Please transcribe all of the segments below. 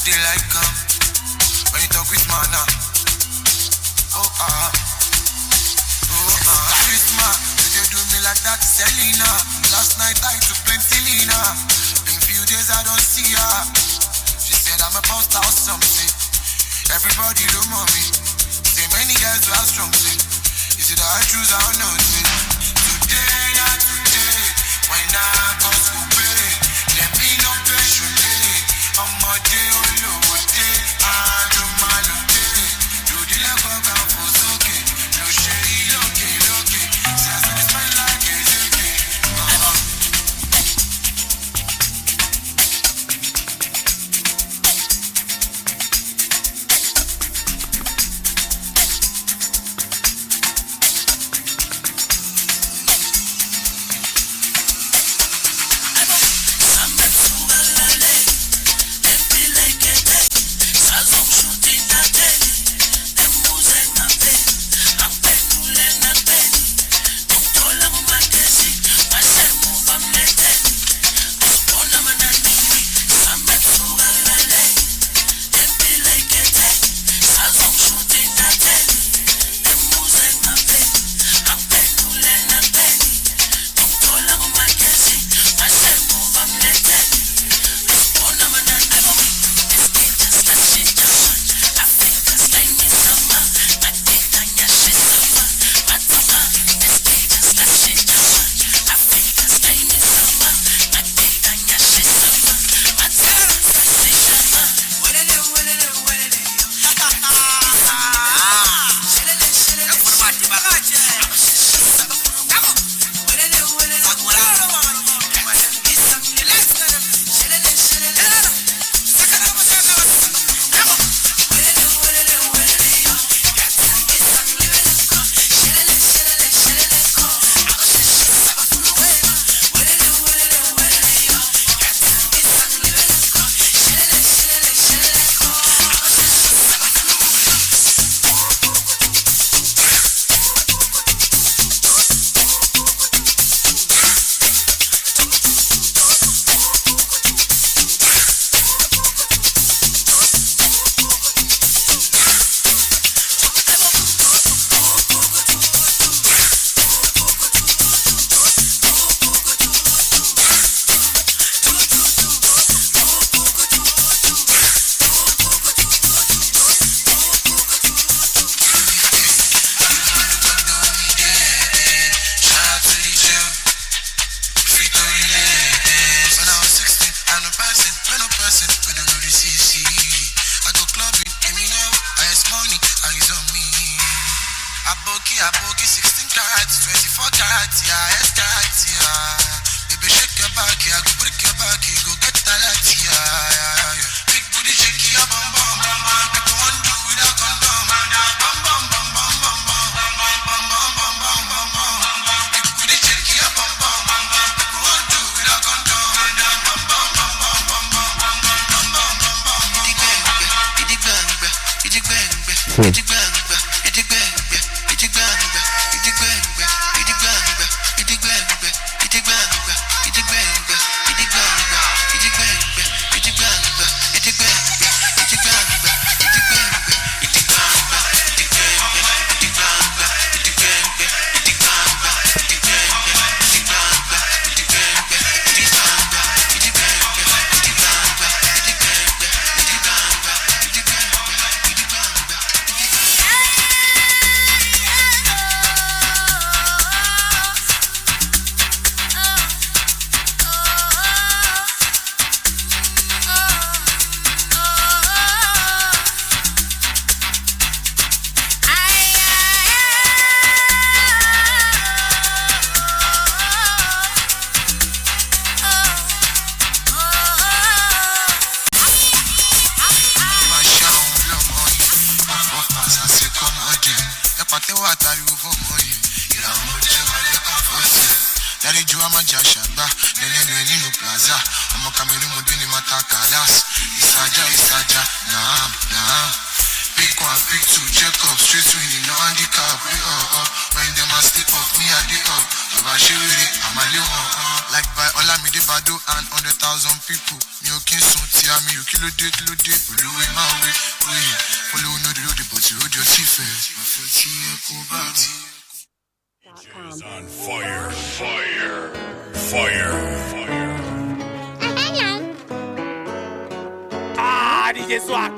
they like when you talk with mana. Charisma, you do me like that, Selena. Last night I took plenty Lena. In few days I don't see her. She said I'm a poster or something. Everybody do mommy. Say many guys who are strong, say. You see that I choose, I don't know, say. Today, not today. When I go to pay, let me know patiently. I'm a day, oh, no, day. I do my day. Do the level of okay. No shade, okay. Say I said it's my like it's okay. Aboki 16 carats, 24 carats, yeah, S carats, yeah. Baby, shake your back, yeah, go break your back, you go get that, yeah. Big booty, shake your bum bum bum bum. Make the one do without condom. Bum bum bum bum bum bum bum bum bum bum bum bum. Big booty, shake your bum bum bum bum. Make the one do without condom. Bum bum bum bum bum bum bum bum bum bum. Idig bang bang, idig bang bang, idig bang bang. When them a slip up, me a the up. If I shoot it, I'm Like by Olamide Bado and 100,000 people. Me okay so tia me you kilo day. Follow my way. Follow no the road but you hold your teeth first. DJ's on fire. Ah, DJ Swag.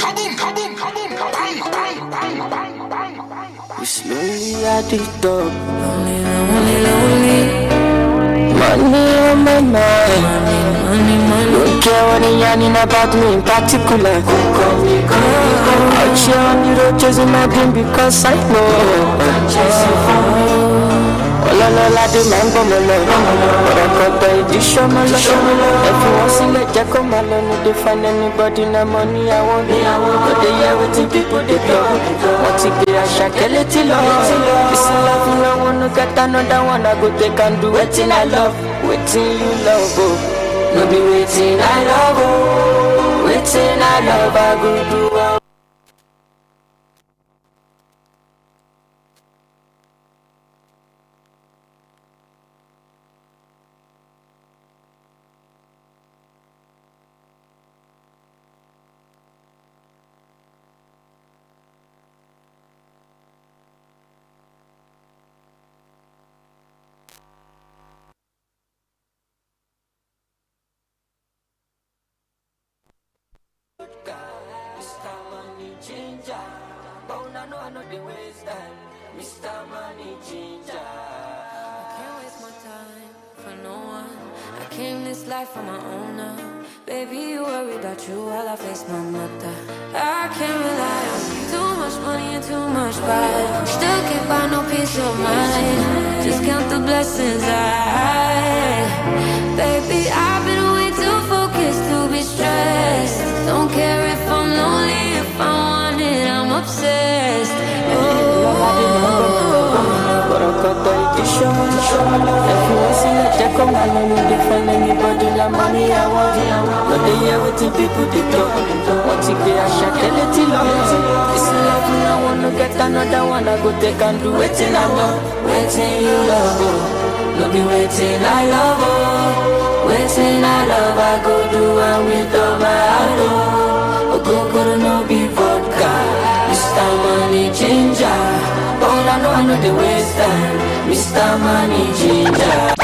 Kaboom. We slowly at the top. Lonely. Money on my mind. Money. Don't care what they yarning about me in particular. Out here on the road chasing my dream because I know. La de mango melon, but I got the edition melon. If you want to see let Jack come along, no define anybody, no money I want. But they hear what people they talk. Want to get a shakeleti love. This love you don't want to get another one. I go take and do waiting I love, waiting you love. Oh, no be waiting I love. Oh, waiting I love. I go do. Mr. Money Ginger, but I know the waste time. Mr. Money Ginger. I can't waste my time for no one. I came this life on my own now. Baby, you worry about you while I face my mother. I can't rely on too much money and too much pride. Still can't buy no peace of mind. Just count the blessings Baby, I've been way too focused to be stressed. Don't care if I'm lonely, if I want it, I'm obsessed. But I got the edition. If you want to see let Jack come along, no define anybody, no money I want. But they hear what the people they talk. Want to get a shakeleti love. This love me, I want to get another one. I go take and do waiting I love, waiting you love. Oh, no be waiting I love. Oh, waiting I love. I go do and with all my heart. Oh, go no be vodka. Mr. Money Ginger. But I know the waste time. Mr. Money Ginger.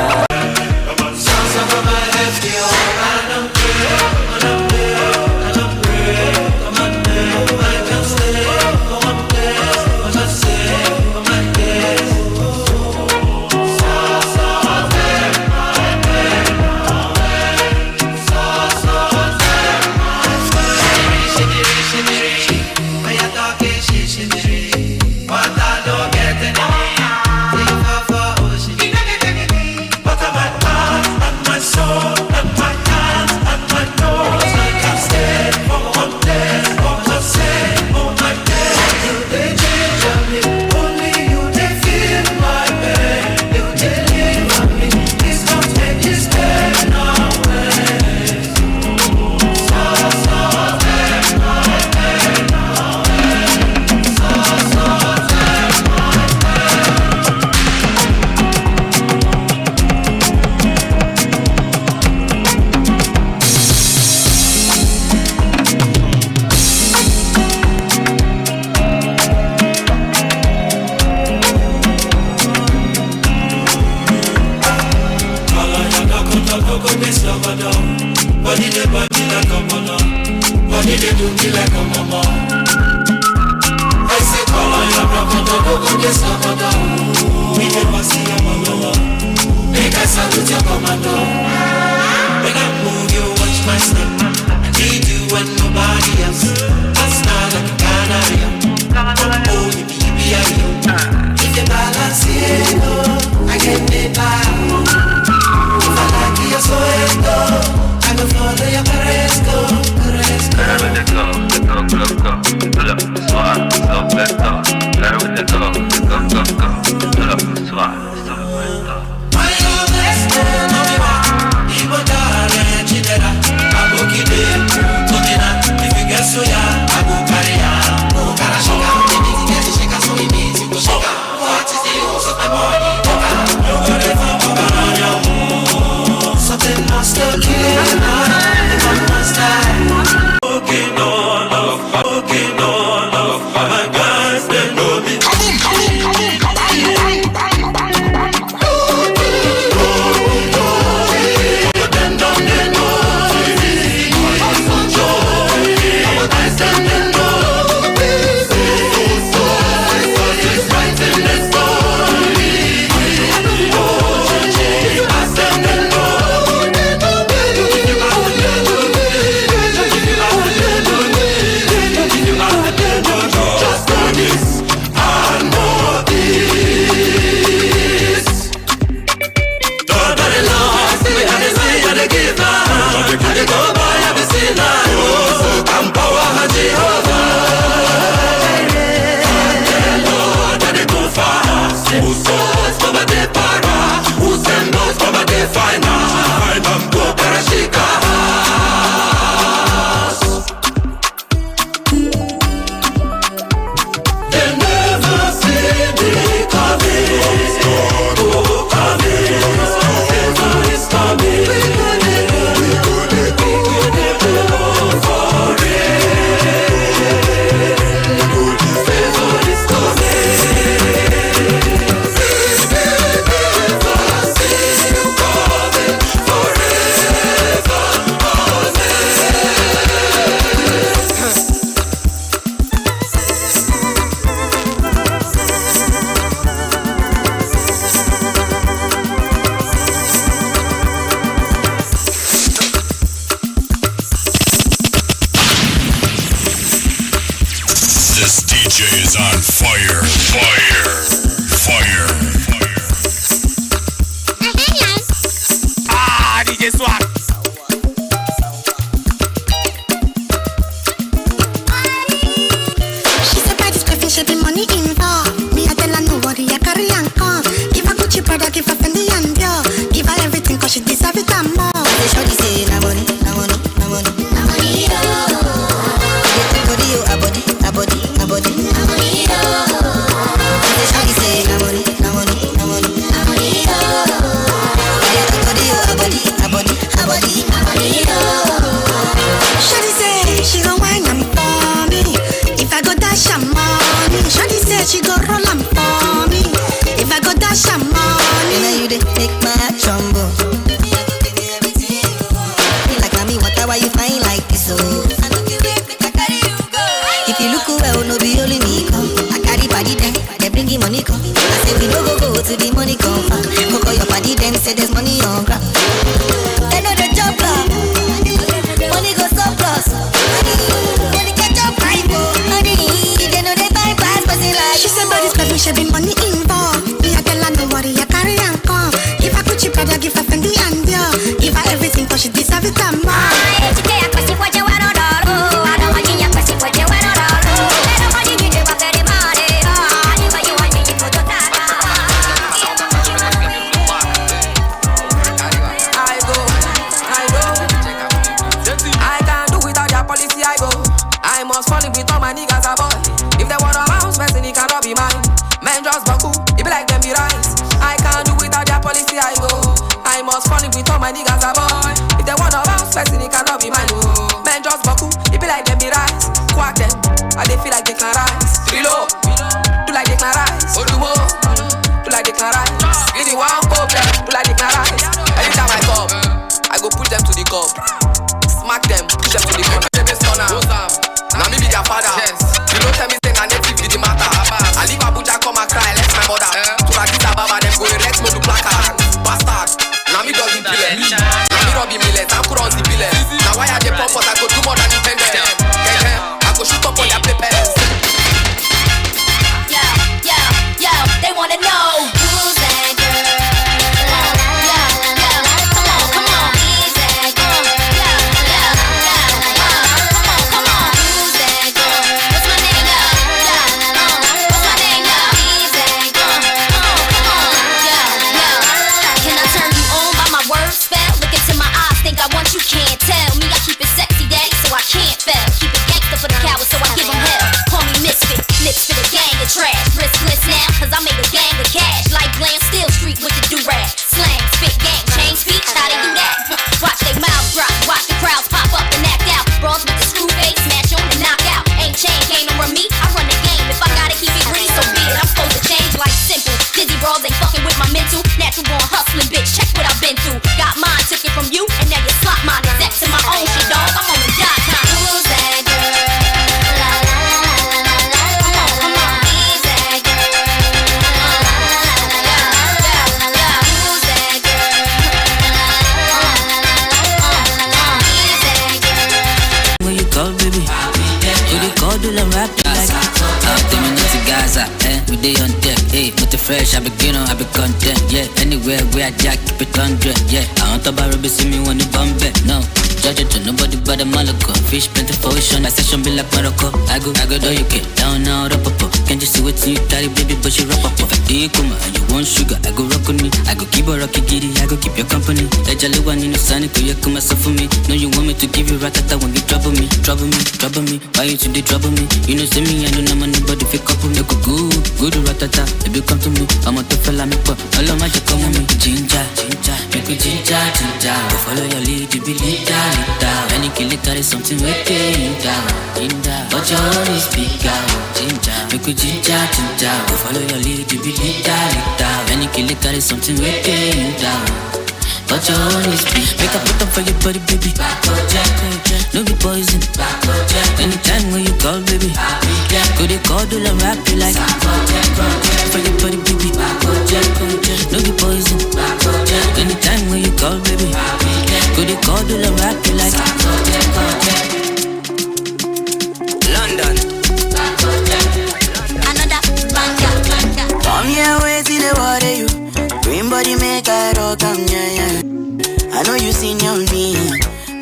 money involved. Me, I tell her nobody, I carry and come. Give her Gucci product, give her Fendi and Dior. Give her everything cause she deserve it and more. They shorty say, na money, na money, na money, na money, a body, a body, a body, a money, they shorty say, na money, na money, na money, na money, a body, a body, a body, a money, shorty say, she gon' wine and for me. If I go dash her money, shorty say she go roll and for me. If I go dash her money, now you dey make my heart tremble. Like mommy, why you fine like this? So if you look well, no be only me come. I carry body then, they bring the money come. I say we no go to the money come. Go call your body then, say there's money on ground. They know the job club, money go surplus. Money catch up, money. They know they bypass, but they like. She said, body's perfect, she be money involved. Me, I tell her no worry, I carry and come. Give her Gucci product, give her Fendi and Dior. Give her everything cause she deserve it and more. Fresh, I be content, yeah. Anywhere where I jack, keep it 100, yeah. I want to buy Ruby, see me when the bum back, no. Judge it to nobody but the Malaco. Fish plenty for ocean, my session be like Morocco. I go, do you get down now, up, up. Can't you see what you carry, baby, but you rap up. If I do you come and you want sugar, I go rock on me. I go keep a rocky giddy, I go keep your company. That jolly one in the sun, you come myself for me. No, you want me to give you ratata when you trouble me. Why you today trouble me? You know, see me, I know no money, but if you couple me, go good ratata. Baby, come to me, I'm a tough fella, me pop. All of my just come on me. Ginger, make me ginger. Go follow your lead, you be leader. Any kill it, there is something waiting down. But your own is bigger. Ginger, make me ginger. Go follow your lead, you be leader. Any kill it, there is something waiting down. But your own is big. Make a put up for your body, baby. No be poison. Anytime when you call, baby. Go they call, do them rap you like. For your body, baby. No be poison. Anytime when you call, baby. Go they call, do them rap you like. London. Another banger. Come here, wait till the water you. Green body make a rock, yeah. I know you seen your me.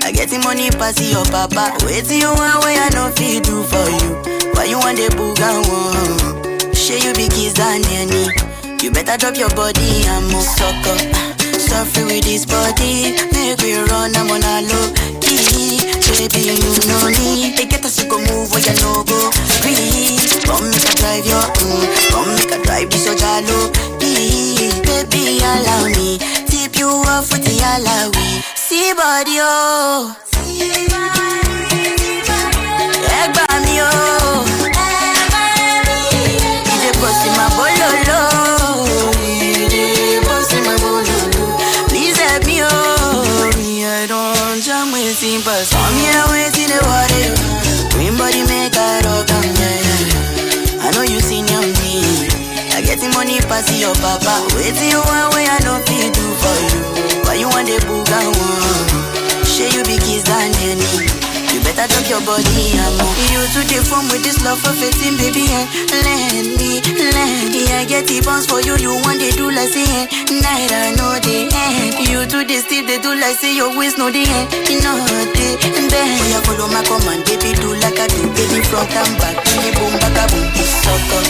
I get the money pass your papa. Wait till you want where I know feel do for you. Why you want the booga one? than any. You better drop your body and move sucker. Suffer with this body, make we run, I'm on a low key. Baby, you know me. They get us to go move where you no go. Free, come make a drive your come make a drive this your jalo. Baby, allow me. Tip you off with the alawi. See body, oh. Egg by me, oh. Ide bossy my bololo. Ide bossy my bololo. Please help me, oh. Me, I don't jam with simples. Come here, wait in the water. Green body make a rock, yeah. I know you seen your me. I get the money pass your papa. Wait till you want way I don't feel do for you. Why you want the booga one? Share you be kiss than any. You better drop your body and move. You to the form with this love for fitting, baby, and let me. I get the bounce for you. You want they do like say night I know the end. You to the steep they do like say your waist know the end. You know the and then you follow my command, baby, do like I do, baby, front and back, baby, boom, back a boom, sucker.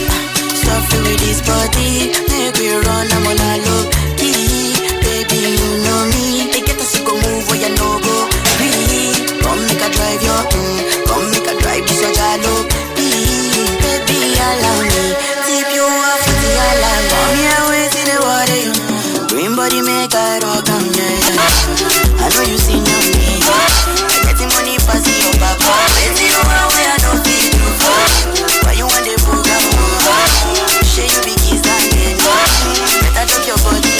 Suffer with this body, make we run, I'm on a low key. Baby, you know me. They get us to go move where you no go. Free, come make a drive your come make a drive this your jalo. Baby, allow me. Tip you off with the alarm. Come here, wait in the water. Green body make a rock, yeah. I know you seen your me. I get the money pass your papa. Wait till you want where I don't feel you. Why you want the program? Share you be kiss and then better drop your body.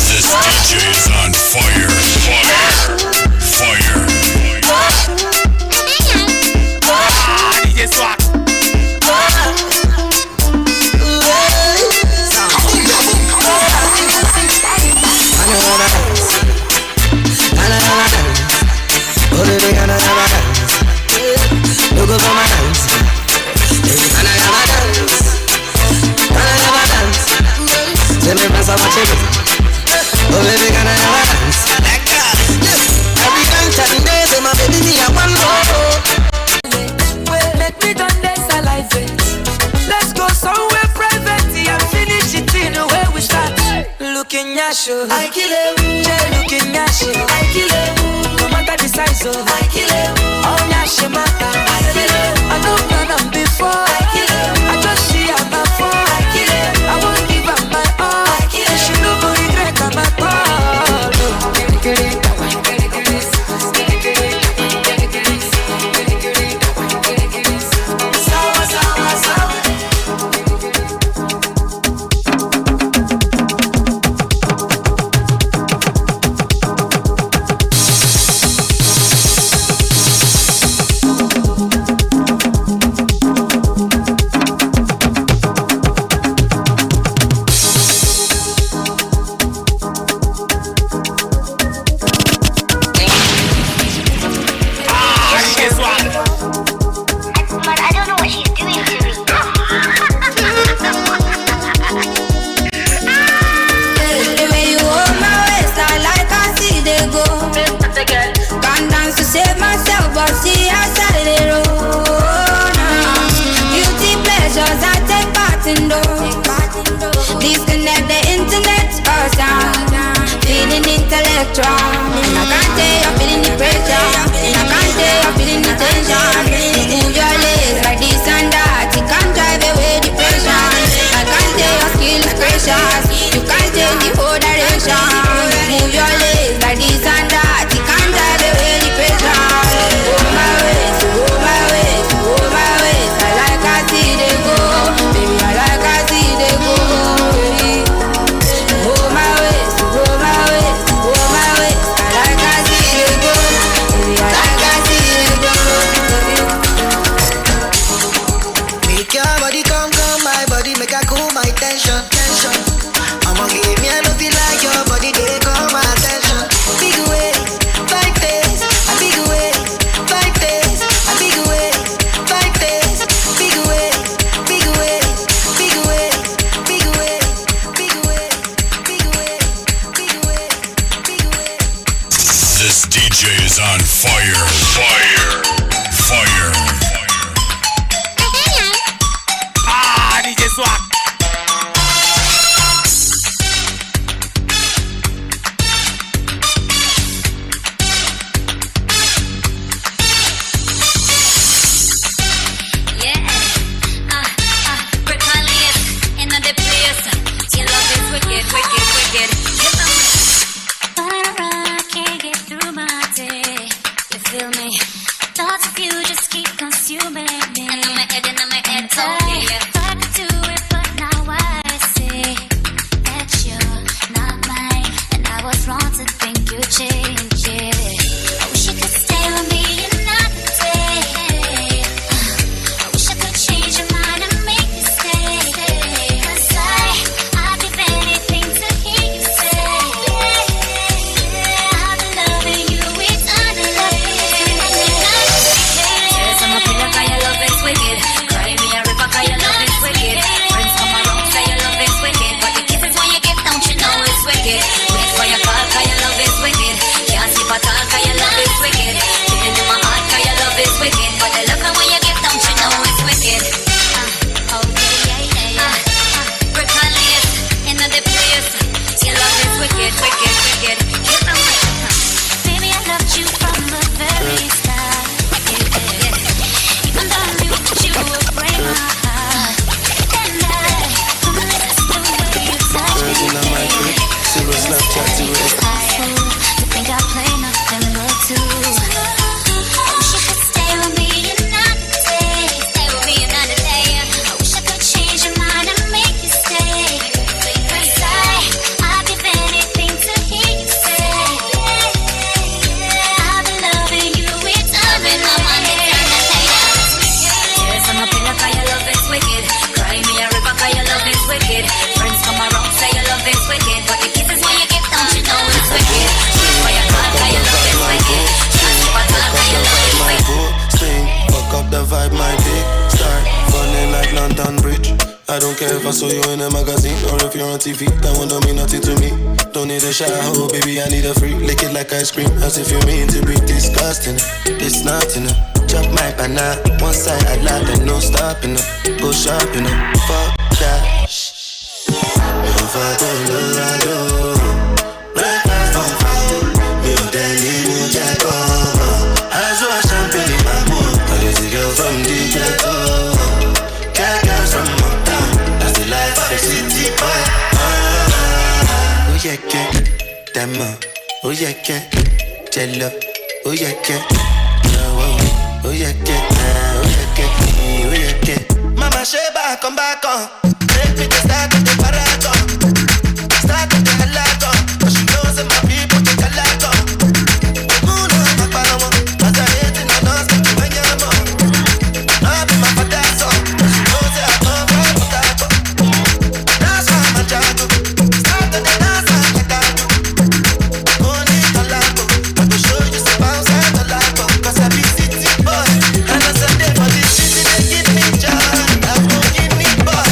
This DJ is on fire. Fire. DJ Swag. Look over my hands. Can I have a dance? Can I have a dance? Tell me pass out what you do. Oh baby, can I have a dance? Every night and day, say my baby, me a one more. Make me done this alive. Let's go somewhere private and finish it in the way we start. Looking at you, I kill him. Looking at you, I kill him. No matter the size of, I kill him. Oh, yeah, matter, I kill him. I don't plan on before, I kill him. I just see I'm not for, I kill him. I won't give up my all, I kill him. She no go regret my call. Disconnect the internet or sound. Feeling intellectual. I can't tell you're feeling the pressure. I can't tell you're feeling the tension. Move your legs like this and that. You can't drive away the pressure. I can't tell your skill is precious. You can't take the whole direction. Move your legs like this and that. You can't drive away the pressure. Oh my ways, oh my ways, oh my ways. I like I see they go. Baby, I like I see they go. Oh my ways, oh my ways, oh my ways. I vibe, my day start funny like London Bridge. I don't care if I saw you in a magazine or if you're on TV. That one don't mean nothing to me. Don't need a shower, oh baby, I need a free. Lick it like ice cream, as if you mean to be disgusting. It's nothing. Chop my banana, one side I like and no stopping. Go shopping, fuck that. If I don't know, I do. Breakfast on fire, milk daily, milk jack over. As well champagne in my mood. I get a girl from the ghetto. Cat girls from uptown. That's the life of the city boy. Oh yeah, yeah, demo. Oh yeah, yeah, jello. Oh yeah, yeah. Oh yeah, Mama Sheba, come back on. Take me to start with the paragon. Start with the halagon. Cause she knows that my people take a lagon. Moon on my power. As I hate it, I don't speak to my yamo. I'll be my father's son. Cause she knows that I come from Potako. That's why I'm a jago. Start with the dance like I do. Go need a lago. I go show you some bounce and a lago. Cause I be city boy. And as I did for this city, they give me joy. I won't give me boy.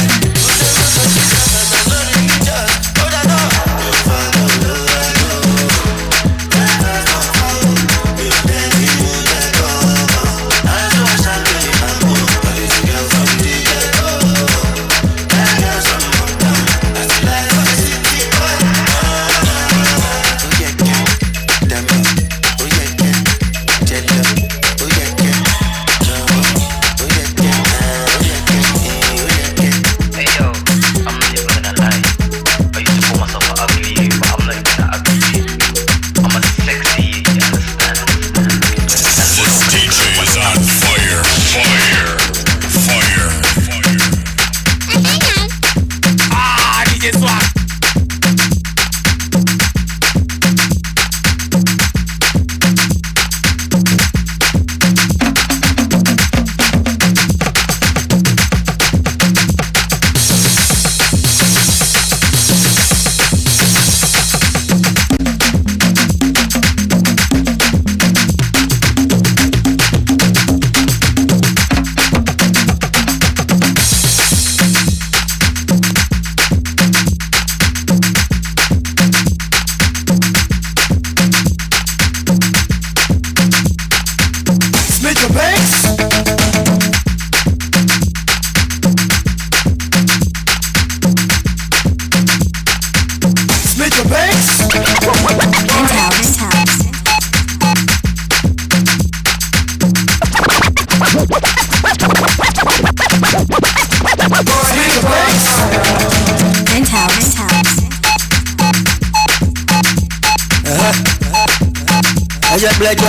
Black, you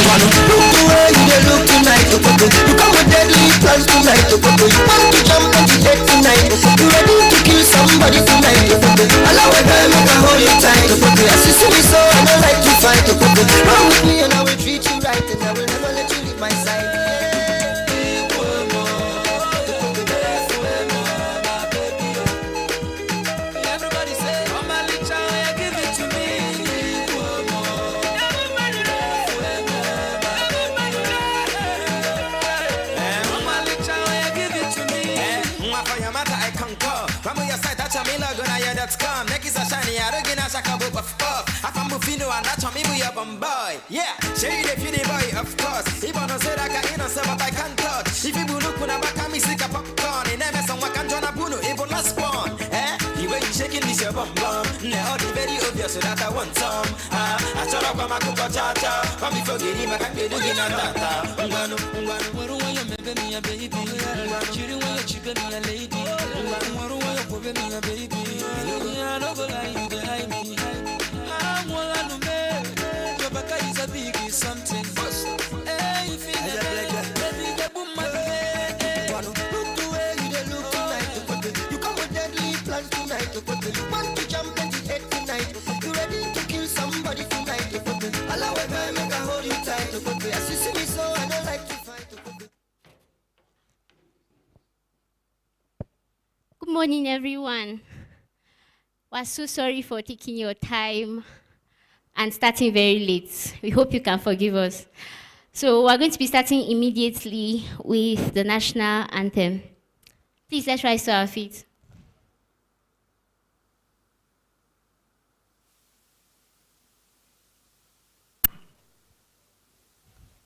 wanna look the way you look tonight, you come with deadly plans tonight, you want to jump on the deck tonight, you ready to kill somebody tonight, allow a guy make a hold you tight, as you see me so I don't like to fight, run with me and I will treat you right, and I will never let you leave my side. Yeah, show you the pretty boy, of course. Even though say that I can't say what I can't touch. If you look when I back at me, stick a popcorn. And then someone can join a puno, even not spawn. The way you shaking this your bum bum. Now the very obvious so that I want some. I shut up on my cook cha cha. Come before getting my can't do it on that. Ungano, where do you make me a baby? Chiri when you chip me a lady. Where do you put me a baby? I don't go like you behind me. I'm all I know. Something. Hey, you feel that? Baby, the boom, my head. Look the way you look tonight. You come with deadly plans tonight. You want to jump in the head tonight. You ready to kill somebody tonight. Allow a guy make a hold you tight. As you see me so I don't like to fight. Good morning, everyone. We're so sorry for taking your time and starting very late. We hope you can forgive us. So we're going to be starting immediately with the national anthem. Please, let's rise to our feet.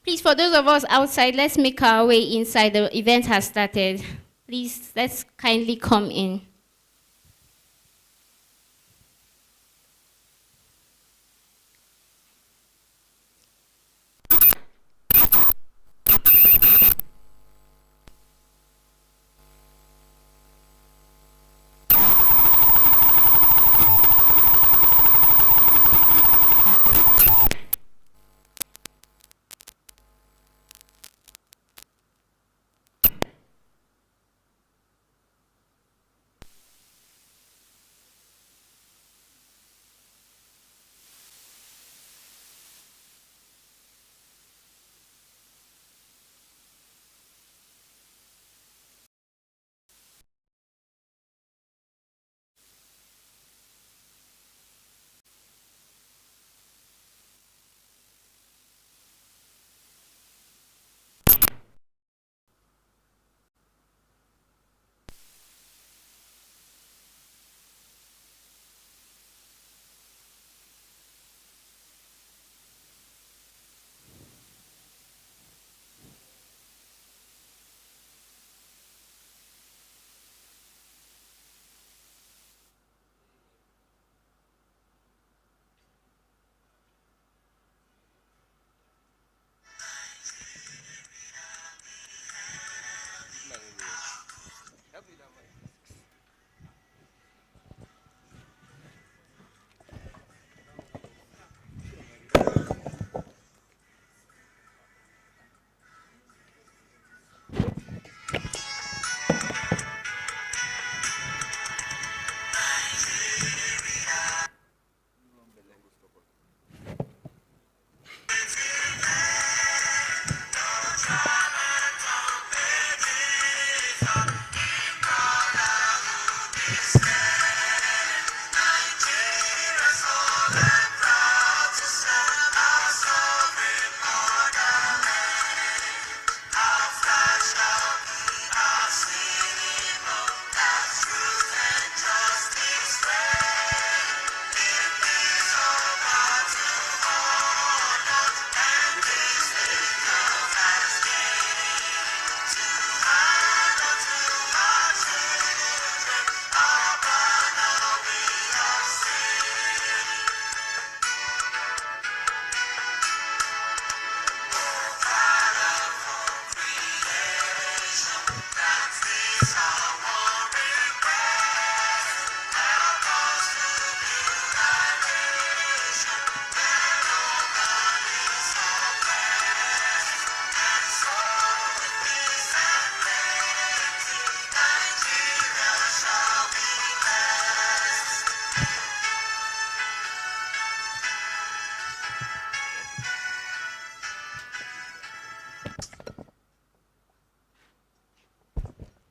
Please, for those of us outside, let's make our way inside. The event has started. Please, let's kindly come in.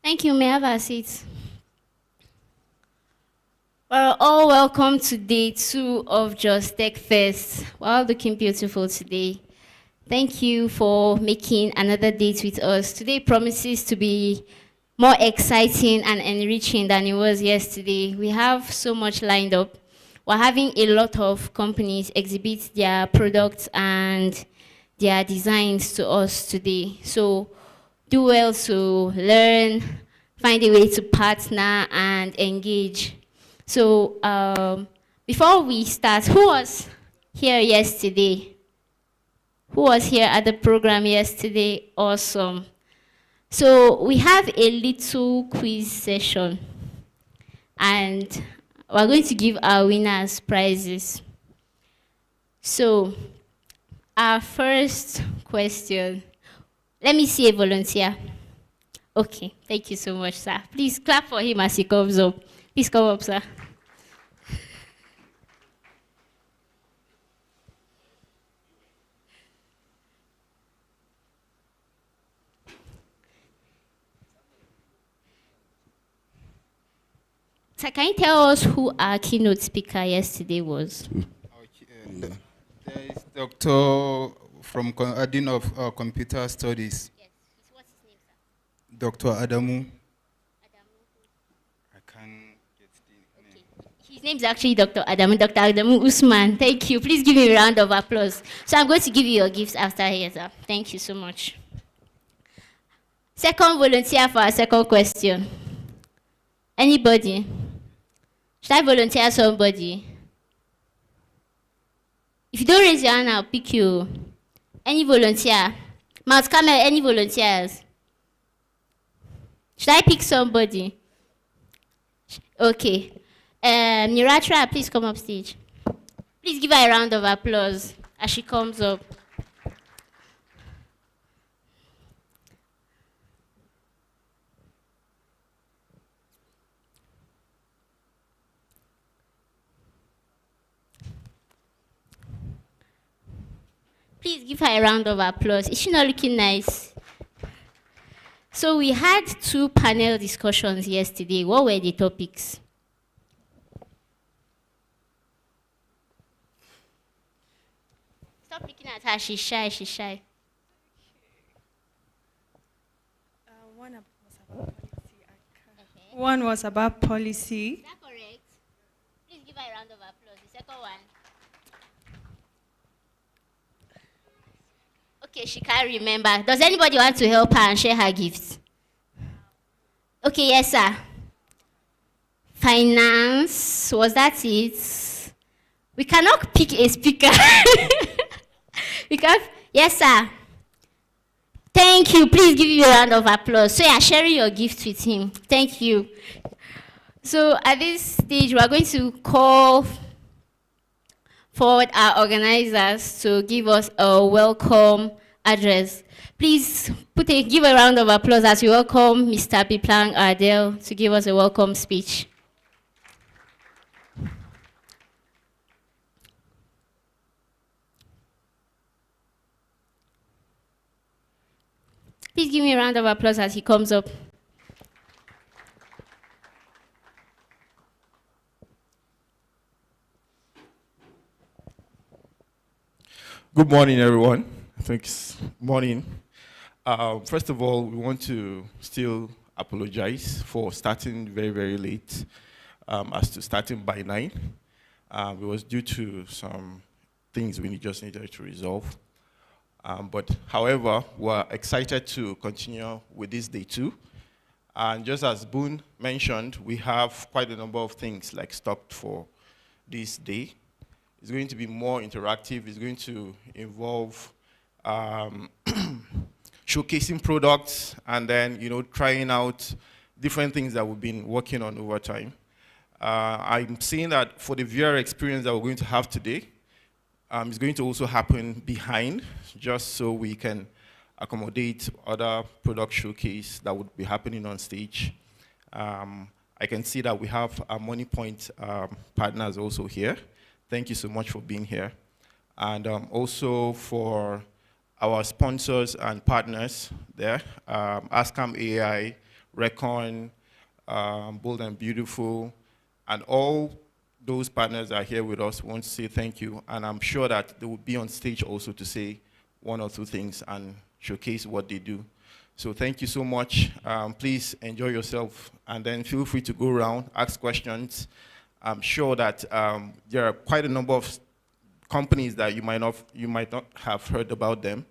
Thank you. May I have a seat? Well, all welcome to day 2 of Jos TechFest. We're all looking beautiful today. Thank you for making another date with us. Today promises to be more exciting and enriching than it was yesterday. We have so much lined up. We're having a lot of companies exhibit their products and their designs to us today. So do well to learn, find a way to partner and engage. So before we start, who was here yesterday? Who was here at the program yesterday? Awesome. So we have a little quiz session, and we're going to give our winners prizes. So our first question, let me see a volunteer. Okay, thank you so much, sir. Please clap for him as he comes up. Please come up, sir. So can you tell us who our keynote speaker yesterday was? There is Dr. from Dean of Computer Studies. Yes. What's his name, sir? Dr. Adamu. I can't get the name. His name is actually Dr. Adamu. Dr. Adamu Usman. Thank you. Please give me a round of applause. So I'm going to give you your gifts after here, sir. Thank you so much. Second volunteer for our second question. Anybody? Should I volunteer somebody? If you don't raise your hand, I'll pick you. Any volunteer? Mount Carmel, any volunteers? Should I pick somebody? Okay. Niratra, please come up stage. Please give her a round of applause as she comes up. Please give her a round of applause. Is she not looking nice? So we had 2 panel discussions yesterday. What were the topics? Stop looking at her. She's shy. She's shy. One was about policy. Is that correct? Please give her a round of applause. The second one. Okay, she can't remember. Does anybody want to help her and share her gifts? Okay, yes, sir. Finance, was that it? We cannot pick a speaker. We can, yes, sir. Thank you. Please give you a round of applause. So you're sharing your gift with him. Thank you. So at this stage, we are going to call forward our organizers to give us a welcome address. Please give a round of applause as we welcome Mr. Biplang Ardell to give us a welcome speech. Please give me a round of applause as he comes up. Good morning, everyone. Thanks. Morning. First of all, we want to still apologize for starting very, very late, as to starting by 9. It was due to some things we just needed to resolve. But however, we're excited to continue with this day 2. And just as Boone mentioned, we have quite a number of things like stocked for this day. It's going to be more interactive. It's going to involve showcasing products and then, trying out different things that we've been working on over time. I'm seeing that for the VR experience that we're going to have today, it's going to also happen behind, just so we can accommodate other product showcase that would be happening on stage. I can see that we have our Money Point partners also here. Thank you so much for being here. And also for our sponsors and partners there, Ascam AI, Recon, Bold and Beautiful, and all those partners are here with us. We want to say thank you, and I'm sure that they will be on stage also to say 1 or 2 things and showcase what they do. So thank you so much. Please enjoy yourself, and then feel free to go around, ask questions. I'm sure that there are quite a number of companies that you might not have heard about them,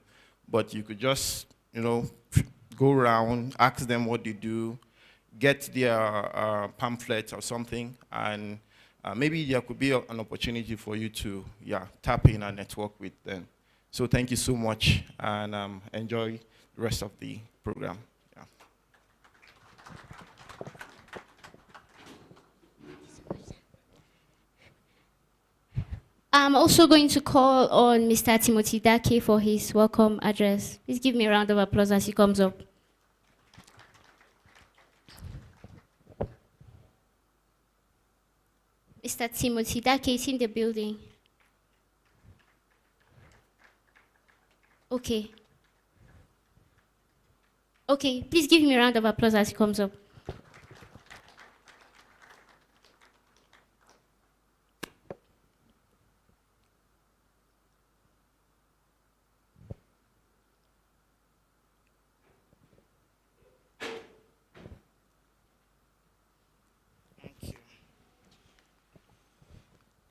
but you could just go around, ask them what they do, get their pamphlet or something, and maybe there could be an opportunity for you to tap in and network with them. So thank you so much, and enjoy the rest of the program. I'm also going to call on Mr. Timothy Dake for his welcome address. Please give me a round of applause as he comes up. Mr. Timothy Dake is in the building. Okay. Okay, please give him a round of applause as he comes up.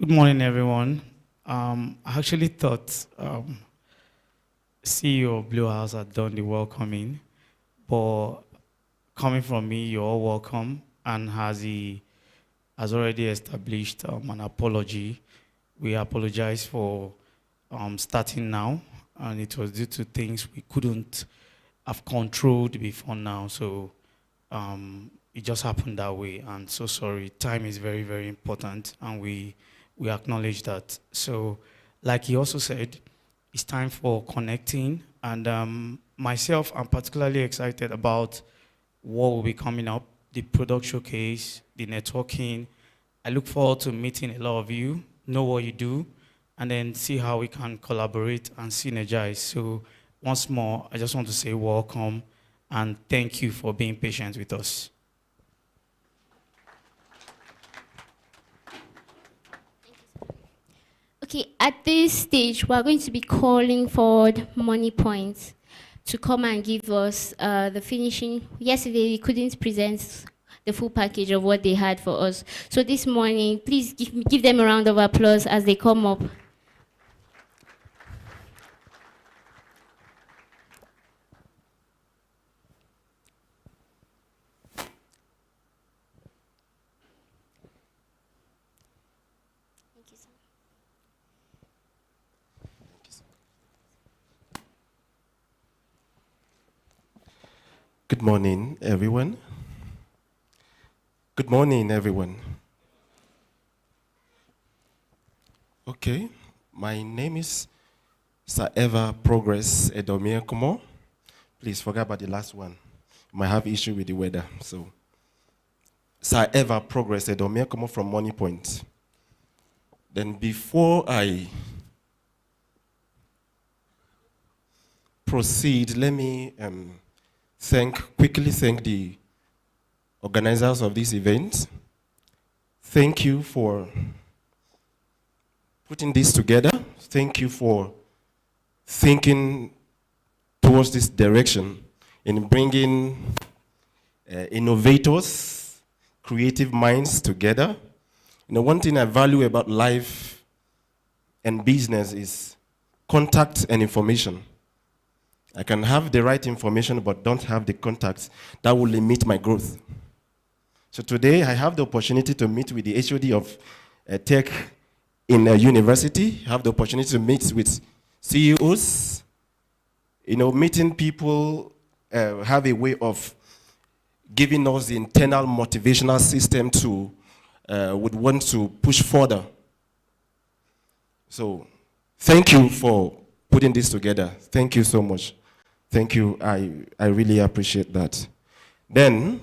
Good morning, everyone. I actually thought CEO of Blue House had done the welcoming, but coming from me, you're all welcome. And as he has already established an apology, we apologize for starting now, and it was due to things we couldn't have controlled before now. So it just happened that way, and so sorry. Time is very, very important, and we acknowledge that. So, like he also said, it's time for connecting, and myself, I'm particularly excited about what will be coming up, the product showcase, the networking. I look forward to meeting a lot of you, know what you do, and then see how we can collaborate and synergize. So once more, I just want to say welcome and thank you for being patient with us. Okay, at this stage, we're going to be calling for Money Points to come and give us the finishing. Yesterday, they couldn't present the full package of what they had for us. So this morning, please give them a round of applause as they come up. Good morning, everyone. Good morning, everyone. Okay, my name is Sir Ever Progress Edomir Kumo. Please forget about the last one. You might have issue with the weather. So, Sir Ever Progress Edomir Kumo from Money Point. Then before I proceed, let me quickly thank the organizers of this event. Thank you for putting this together. Thank you for thinking towards this direction in bringing innovators, creative minds together. You know, one thing I value about life and business is contact and information. I can have the right information but don't have the contacts. That will limit my growth. So today I have the opportunity to meet with the HOD of tech in a university. I have the opportunity to meet with CEOs. You know, meeting people have a way of giving us the internal motivational system to would want to push further. So thank you for putting this together. Thank you so much. Thank you. I really appreciate that. Then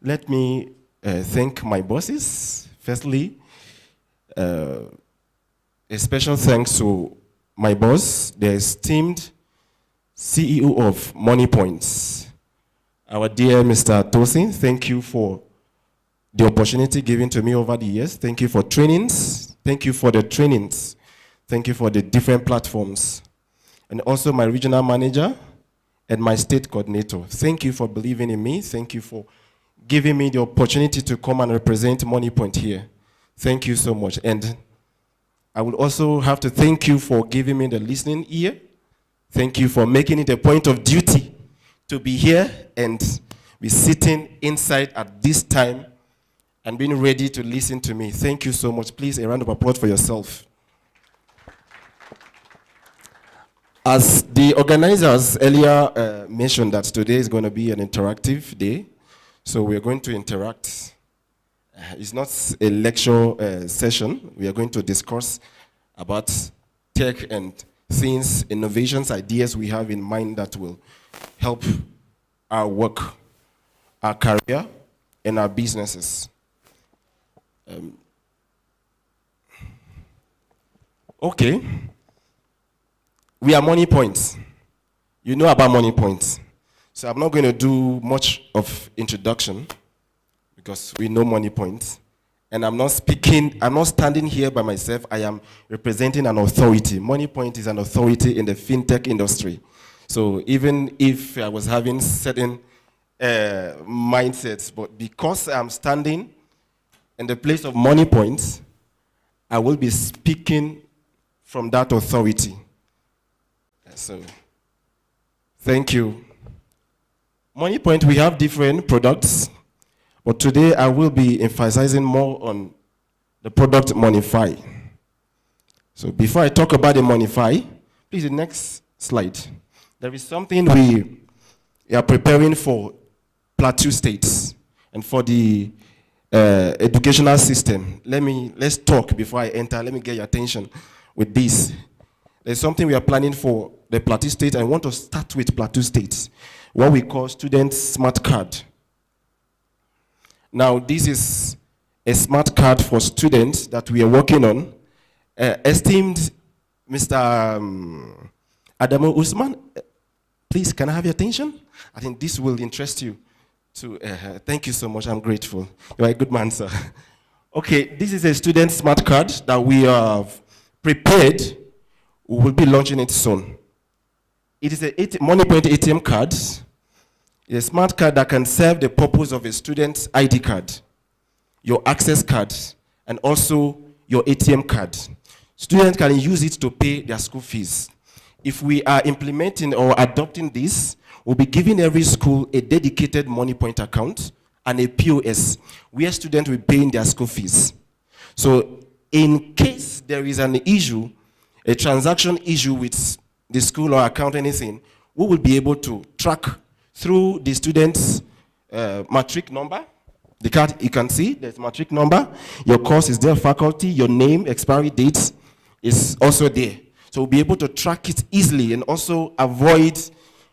let me thank my bosses. Firstly, a special thanks to my boss, the esteemed CEO of Money Points, our dear Mr. Tosin. Thank you for the opportunity given to me over the years. Thank you for trainings. Thank you for the trainings. Thank you for the different platforms. And also my regional manager and my state coordinator. Thank you for believing in me. Thank you for giving me the opportunity to come and represent Money Point here. Thank you so much. And I would also have to thank you for giving me the listening ear. Thank you for making it a point of duty to be here and be sitting inside at this time and being ready to listen to me. Thank you so much. Please, a round of applause for yourself. As the organizers earlier mentioned that today is going to be an interactive day, so we're going to interact. It's not a lecture session. We are going to discuss about tech and things, innovations, ideas we have in mind that will help our work, our career, and our businesses. Okay. We are Money Points. You know about Money Points. So I'm not going to do much of introduction because we know Money Points. And I'm not standing here by myself. I am representing an authority. Money Point is an authority in the fintech industry. So even if I was having certain mindsets, but because I'm standing in the place of Money Points, I will be speaking from that authority. So, thank you. Money Point, we have different products, but today I will be emphasizing more on the product Monify. So before I talk about the Monify, please the next slide. There is something we are preparing for Plateau States and for the educational system. Let's talk before I enter. Let me get your attention with this. There's something we are planning for the Plateau State. I want to start with Plateau State, what we call Student Smart Card. Now, this is a smart card for students that we are working on. Esteemed Mr. Adamu Usman, please, can I have your attention? I think this will interest you. Thank you so much. I'm grateful. You're a good man, sir. Okay, this is a student smart card that we have prepared. We will be launching it soon. It is a Money Point ATM card, a smart card that can serve the purpose of a student's ID card, your access card, and also your ATM card. Students can use it to pay their school fees. If we are implementing or adopting this, we'll be giving every school a dedicated Money Point account and a POS where students will pay their school fees. So in case there is an issue, a transaction issue with the school or account, anything, we will be able to track through the student's matric number. The card, you can see, there's matric number, your course is there, faculty, your name, expiry dates is also there. So we'll be able to track it easily and also avoid,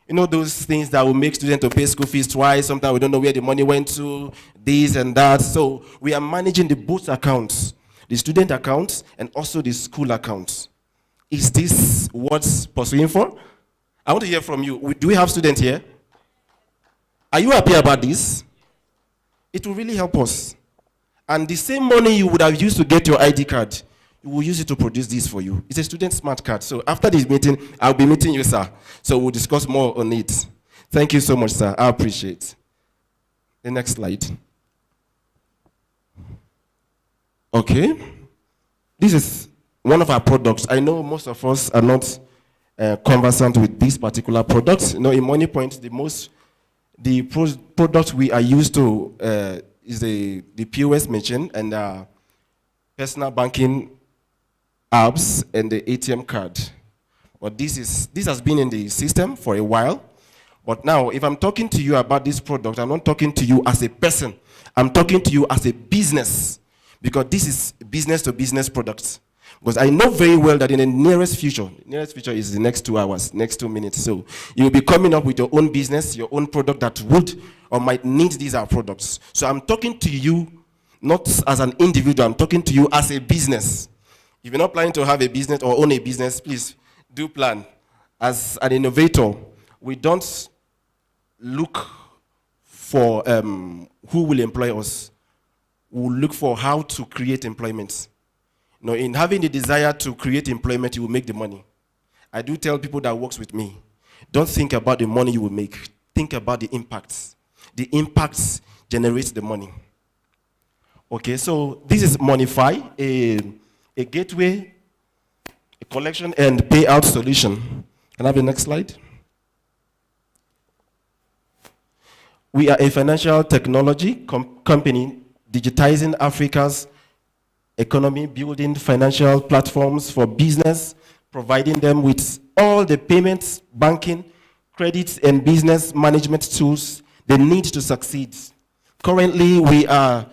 those things that will make students to pay school fees twice. Sometimes we don't know where the money went to, this and that. So we are managing the both accounts, the student accounts and also the school accounts. Is this what's pursuing for? I want to hear from you. Do we have students here? Are you happy about this? It will really help us. And the same money you would have used to get your ID card, we will use it to produce this for you. It's a student smart card. So after this meeting, I'll be meeting you, sir. So we'll discuss more on it. Thank you so much, sir. I appreciate. The next slide. Okay. This is one of our products. I know most of us are not conversant with this particular product. In Money Point, the product we are used to is the POS machine and personal banking apps and the ATM card. But this has been in the system for a while. But now, if I'm talking to you about this product, I'm not talking to you as a person. I'm talking to you as a business, because this is business-to-business products. Because I know very well that in the nearest future is the next 2 hours, next 2 minutes. So you'll be coming up with your own business, your own product that would or might need these are products. So I'm talking to you not as an individual, I'm talking to you as a business. If you're not planning to have a business or own a business, please do plan. As an innovator, we don't look for who will employ us. We look for how to create employment. In having the desire to create employment, you will make the money. I do tell people that works with me, don't think about the money you will make. Think about the impacts. The impacts generate the money. Okay, so this is Monify, a gateway, a collection and payout solution. Can I have the next slide? We are a financial technology company digitizing Africa's economy, building financial platforms for business, providing them with all the payments, banking, credits, and business management tools they need to succeed. Currently, we are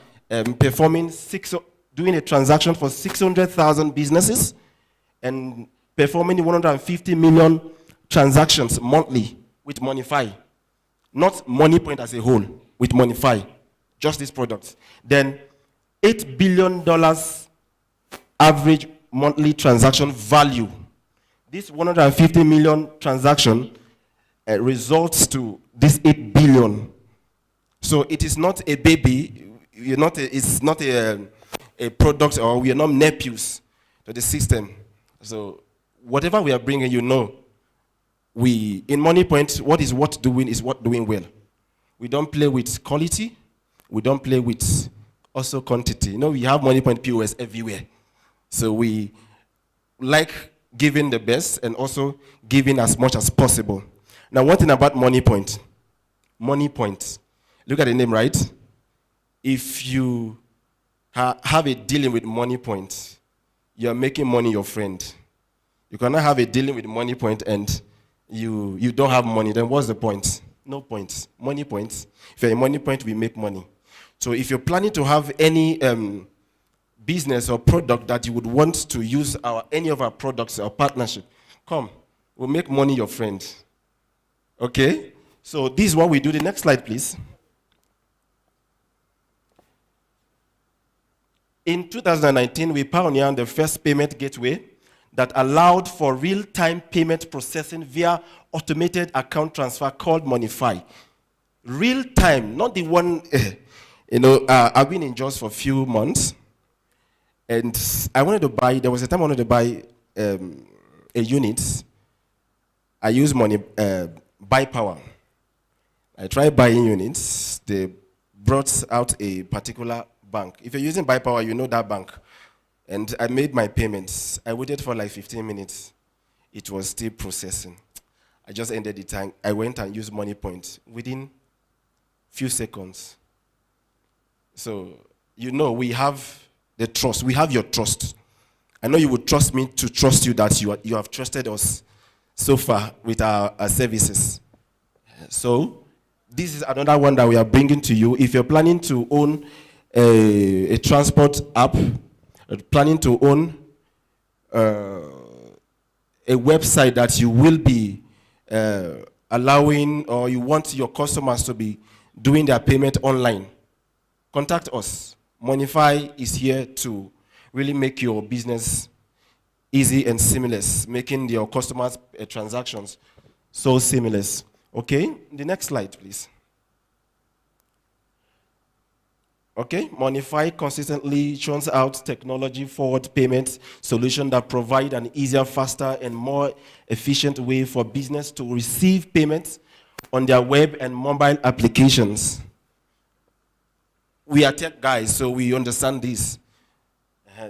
doing a transaction for 600,000 businesses and performing 150 million transactions monthly with Monify. Not Money Point as a whole, with Monify, just this product. Then $8 billion average monthly transaction value. This 150 million transaction results to this 8 billion. So it is not a baby, it's not a product, or we are not nephews to the system. So whatever we are bringing, in Money Point, what is doing well. We don't play with quality, we don't play with also quantity. We have Money Point POS everywhere. So we like giving the best and also giving as much as possible. Now, one thing about Money Point. Money Point. Look at the name, right? If you have a dealing with Money Point, you're making money your friend. You cannot have a dealing with Money Point and you don't have money, then what's the point? No point. Money Point. If you're a Money Point, we make money. So if you're planning to have any business or product that you would want to use any of our products or partnership, come, we'll make money your friend. Okay? So this is what we do. The next slide, please. In 2019, we pioneered the first payment gateway that allowed for real-time payment processing via automated account transfer called Monify. Real-time, not the one, I've been in Jos for a few months, and there was a time I wanted to buy a unit. I used buy power. I tried buying units. They brought out a particular bank. If you're using buy power, you know that bank. And I made my payments. I waited for like 15 minutes. It was still processing. I just ended the time. I went and used Money Point within few seconds. So, we have the trust. We have your trust. I know you would trust me to trust you that you have trusted us so far with our services. So, this is another one that we are bringing to you. If you're planning to own a transport app, planning to own a website that you will be allowing, or you want your customers to be doing their payment online, contact us. Monify is here to really make your business easy and seamless, making your customers' transactions so seamless. Okay, the next slide, please. Okay, Monify consistently churns out technology-forward payment solutions that provide an easier, faster, and more efficient way for business to receive payments on their web and mobile applications. We are tech guys, so we understand this.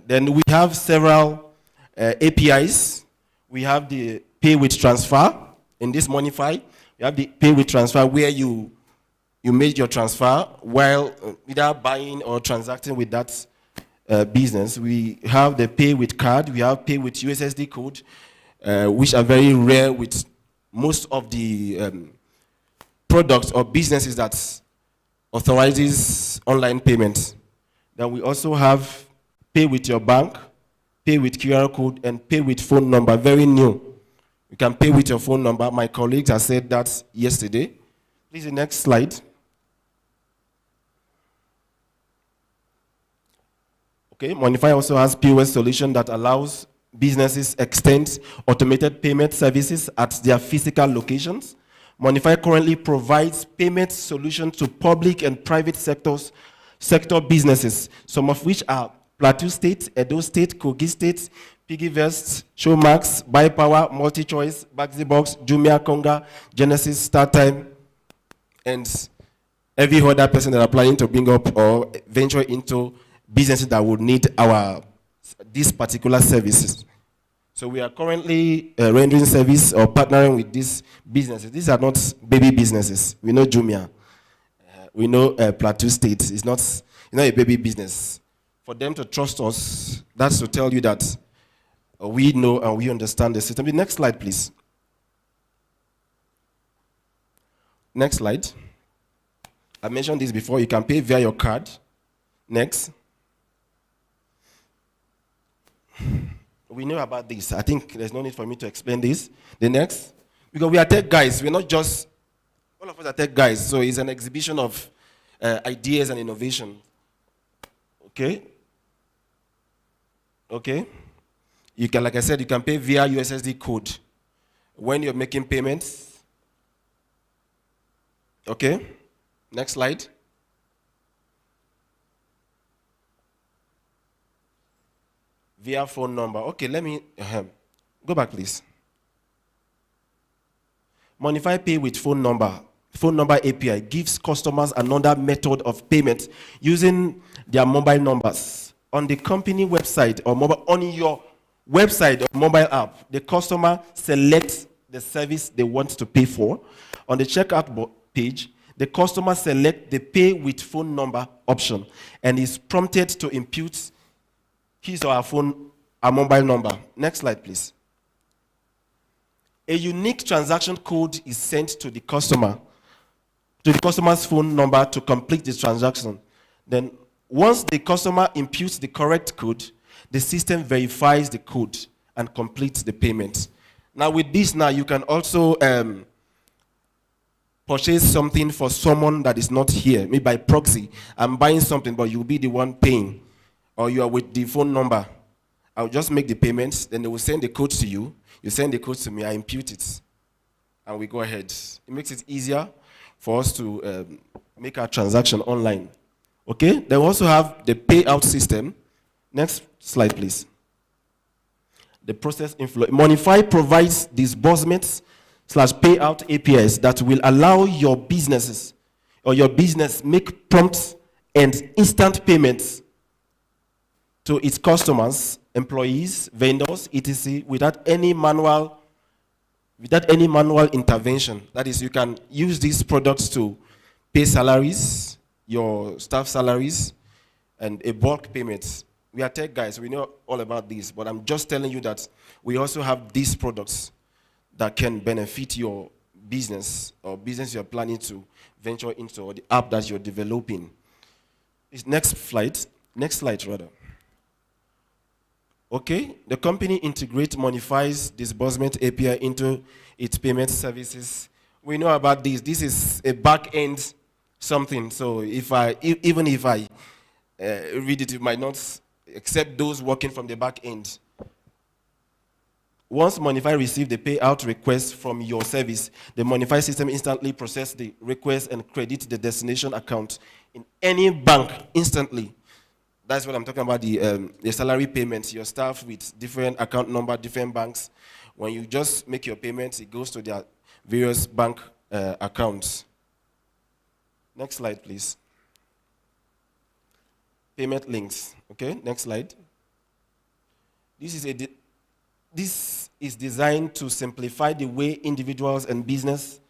Then we have several APIs. We have the pay with transfer. In this Monify, you have the pay with transfer where you made your transfer while either buying or transacting with that business. We have the pay with card. We have pay with USSD code, which are very rare with most of the products or businesses that authorizes online payments. Then we also have pay with your bank, pay with QR code, and pay with phone number, very new. You can pay with your phone number. My colleagues have said that yesterday. Please, the next slide. Okay, Monify also has POS solution that allows businesses extend automated payment services at their physical locations. Monify currently provides payment solutions to public and private sector businesses, some of which are Plateau State, Edo State, Kogi State, Piggyvest, Showmax, Buy Power, MultiChoice, Baxi Box, Jumia, Konga, Genesis, StarTime, and every other person that are planning to bring up or venture into businesses that would need these particular services. So we are currently rendering service or partnering with these businesses. These are not baby businesses. We know Jumia. We know Plateau State. It's not a baby business. For them to trust us, that's to tell you that we know and we understand the system. The next slide, please. Next slide. I mentioned this before. You can pay via your card. Next. We know about this. I think there's no need for me to explain this. The next. Because we are tech guys. We're not just, all of us are tech guys. So it's an exhibition of ideas and innovation. Okay? Okay? You can, like I said, you can pay via USSD code when you're making payments. Okay? Next slide. Via phone number. Okay, let me go back, please. Monify Pay with phone number. Phone number API gives customers another method of payment using their mobile numbers on the company website or mobile, on your website or mobile app, the customer selects the service they want to pay for. On the checkout page, the customer selects the pay with phone number option and is prompted to input his or her mobile number. Next slide, please. A unique transaction code is sent to the customer's phone number to complete the transaction. Then, once the customer inputs the correct code, the system verifies the code and completes the payment. Now, with this, you can also purchase something for someone that is not here, maybe by proxy. I'm buying something, but you'll be the one paying, or you are with the phone number. I'll just make the payments, then they will send the code to you. You send the code to me, I impute it, and we go ahead. It makes it easier for us to make our transaction online. Okay? They also have the payout system. Next slide, please. The process inflow. Monify provides disbursements / payout APIs that will allow your businesses or your business make prompt and instant payments to its customers, employees, vendors, etc., without any manual intervention. That is, you can use these products to pay salaries, your staff salaries, and a bulk payment. We are tech guys, we know all about this, but I'm just telling you that we also have these products that can benefit your business or business you're planning to venture into, or the app that you're developing. Next slide rather. Okay, the company integrates Monify's disbursement API into its payment services. We know about this. This is a back-end something. So even if I read it, you might not accept those working from the back end. Once Monify receives the payout request from your service, the Monify system instantly processes the request and credits the destination account in any bank instantly. That's what I'm talking about, the salary payments, your staff with different account number, different banks. When you just make your payments, it goes to their various bank accounts. Next slide, please. Payment links. Okay, next slide. This is designed to simplify the way individuals and businesses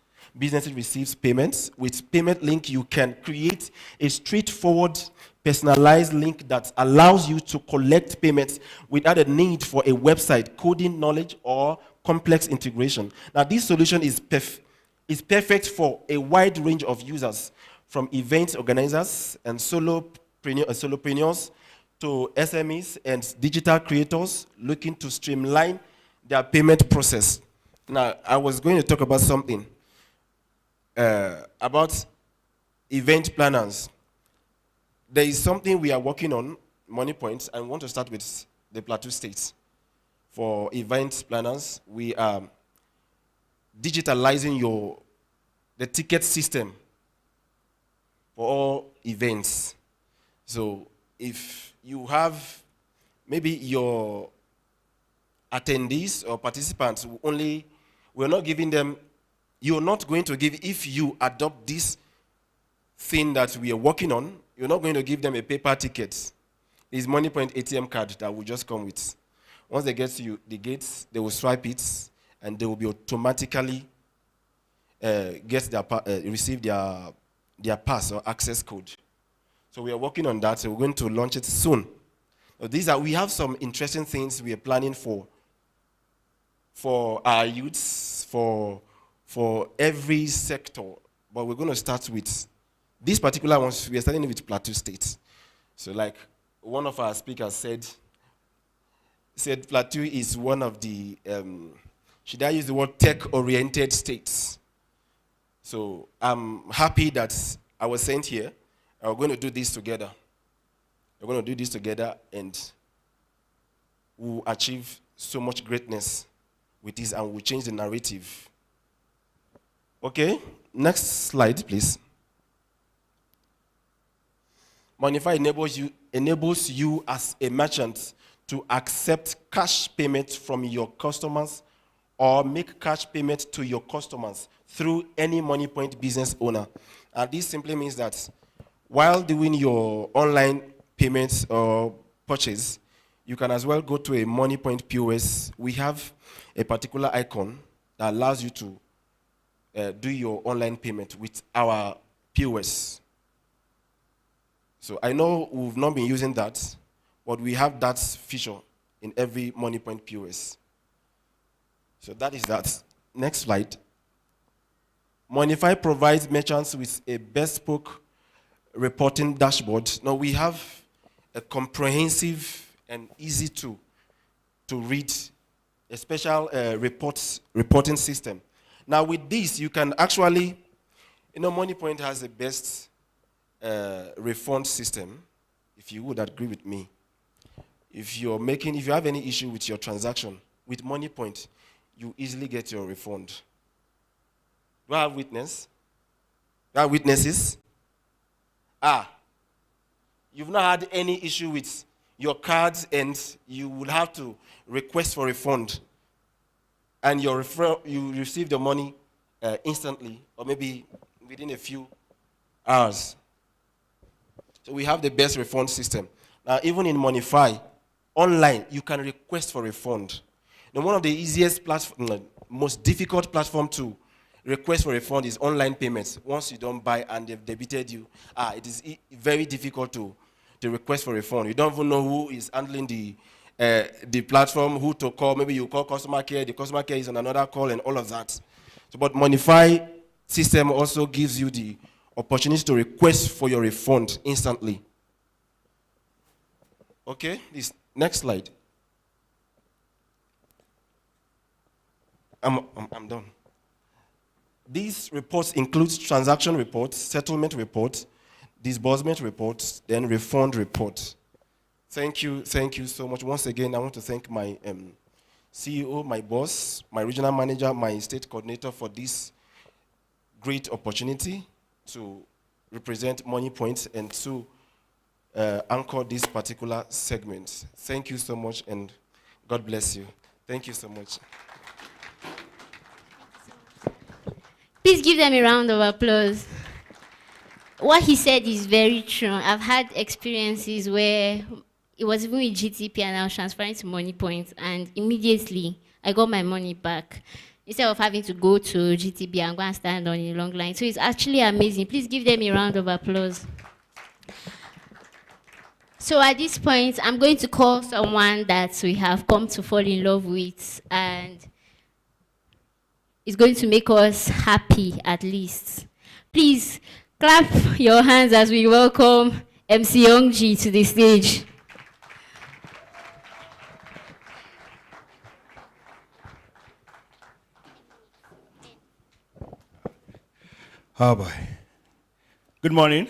receive payments. With Payment Link, you can create a straightforward, personalized link that allows you to collect payments without a need for a website, coding knowledge, or complex integration. Now, this solution is perfect for a wide range of users, from event organizers and solopreneurs to SMEs and digital creators looking to streamline their payment process. Now, I was going to talk about something about event planners. There is something we are working on, Money Points, and we want to start with the Plateau States. For event planners, we are digitalizing the ticket system for all events. So if you have maybe your attendees or participants we're not giving them, you're not going to give, if you adopt this thing that we are working on, you're not going to give them a paper ticket. It's Money Point ATM card that will just come with. Once they get to the gates, they will swipe it, and they will be automatically receive their pass or access code. So we are working on that. So we're going to launch it soon. We have some interesting things we are planning for our youths, for every sector. But we're going to start with these particular ones. We are starting with Plateau State. So like one of our speakers said Plateau is one of the, should I use the word tech-oriented states? So I'm happy that I was sent here. We're going to do this together. We're going to do this together, and we'll achieve so much greatness with this, and we'll change the narrative. Okay, next slide, please. Monify enables you as a merchant to accept cash payments from your customers or make cash payments to your customers through any Money Point business owner. And this simply means that while doing your online payments or purchase, you can as well go to a MoneyPoint POS. We have a particular icon that allows you to do your online payment with our POS. So I know we've not been using that, but we have that feature in every MoneyPoint POS. So that is that. Next slide. Monify provides merchants with a bespoke reporting dashboard. Now we have a comprehensive and easy to read a special reporting system. Now with this, you can actually, MoneyPoint has the best refund system, if you would agree with me. If you have any issue with your transaction, with MoneyPoint, you easily get your refund. Do I have witness? Do I have witnesses? You've not had any issue with your cards and you will have to request for refund. And you receive the money instantly, or maybe within a few hours. So we have the best refund system. Now, even in Monify, online, you can request for refund. Now, one of the easiest most difficult platform to request for refund is online payments. Once you don't buy and they've debited you, it is very difficult to request for refund. You don't even know who is handling the platform, who to call. Maybe you call customer care, the customer care is on another call and all of that. So, but Monify system also gives you the opportunity to request for your refund instantly. Okay, this next slide. I'm done. These reports include transaction reports, settlement reports, disbursement reports, then refund reports. Thank you so much. Once again, I want to thank my CEO, my boss, my regional manager, my state coordinator for this great opportunity to represent MoneyPoint and to anchor this particular segment. Thank you so much and God bless you. Thank you so much. Please give them a round of applause. What he said is very true. I've had experiences where it was even with GTP and I was transferring to MoneyPoint and immediately I got my money back instead of having to go to GTB and go and stand on a long line. So it's actually amazing. Please give them a round of applause. So at this point, I'm going to call someone that we have come to fall in love with and it's going to make us happy at least. Please clap your hands as we welcome MC Youngji to the stage. Oh boy. Good morning.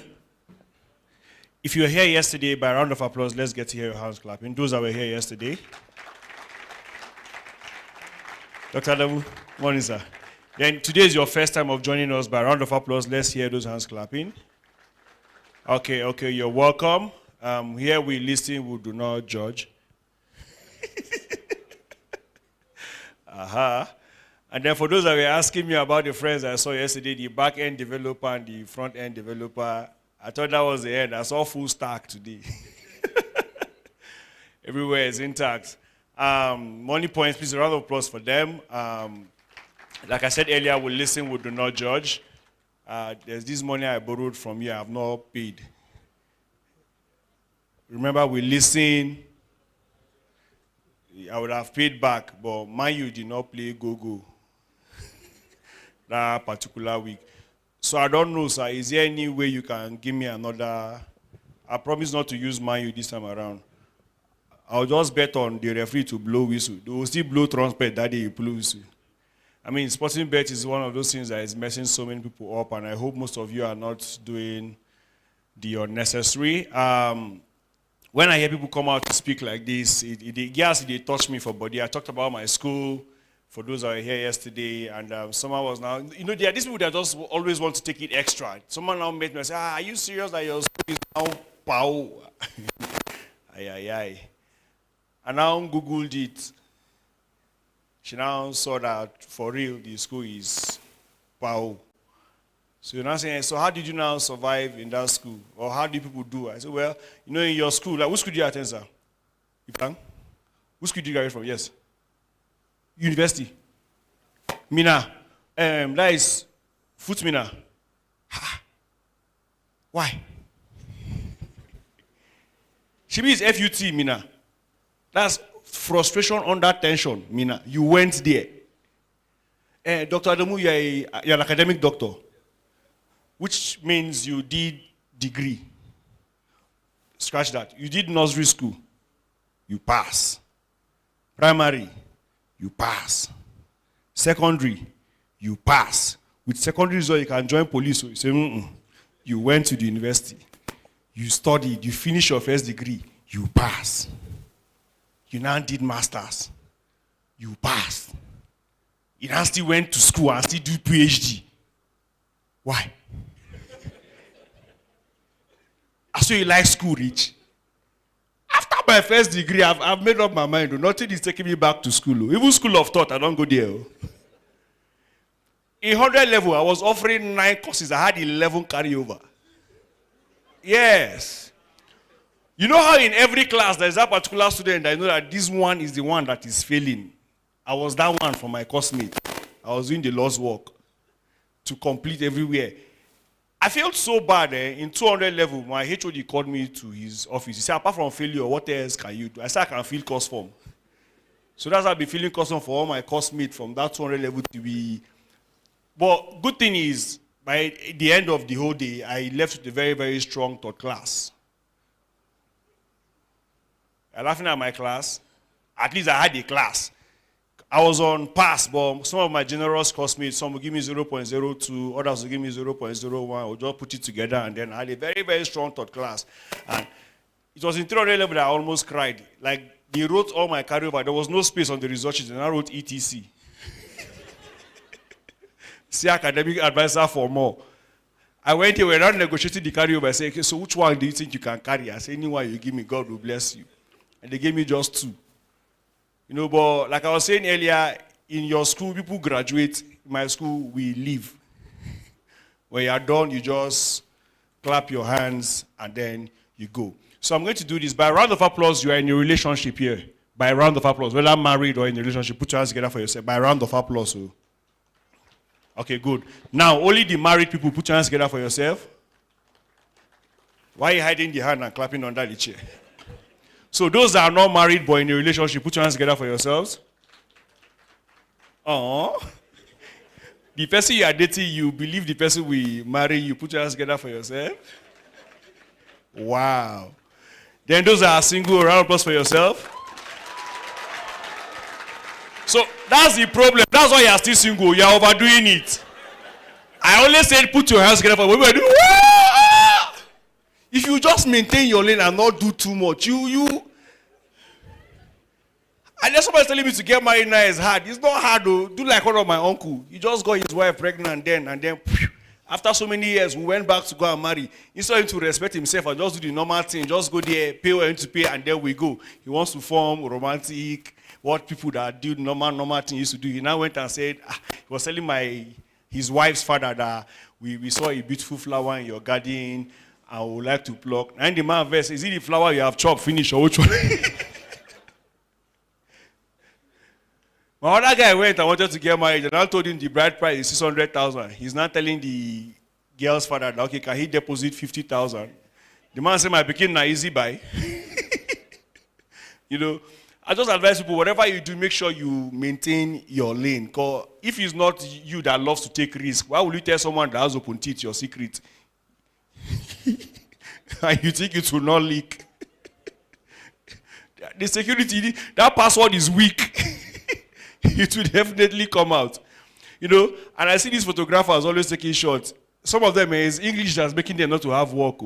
If you were here yesterday, by a round of applause, let's get to hear your hands clapping. Those that were here yesterday. Dr. Adamu, morning, sir. Then today is your first time of joining us. By a round of applause, let's hear those hands clapping. Okay, you're welcome. Here we listen, we do not judge. And then for those that were asking me about the friends I saw yesterday, the back-end developer and the front-end developer, I thought that was the end. I saw full stack today. Everywhere is intact. MoneyPoint, please, a round of applause for them. Like I said earlier, we listen, we do not judge. There's this money I borrowed from you, I have not paid. Remember, we listen. I would have paid back, but mind you did not play go-go that particular week. So I don't know, sir, is there any way you can give me another? I promise not to use Man U this time around. I'll just bet on the referee to blow whistle. They will still blow trumpet that day you blow whistle. I mean, sporting bet is one of those things that is messing so many people up, and I hope most of you are not doing the unnecessary. When I hear people come out to speak like this, it touched me for body. I talked about my school, for those that were here yesterday, and someone was now, there are these people that just always want to take it extra. Someone now met me and said, are you serious that your school is now pow? Aye. I now Googled it. She now saw that for real, the school is pow. So you're now saying, so how did you now survive in that school? Or how do people do? I said, well, in your school, like which school do you attend, sir? You can? Which school did you graduate from? Yes. University. Mina. That is Foot Mina. Why? She means FUT, Mina. That's frustration under tension, Mina. You went there. Dr. Adamu, you're an academic doctor, which means you did degree. Scratch that. You did nursery school. You pass. Primary, you pass. Secondary, you pass. With secondary result, you can join police. So you say, You went to the university. You studied. You finished your first degree. You pass. You now did masters. You passed. You now still went to school and still do PhD. Why? So you like school, Rich? After my first degree, I've made up my mind. Nothing is taking me back to school. Even school of thought, I don't go there. In 100 level, I was offering 9 courses. I had 11 carryover. Yes. You know how in every class there's a particular student that I know that this one is the one that is failing. I was that one for my course mate. I was doing the Lord's work to complete everywhere. I felt so bad in 200 level. My HOD called me to his office. He said, apart from failure, what else can you do? I said, I can fill course form. So that's why I've been filling course form for all my course mates from that 200 level to be. But good thing is, by the end of the whole day, I left with a very, very strong third class. I'm laughing at my class. At least I had a class. I was on pass, but some of my generous classmates, some will give me 0.02, others will give me 0.01. We'll just put it together, and then I had a very, very strong third class. And it was in 300 level that I almost cried. Like, they wrote all my carryover. There was no space on the result sheet, and I wrote ETC. See academic advisor for more. I went here, we were not negotiating the carryover. I said, okay, so which one do you think you can carry? I said, anyone you give me, God will bless you. And they gave me just 2. You know, but like I was saying earlier, in your school, people graduate. In my school, we leave. When you are done, you just clap your hands and then you go. So I'm going to do this. By a round of applause, you are in a relationship here. By a round of applause, whether married or in a relationship, put your hands together for yourself. By a round of applause. So. Okay, good. Now, only the married people, put your hands together for yourself. Why are you hiding the hand and clapping under the chair? So those that are not married but in a relationship, put your hands together for yourselves. The person you are dating, you believe the person will marry you, put your hands together for yourself. Wow. Then those that are single, a round of applause for yourself. So that's the problem. That's why you are still single. You are overdoing it. I always said put your hands together for when we do. If you just maintain your lane and not do too much, and then somebody's telling me to get married now is hard. It's not hard though. Do like one of my uncle. He just got his wife pregnant and then after so many years, we went back to go and marry. Instead of him to respect himself and just do the normal thing, just go there, pay what you need to pay, and then we go. He wants to form romantic, what people that do normal thing used to do. He now went and said, he was telling his wife's father that we saw a beautiful flower in your garden, I would like to pluck. And the man says, is it the flower you have chopped, finished, or which one? My other guy went and wanted to get married, and I told him the bride price is 600,000. He's now telling the girl's father, okay, can he deposit 50,000? The man said, my pikin na easy buy. You know, I just advise people, whatever you do, make sure you maintain your lane. Because if it's not you that loves to take risks, why would you tell someone that has open teeth your secret? And you think it will not leak? The security, that password is weak. It will definitely come out. You know, and I see these photographers always taking shots. Some of them is English that's making them not to have work.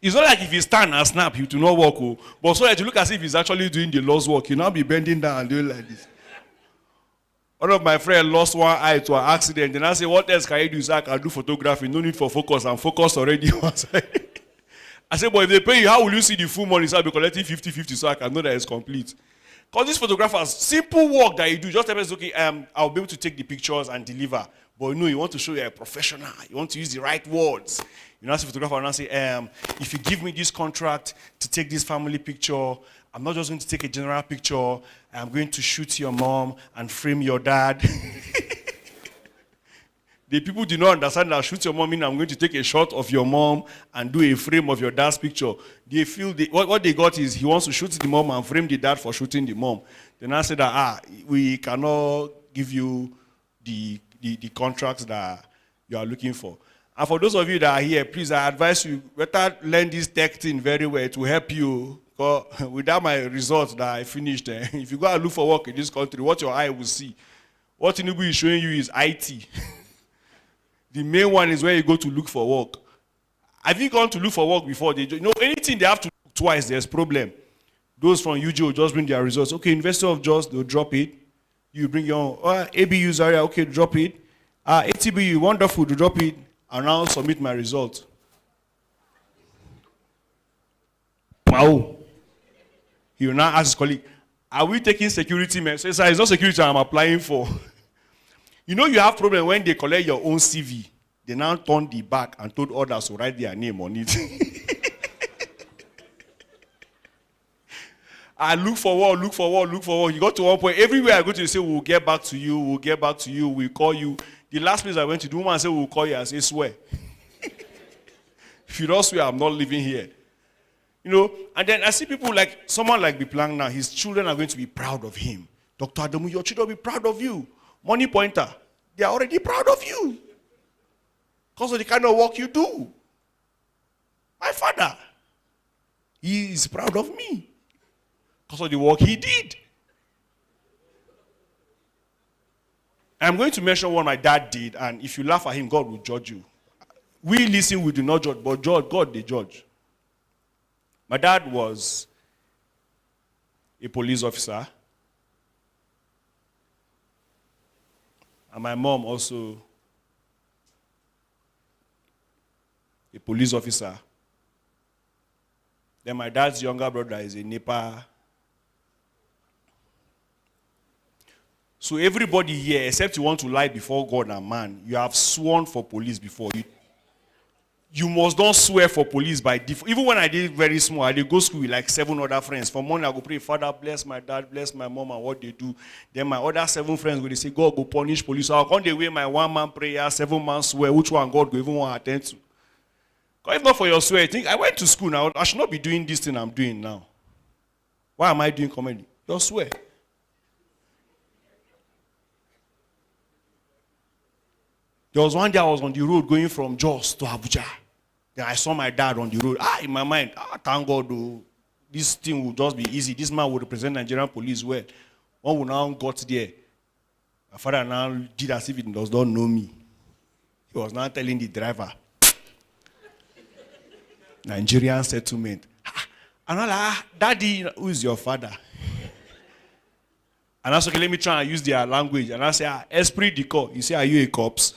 It's not like if you stand and snap, you do not walk. But so that you look as if he's actually doing the Lord's work. You now be bending down and doing like this. One of my friends lost one eye to an accident. And I said, what else can you do? So I can do photography. No need for focus. I'm focused already. I said, but if they pay you, how will you see the full money? So I'll be collecting 50-50 so I can know that it's complete. Because these photographers, simple work that you do, just tell us, okay, I'll be able to take the pictures and deliver. But no, you want to show you're a professional. You want to use the right words. You know, as a photographer, and I say, if you give me this contract to take this family picture, I'm not just going to take a general picture. I'm going to shoot your mom and frame your dad. The people do not understand that shoot your mom means I'm going to take a shot of your mom and do a frame of your dad's picture. They feel what they got is he wants to shoot the mom and frame the dad for shooting the mom. Then I said that we cannot give you the contracts that you are looking for. And for those of you that are here, please, I advise you better learn this tech thing very well to help you. Because without my results that I finished, if you go and look for work in this country, what your eye will see, what Tinubu is showing you is IT. The main one is where you go to look for work. Have you gone to look for work before? Anything they have to look twice, there's problem. Those from UG will just bring their results. Okay, University of Jos, they'll drop it. You bring your own. ABU Zaria, okay, drop it. ATBU, wonderful, to drop it. And now submit my result. Wow. He will now ask his colleague, are we taking security measures? Sir, it's not security I'm applying for. You know you have problem when they collect your own CV. They now turn the back and told others to write their name on it. I look forward. You got to one point, everywhere I go to, they say, we'll get back to you, we'll call you. The last place I went to, the woman said, we'll call you. I say, swear. If you don't swear, I'm not living here. You know, and then I see people like, someone like Biplang now, his children are going to be proud of him. Dr. Adamu, your children will be proud of you. Money pointer, they are already proud of you. Because of the kind of work you do. My father, he is proud of me. Because of the work he did. I'm going to mention what my dad did, and if you laugh at him, God will judge you. We listen, we do not judge, but God, they judge. My dad was a police officer. And my mom also a police officer. Then my dad's younger brother is a NEPA. So everybody here, except you want to lie before God and man, you have sworn for police before. You must not swear for police by default. Even when I did very small, I did go to school with like 7 other friends. For morning, I go pray, Father, bless my dad, bless my mom and what they do. Then my other 7 friends go, they say, God go punish police. So I'll come the way my 1-man prayer, 7-man swear, which one God go even want to attend to. Because if not for your swear, I think I went to school now. I should not be doing this thing I'm doing now. Why am I doing comedy? Your swear. There was one day I was on the road going from Jos to Abuja. Then I saw my dad on the road. In my mind, thank God, this thing will just be easy. This man will represent Nigerian police well. When we now got there, my father now did as if he does not know me. He was now telling the driver, Nigerian settlement. And I'm like, Daddy, who is your father? And I said, okay, let me try and use their language. And I say, Esprit de corps. You say, are you a corpse?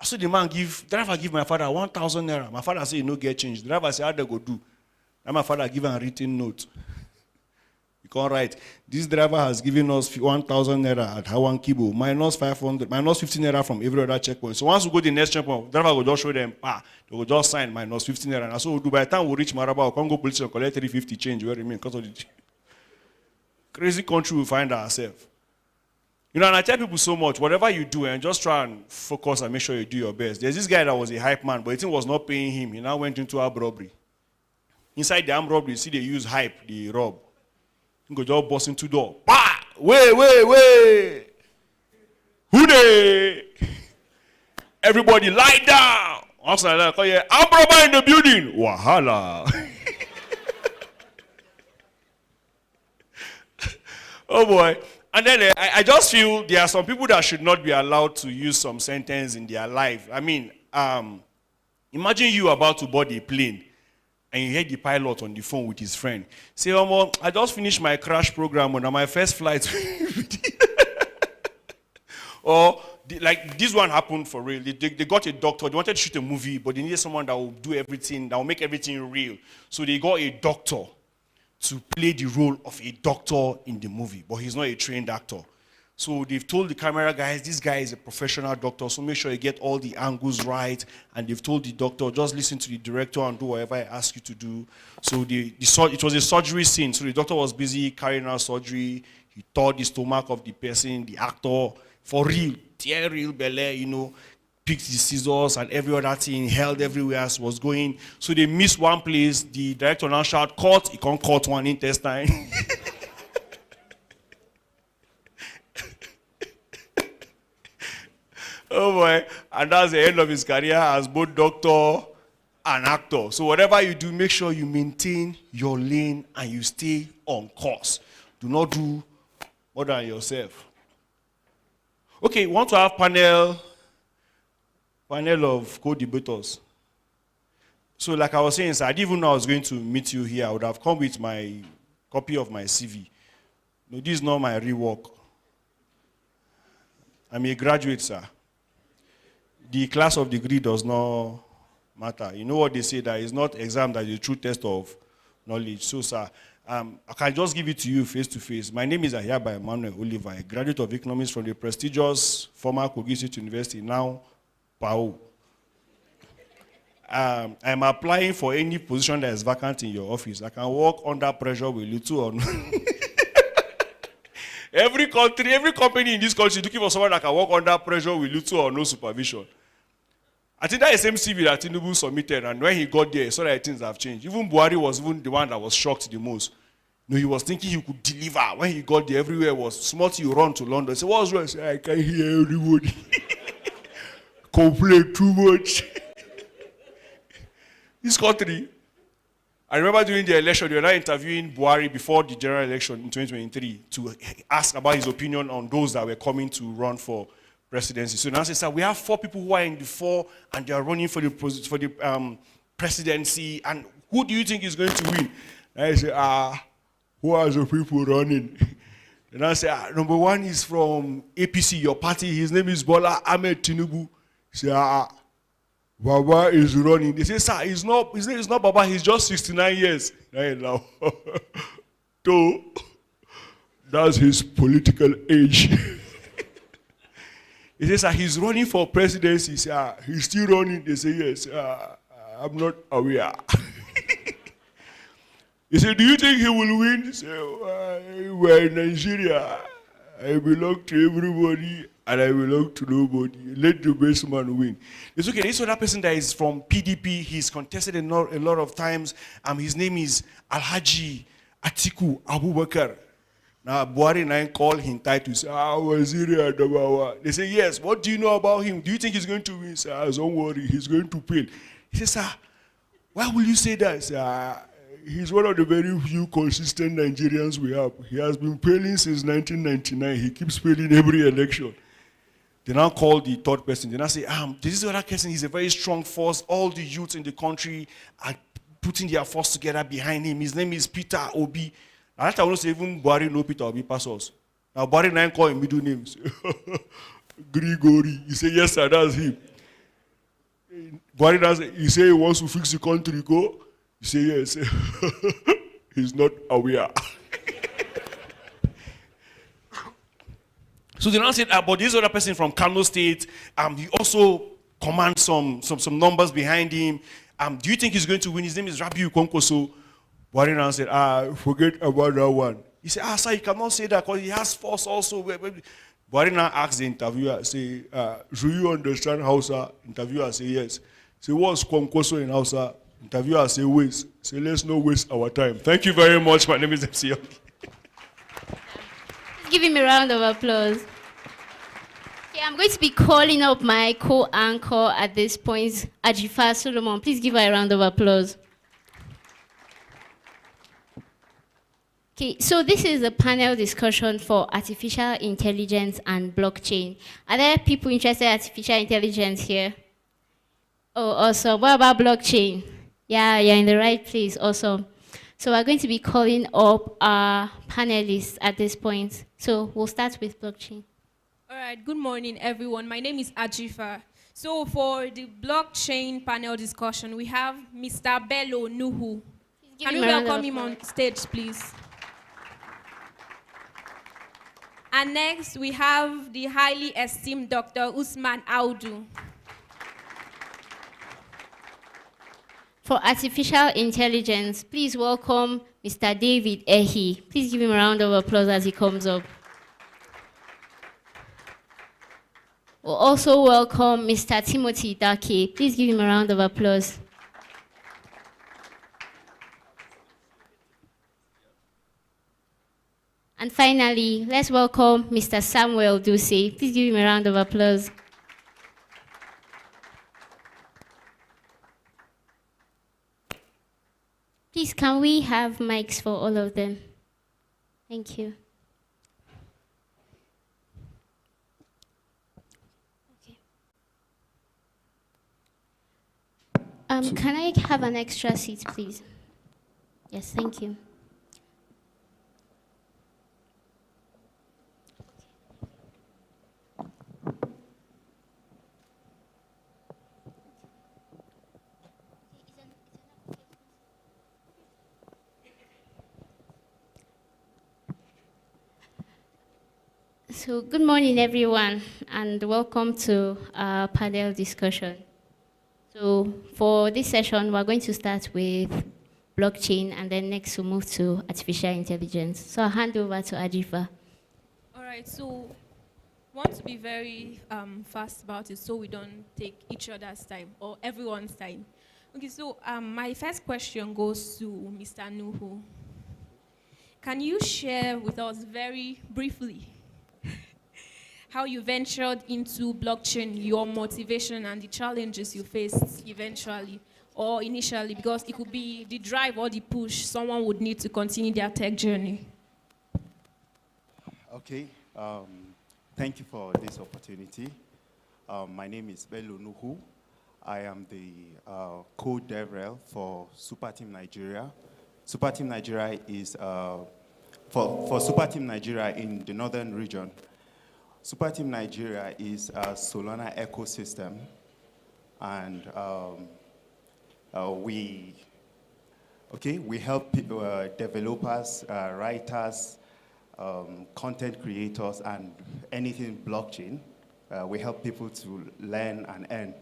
So the driver give my father 1,000 naira. My father say, you no get change. The driver say, how they go do? And my father give a written note. You can't write. This driver has given us 1,000 naira at Hawan Kibo, minus 500, minus 15 naira from every other checkpoint. So once we go to the next checkpoint, the driver will just show them, they will just sign minus 15 naira. And so we'll do. By the time we reach Maraba, we'll come go police and collect 350 change where remain because of the crazy country we find ourselves. You know, and I tell people so much, whatever you do, and just try and focus and make sure you do your best. There's this guy that was a hype man, but the thing was not paying him. He now went into armed robbery. Inside the armed robbery, you see they use hype, the rob. He go just bust into door. Bah! Wait! Who they? Everybody lie down. Also like that, call you armed robber in the building. Wahala. Oh boy. And then I just feel there are some people that should not be allowed to use some sentence in their life. I mean, imagine you about to board a plane and you hear the pilot on the phone with his friend. Say, I just finished my crash program on my first flight. Or, like, this one happened for real. They got a doctor. They wanted to shoot a movie, but they needed someone that will do everything, that will make everything real. So they got a doctor to play the role of a doctor in the movie, but he's not a trained actor. So they've told the camera guys, this guy is a professional doctor, so make sure you get all the angles right. And they've told the doctor, just listen to the director and do whatever I ask you to do. So it was a surgery scene. So the doctor was busy carrying out surgery. He tore the stomach of the person, the actor, for real, tear real belly, you know, picked the scissors and every other thing, held everywhere as was going. So they missed one place. The director now shouted, cut. He can't cut one intestine. Oh boy, and that's the end of his career as both doctor and actor. So whatever you do, make sure you maintain your lane and you stay on course. Do not do more than yourself. Okay, we want to have panel of co-debaters. So like I was saying, sir, I didn't even know I was going to meet you here. I would have come with my copy of my CV. No, this is not my rework. I'm a graduate, sir. The class of degree does not matter. You know what they say, that it's not exam that is the true test of knowledge. So, sir, I can just give it to you face to face. My name is Ayaba Emmanuel Oliver, a graduate of economics from the prestigious former Kogi State University, now PAO. I'm applying for any position that is vacant in your office. I can work under pressure with little or no. Every company in this country is looking for someone that can work under pressure with little or no supervision. I think that is the same CV that Tinubu submitted, and when he got there, he saw that things have changed. Even Buhari was even the one that was shocked the most. No, he was thinking he could deliver. When he got there, everywhere was smart. You run to London. Say, what's wrong? Say, I can't hear everybody. Complain too much. This country. I remember during the election, they were not interviewing Buhari before the general election in 2023 to ask about his opinion on those that were coming to run for presidency. So now, sir, we have 4 people who are in the 4 and they are running for the presidency. And who do you think is going to win? And I say, who are the people running? And I say, number 1 is from APC, your party. His name is Bola Ahmed Tinubu. Say, Baba is running. They say, sir, his name is not Baba, he's just 69 years. Now, so, that's his political age. He says, sir, he's running for presidency. Sir, he's still running. They say, yes, I'm not aware. He said, do you think he will win? He said, we're in Nigeria. I belong to everybody and I belong to nobody. Let the best man win. It's okay. This other person that is from PDP, he's contested a lot of times. His name is Alhaji Atiku Abubakar. Now, Buhari and I call him title. Say, Waziri Adamawa. They say, yes, what do you know about him? Do you think he's going to win? Say, don't worry, he's going to fail. He says, sir, why will you say that? Say, he's one of the very few consistent Nigerians we have. He has been failing since 1999. He keeps failing every election. They now call the third person. They now say, this is the other person. He's a very strong force. All the youths in the country are putting their force together behind him. His name is Peter Obi. I want to say even Buhari know Peter Obi pastors. Now Buhari now call him middle names. Grigori. He say, yes, sir, that's him. Buhari does. He say he wants to fix the country. Go. He say, yes. He's not aware. So they now said, but this other person from Kano State, he also commands some numbers behind him. Do you think he's going to win? His name is Rabiu Konkoso. Buhari now said, forget about that one. He said, sir, you cannot say that because he has force also. Buhari now asked the interviewer, say, do you understand Hausa? Interviewer say, yes. Say, what's Konkoso in Hausa? Interviewer say, waste. Say, let's not waste our time. Thank you very much. My name is MC Yogi. Give him a round of applause. Okay, I'm going to be calling up my co-anchor at this point, Ajifa Solomon. Please give her a round of applause. Okay, so this is a panel discussion for artificial intelligence and blockchain. Are there people interested in artificial intelligence here? Oh, awesome. What about blockchain? Yeah, you're in the right place. Awesome. So we're going to be calling up our panelists at this point. So we'll start with blockchain. All right, good morning, everyone. My name is Ajifa. So for the blockchain panel discussion, we have Mr. Bello Nuhu. Can we welcome him on stage, please? And next, we have the highly esteemed Dr. Usman Audu. For artificial intelligence, please welcome Mr. David Ehi. Please give him a round of applause as he comes up. We'll also welcome Mr. Timothy Dake. Please give him a round of applause. And finally, let's welcome Mr. Samuel Ducey. Please give him a round of applause. Please, can we have mics for all of them? Thank you. Can I have an extra seat, please? Yes, thank you. So, good morning, everyone, and welcome to our panel discussion. So, for this session, we're going to start with blockchain, and then next we'll move to artificial intelligence. So, I'll hand over to Ajifa. All right, so want to be very fast about it so we don't take each other's time or everyone's time. Okay, so my first question goes to Mr. Nuhu. Can you share with us very briefly how you ventured into blockchain, your motivation and the challenges you faced eventually or initially, because it could be the drive or the push someone would need to continue their tech journey? Okay, thank you for this opportunity. My name is Bello Nuhu. I am the co-DevRel for Super Team Nigeria. Super Team Nigeria is, for Super Team Nigeria in the northern region, Super Team Nigeria is a Solana ecosystem, and we help people, developers, writers, content creators, and anything blockchain. We help people to learn and earn.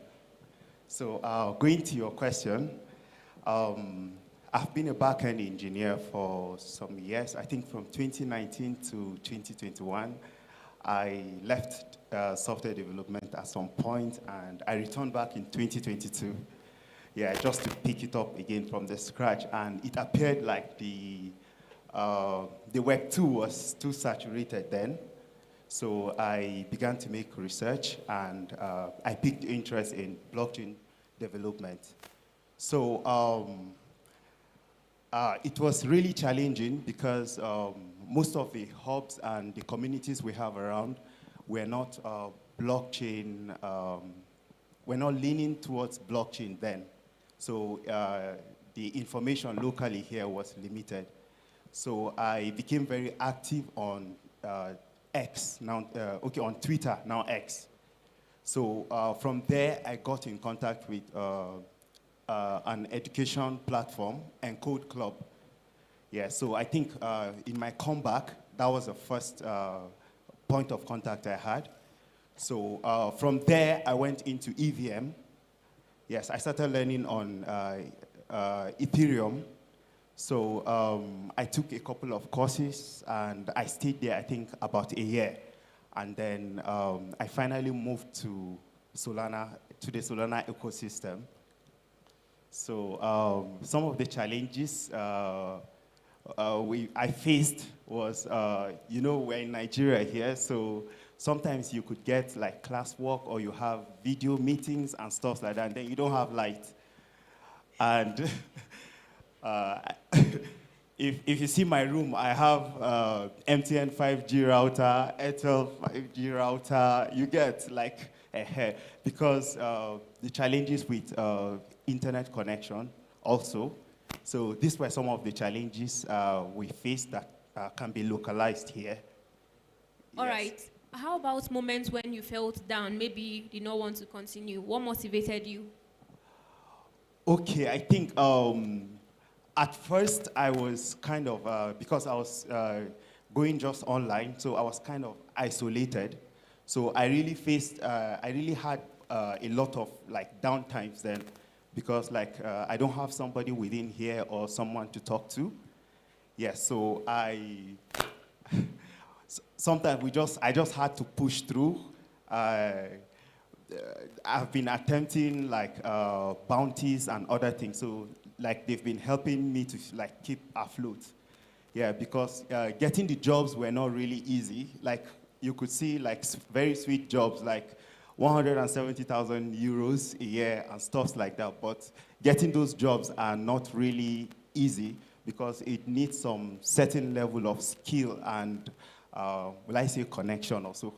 So going to your question, I've been a back-end engineer for some years. I think from 2019 to 2021. I left software development at some point, and I returned back in 2022. Yeah, just to pick it up again from the scratch. And it appeared like the Web 2 was too saturated then. So I began to make research, and I picked interest in blockchain development. So it was really challenging because most of the hubs and the communities we have around were not blockchain, we're not leaning towards blockchain then. So the information locally here was limited. So I became very active on X, now, on Twitter, now X. So from there, I got in contact with an education platform, Encode Club. Yeah, so I think in my comeback, that was the first point of contact I had. So from there, I went into EVM. Yes, I started learning on Ethereum. So I took a couple of courses, and I stayed there, I think, about a year. And then I finally moved to Solana, to the Solana ecosystem. So some of the challenges I faced was, we're in Nigeria here, so sometimes you could get like classwork, or you have video meetings and stuff like that, and then you don't have light. And if you see my room, I have MTN 5G router, Airtel 5G router. You get like a hair, because the challenges with internet connection also. So these were some of the challenges we faced that can be localized here. All right. How about moments when you felt down, maybe you did not want to continue? What motivated you? Okay, I think at first I was kind of, because I was going just online, so I was kind of isolated. So I really I really had a lot of like downtimes then, because like I don't have somebody within here or someone to talk to. Yeah, so sometimes I just had to push through. I've been attempting like bounties and other things, so like they've been helping me to like keep afloat. Yeah, because getting the jobs were not really easy. Like you could see like very sweet jobs like 170,000 euros a year and stuff like that. But getting those jobs are not really easy because it needs some certain level of skill and, will I say connection also,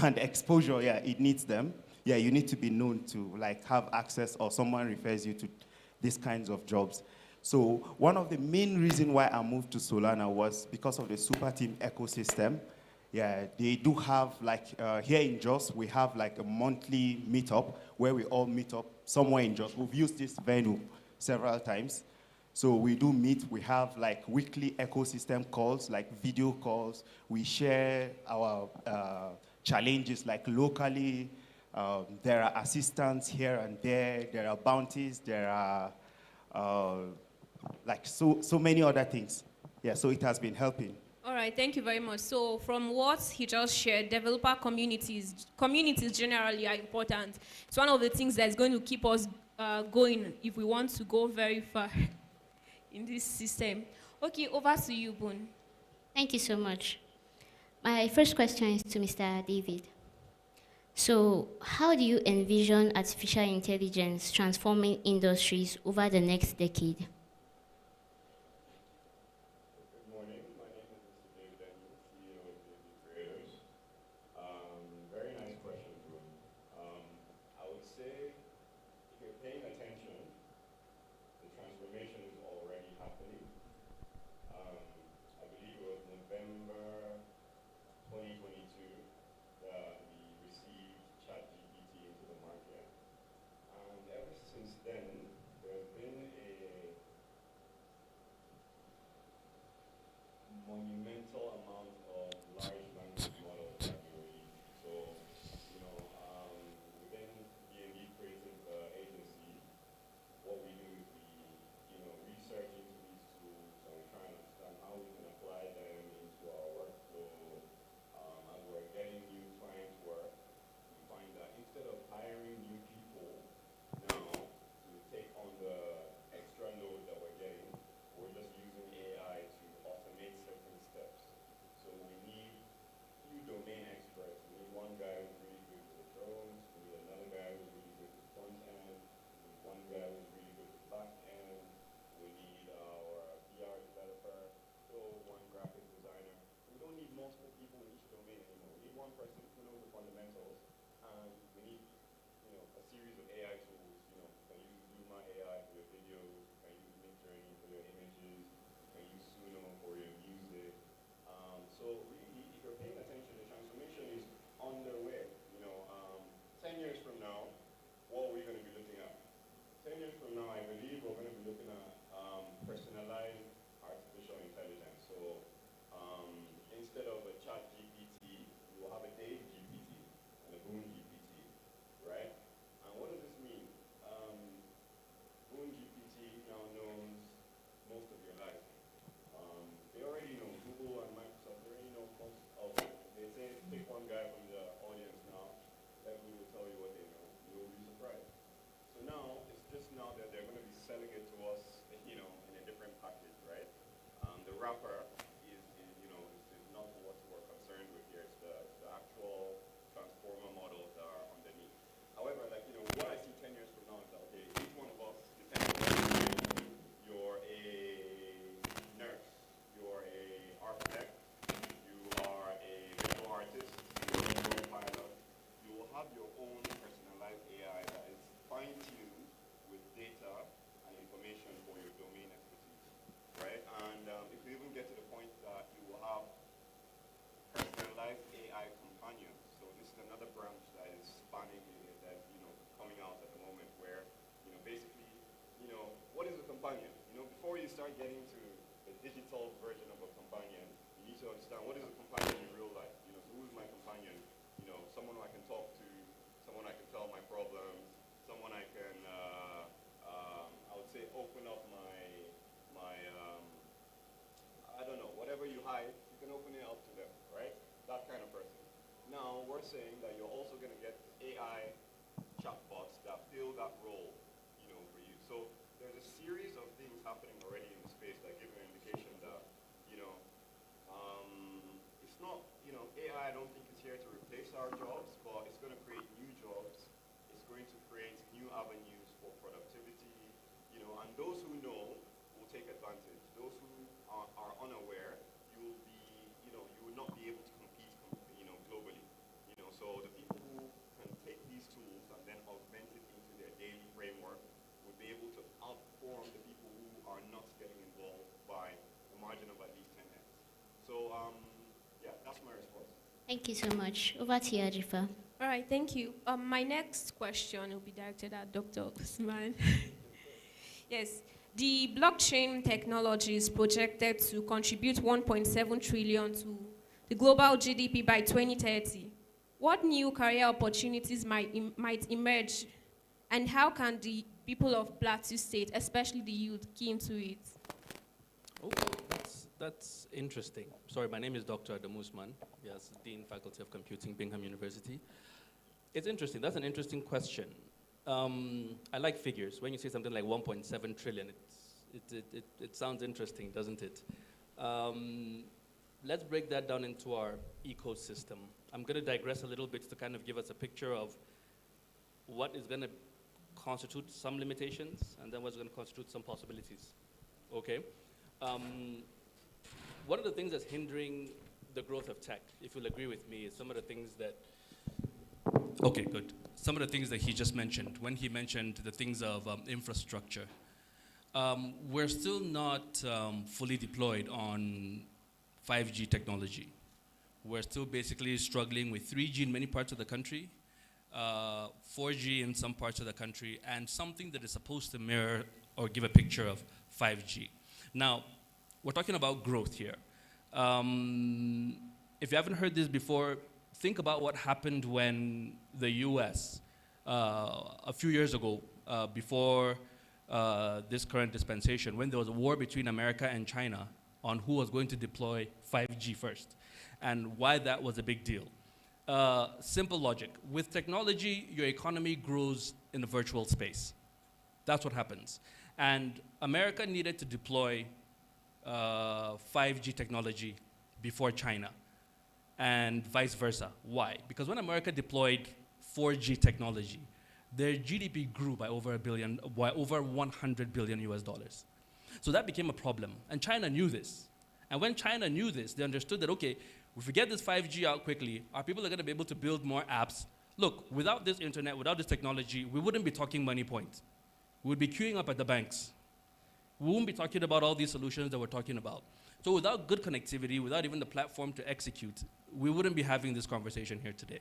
and exposure. Yeah, it needs them. Yeah, you need to be known to like have access, or someone refers you to these kinds of jobs. So one of the main reasons why I moved to Solana was because of the super team ecosystem. Yeah, they do have like, here in Jos, we have like a monthly meetup where we all meet up somewhere in Jos. We've used this venue several times. So we do meet, we have like weekly ecosystem calls, like video calls. We share our challenges like locally. There are assistants here and there are bounties, there are like so many other things. Yeah, so it has been helping. All right, thank you very much. So from what he just shared, developer communities generally are important. It's one of the things that's going to keep us going if we want to go very far in this system. Okay, over to you, Boone. Thank you so much. My first question is to Mr. David. So, how do you envision artificial intelligence transforming industries over the next decade? Good morning. My name is Mr. David Daniel, CEO of David Creators. Very nice question, Bruno. I would say if you're paying attention, the transformation is already happening. I believe it was November 2022 that we received ChatGPT into the market. And ever since then, there's been a monumental amount of large language models that we released. So, within D&D Creative Agency, what we do is we, research into these tools and we try and understand how we can apply them into our workflow. As we're getting new client work, we find that instead of hiring new people now to take on the extra load that we're getting, we're just using AI to automate certain steps. So we need few domain experts. We need one guy who's really good with drones, we need another guy who's really good with front end, we need one guy who's really good with back end, we need our PR developer, so one graphic designer. We don't need multiple people in each domain anymore. We need one person who knows the fundamentals, and we need a series of AI tools. You can use Luma AI for your videos, you can use Midjourney for your images, you can use Suno for your music. So really, if you're paying attention, the transformation is underway. 10 years from now, what are we going to be looking at? 10 years from now, I believe we're going to be looking at personalized artificial intelligence. So instead of a chat GPT, you will have a Dave GPT and a Boom GPT, right? And what does this mean? Boom GPT now knows most of your life. They already know Google and Microsoft. They already know most of it. They say pick one guy from the audience now. Let Google tell you what they know. You will be surprised. So now it's just now that they're going to be selling it to us, in a different package, right? The wrapper is not what we're concerned with here. It's the actual transformer models that are underneath. However, what I see 10 years from now is that, okay, each one of us, depending on what you're a nurse, you're a architect, you are a visual artist, you're a drone pilot, you will have your own personalized AI that is fine-tuned with data and information for your domain expertise, right? And if you even get to the point that you will have personalized AI companions. So this is another branch that is spanning, that's coming out at the moment, where basically, what is a companion? Before you start digital version of a companion, you need to understand what is a companion in real life. You know, so who is my companion? You know, someone who I can talk to, someone I can tell my problems, someone I can, I would say, open up I don't know, whatever you hide, you can open it up to them, right? That kind of person. Now, we're saying that you're also going to get AI chatbots that fill that role, you know, for you. So there's a series of things happening already in the space that give an indication that, you know, it's not, you know, AI I don't think is here to replace our jobs, but it's going to create new jobs. It's going to create new avenues for productivity, you know, and those who know will take advantage. Those who are unaware, you will be, you know, you will not be able to compete, you know, globally. You know, so the people who can take these tools and then augment it into their daily framework would be able to outperform the people who are not getting involved by a margin of at least 10x. So, yeah, that's my response. Thank you so much. Over to you, Ajifa. All right, thank you. My next question will be directed at Dr. Usman. Yes, the blockchain technology is projected to contribute 1.7 trillion to the global GDP by 2030. What new career opportunities might emerge, and how can the people of Plateau State, especially the youth, key into it? Oh, that's interesting. Sorry, my name is Dr. Adam Usman. Yes, Dean, Faculty of Computing, Bingham University. It's interesting. That's an interesting question. I like figures. When you say something like 1.7 trillion, it sounds interesting, doesn't it? Let's break that down into our ecosystem. I'm going to digress a little bit to kind of give us a picture of what is going to constitute some limitations and then what's going to constitute some possibilities. Okay? One of the things that's hindering the growth of tech, if you'll agree with me, is some of the things that okay, good. Some of the things that he just mentioned, when he mentioned the things of infrastructure, we're still not fully deployed on 5G technology. We're still basically struggling with 3G in many parts of the country, 4G in some parts of the country, and something that is supposed to mirror or give a picture of 5G. Now, we're talking about growth here. If you haven't heard this before, think about what happened when the US, a few years ago, before this current dispensation, when there was a war between America and China on who was going to deploy 5G first, and why that was a big deal. Simple logic. With technology, your economy grows in the virtual space. That's what happens. And America needed to deploy 5G technology before China, and vice versa. Why? Because when America deployed 4G technology, their GDP grew by over $100 billion US dollars. So that became a problem, and China knew this. And when China knew this, they understood that, okay, if we get this 5G out quickly, our people are going to be able to build more apps. Look, without this internet, without this technology, we wouldn't be talking money point. We would be queuing up at the banks. We wouldn't be talking about all these solutions that we're talking about. So without good connectivity, without even the platform to execute, we wouldn't be having this conversation here today.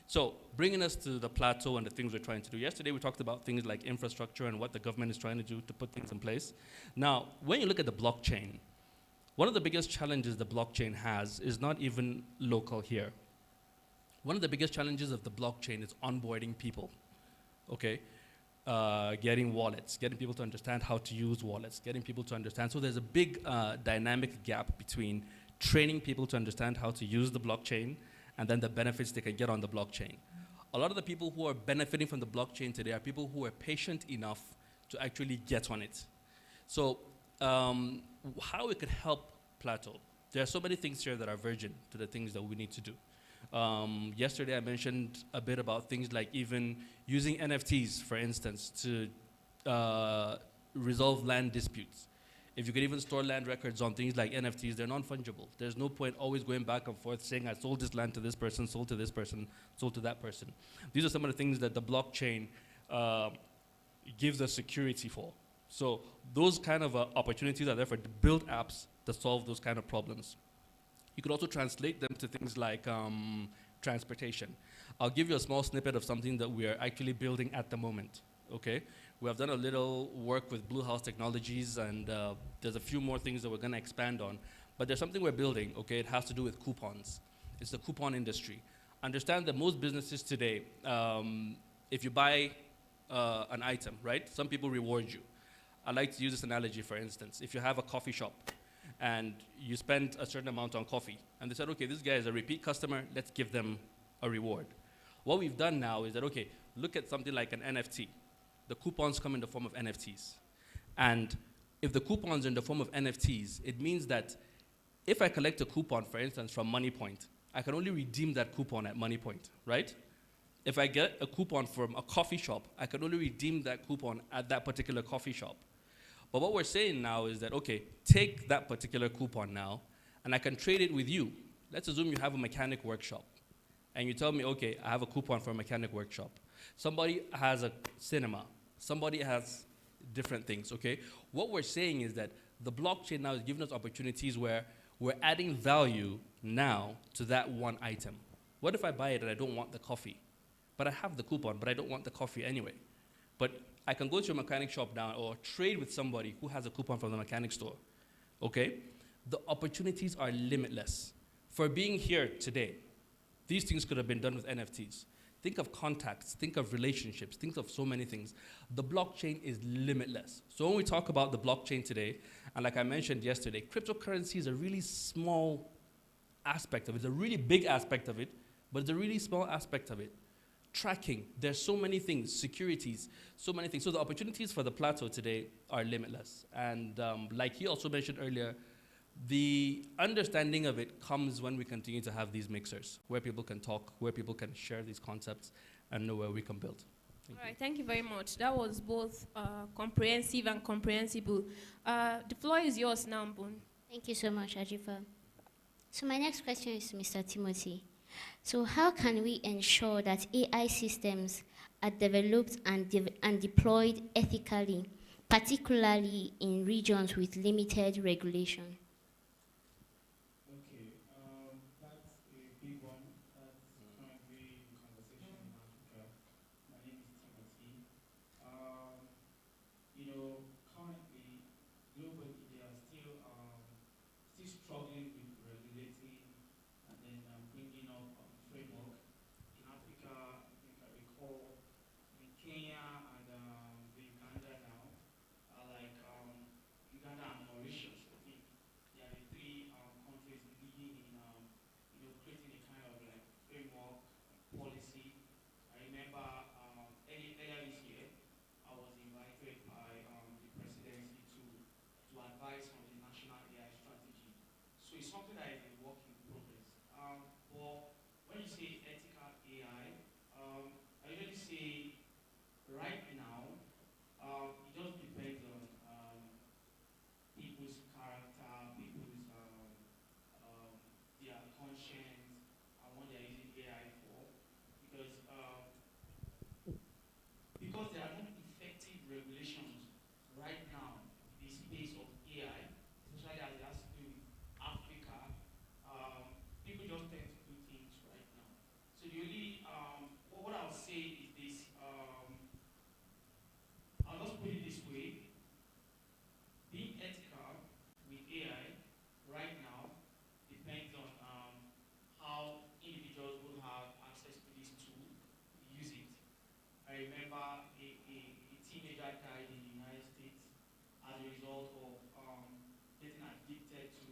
So bringing us to the plateau and the things we're trying to do. Yesterday, we talked about things like infrastructure and what the government is trying to do to put things in place. Now, when you look at the blockchain, one of the biggest challenges the blockchain has is not even local here. One of the biggest challenges of the blockchain is onboarding people, okay? Getting wallets, getting people to understand how to use wallets, getting people to understand. So there's a big dynamic gap between training people to understand how to use the blockchain and then the benefits they can get on the blockchain. A lot of the people who are benefiting from the blockchain today are people who are patient enough to actually get on it. So how we could help Plateau. There are so many things here that are virgin to the things that we need to do. Yesterday I mentioned a bit about things like even using NFTs, for instance, to resolve land disputes. If you could even store land records on things like NFTs, they're non-fungible. There's no point always going back and forth saying, I sold this land to this person, sold to this person, sold to that person. These are some of the things that the blockchain gives us security for. So those kind of opportunities are there for to build apps to solve those kind of problems. You could also translate them to things like transportation. I'll give you a small snippet of something that we are actually building at the moment, okay? We have done a little work with Blue House Technologies, and there's a few more things that we're going to expand on. But there's something we're building, okay? It has to do with coupons. It's the coupon industry. Understand that most businesses today, if you buy an item, right? Some people reward you. I like to use this analogy, for instance. If you have a coffee shop and you spend a certain amount on coffee, and they said, okay, this guy is a repeat customer, let's give them a reward. What we've done now is that, okay, look at something like an NFT. The coupons come in the form of NFTs. And if the coupons are in the form of NFTs, it means that if I collect a coupon, for instance, from MoneyPoint, I can only redeem that coupon at MoneyPoint, right? If I get a coupon from a coffee shop, I can only redeem that coupon at that particular coffee shop. But what we're saying now is that, okay, take that particular coupon now, and I can trade it with you. Let's assume you have a mechanic workshop, and you tell me, okay, I have a coupon for a mechanic workshop. Somebody has a cinema. Somebody has different things, okay? What we're saying is that the blockchain now is giving us opportunities where we're adding value now to that one item. What if I buy it and I don't want the coffee? But I have the coupon, but I don't want the coffee anyway. But I can go to a mechanic shop now or trade with somebody who has a coupon from the mechanic store, okay? The opportunities are limitless. For being here today, these things could have been done with NFTs. Think of contacts, think of relationships, think of so many things. The blockchain is limitless. So when we talk about the blockchain today, and like I mentioned yesterday, cryptocurrency is a really small aspect of it. It's a really big aspect of it, but it's a really small aspect of it. Tracking, there's so many things, securities, so many things. So the opportunities for the plateau today are limitless. And like he also mentioned earlier, the understanding of it comes when we continue to have these mixers, where people can talk, where people can share these concepts, and know where we can build. All right, thank you very much. That was both comprehensive and comprehensible. The floor is yours now, Mbun. Thank you so much, Ajifa. So my next question is to Mr. Timothy. So how can we ensure that AI systems are developed and deployed ethically, particularly in regions with limited regulation? Okay, that's a big one. That's currently the conversation in Africa. My name is Timothy. Currently, globally, they are still struggling with regulating and then bringing up framework. In Africa, I think I recall in Kenya and the Uganda now are like Uganda and Mauritius. I think they are the three countries leading in creating a kind of like framework policy. I remember earlier this year, I was invited by the presidency to advise on the national AI strategy. So it's something that is a work in progress. But when you say ethical AI, I usually say right now, it just depends on people's character, people's their conscience, and what they're using AI for. Because there are no effective regulations right now in the space of AI, especially as it has to do with Africa, people just tend to do things right now. So the only, what I'll say is this, I'll just put it this way, being ethical with AI right now depends on how individuals will have access to this tool to use it. I remember a teenager died in the United States as a result of getting addicted to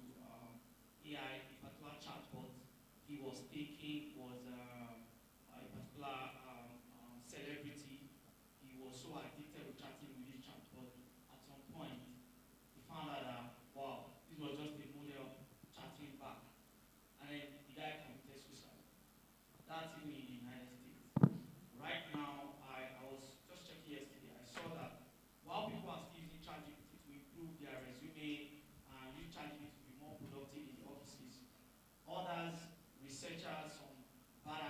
AI. A particular chatbot he was taking was a particular celebrity. He was so addicted with chatting with this chatbot. At some point, he found out that, wow, this was just a model chatting back. And then the guy committed suicide. That's even in the United States. Right now, I was just checking yesterday. I saw that while people are still using ChatGPT to improve their resume and use ChatGPT to be more productive in the offices, others, researchers, some bad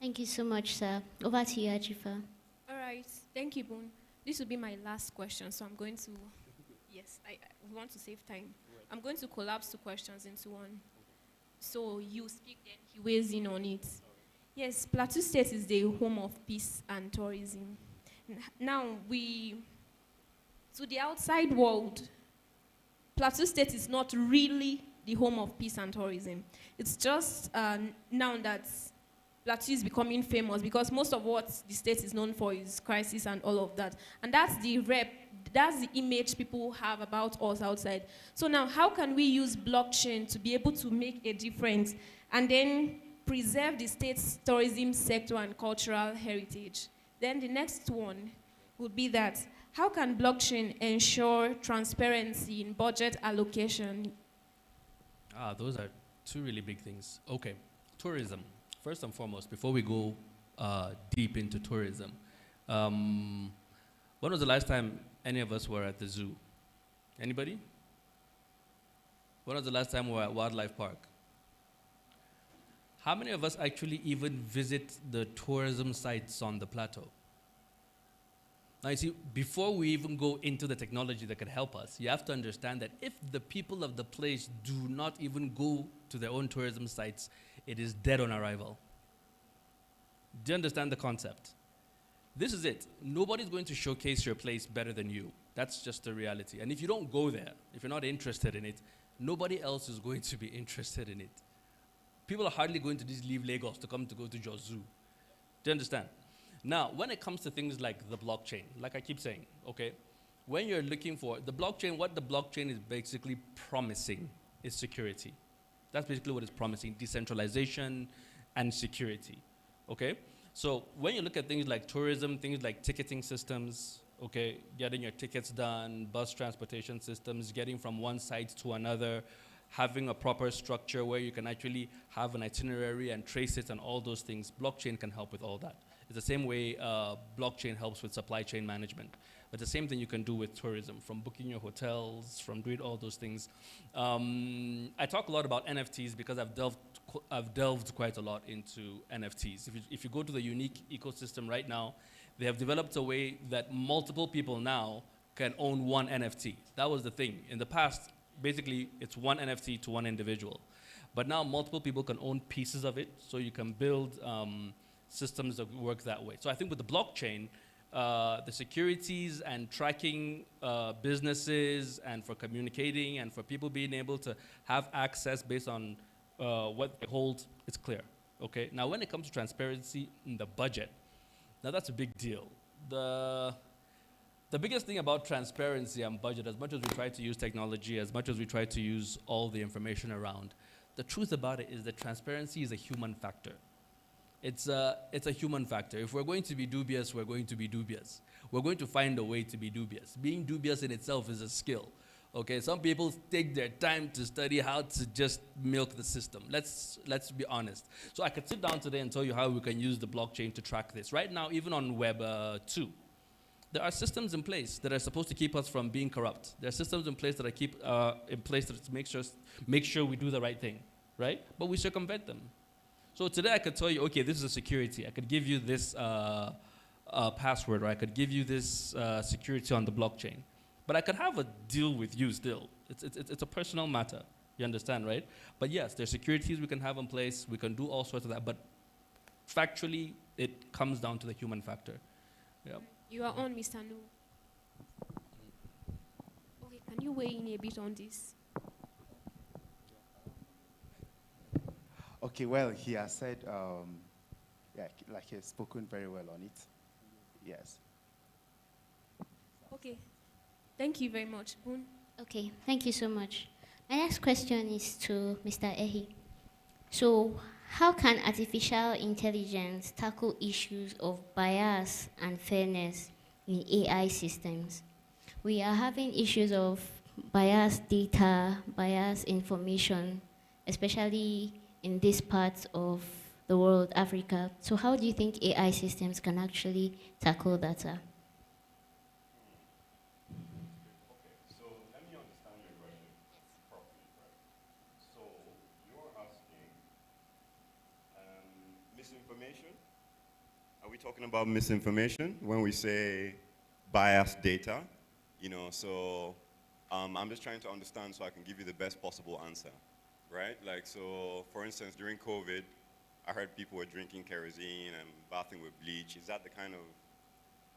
Thank you so much, sir. Over to you, Ajifa. All right. Thank you, Boone. This will be my last question, so I'm going to, yes, we want to save time. I'm going to collapse two questions into one. So you speak, then he weighs in on it. Yes, Plateau State is the home of peace and tourism. Now, to the outside world, Plateau State is not really the home of peace and tourism. It's just now that Plateau is becoming famous because most of what the state is known for is crisis and all of that. And that's the that's the image people have about us outside. So now, how can we use blockchain to be able to make a difference and then preserve the state's tourism sector and cultural heritage? Then the next one would be that, how can blockchain ensure transparency in budget allocation? Those are two really big things. Okay, tourism. First and foremost, before we go deep into tourism, when was the last time any of us were at the zoo? Anybody? When was the last time we were at Wildlife Park? How many of us actually even visit the tourism sites on the plateau? Now, you see, before we even go into the technology that can help us, you have to understand that if the people of the place do not even go to their own tourism sites, it is dead on arrival. Do you understand the concept? This is it. Nobody's going to showcase your place better than you. That's just the reality. And if you don't go there, if you're not interested in it, nobody else is going to be interested in it. People are hardly going to just leave Lagos to come to go to Jos Zoo. Do you understand? Now, when it comes to things like the blockchain, like I keep saying, okay, when you're looking for the blockchain, what the blockchain is basically promising is security. That's basically what it's promising, decentralization and security, okay? So when you look at things like tourism, things like ticketing systems, okay, getting your tickets done, bus transportation systems, getting from one site to another, having a proper structure where you can actually have an itinerary and trace it and all those things, blockchain can help with all that. It's the same way blockchain helps with supply chain management. But the same thing you can do with tourism, from booking your hotels, from doing all those things. I talk a lot about NFTs because I've delved quite a lot into NFTs. If you go to the unique ecosystem right now, they have developed a way that multiple people now can own one NFT. That was the thing. In the past, basically, it's one NFT to one individual. But now multiple people can own pieces of it, so you can build systems that work that way. So I think with the blockchain, the securities and tracking businesses and for communicating and for people being able to have access based on what they hold, it's clear, okay? Now when it comes to transparency in the budget, now that's a big deal. The biggest thing about transparency and budget, as much as we try to use technology, as much as we try to use all the information around, the truth about it is that transparency is a human factor. It's a human factor. If we're going to be dubious, we're going to be dubious. We're going to find a way to be dubious. Being dubious in itself is a skill. Okay, some people take their time to study how to just milk the system. Let's be honest. So I could sit down today and tell you how we can use the blockchain to track this. Right now, even on Web 2, there are systems in place that are supposed to keep us from being corrupt. There are systems in place that are in place that make sure we do the right thing, right? But we circumvent them. So today I could tell you, okay, this is a security. I could give you this password, or I could give you this security on the blockchain. But I could have a deal with you still. It's a personal matter. You understand, right? But yes, there's securities we can have in place. We can do all sorts of that. But factually, it comes down to the human factor. Yeah. You are on, Mr. No. Okay, can you weigh in a bit on this? Okay, well, he has said, yeah, like he has spoken very well on it. Yes. Okay. Thank you very much. Boone. Okay, thank you so much. My next question is to Mr. Ehi. So, how can artificial intelligence tackle issues of bias and fairness in AI systems? We are having issues of biased data, biased information, especially in this part of the world, Africa. So how do you think AI systems can actually tackle that? So let me understand your question properly, right? So you're asking misinformation talking about misinformation when we say biased data? So I'm just trying to understand so I can give you the best possible answer, right? Like, so for instance, during COVID, I heard people were drinking kerosene and bathing with bleach. Is that the kind of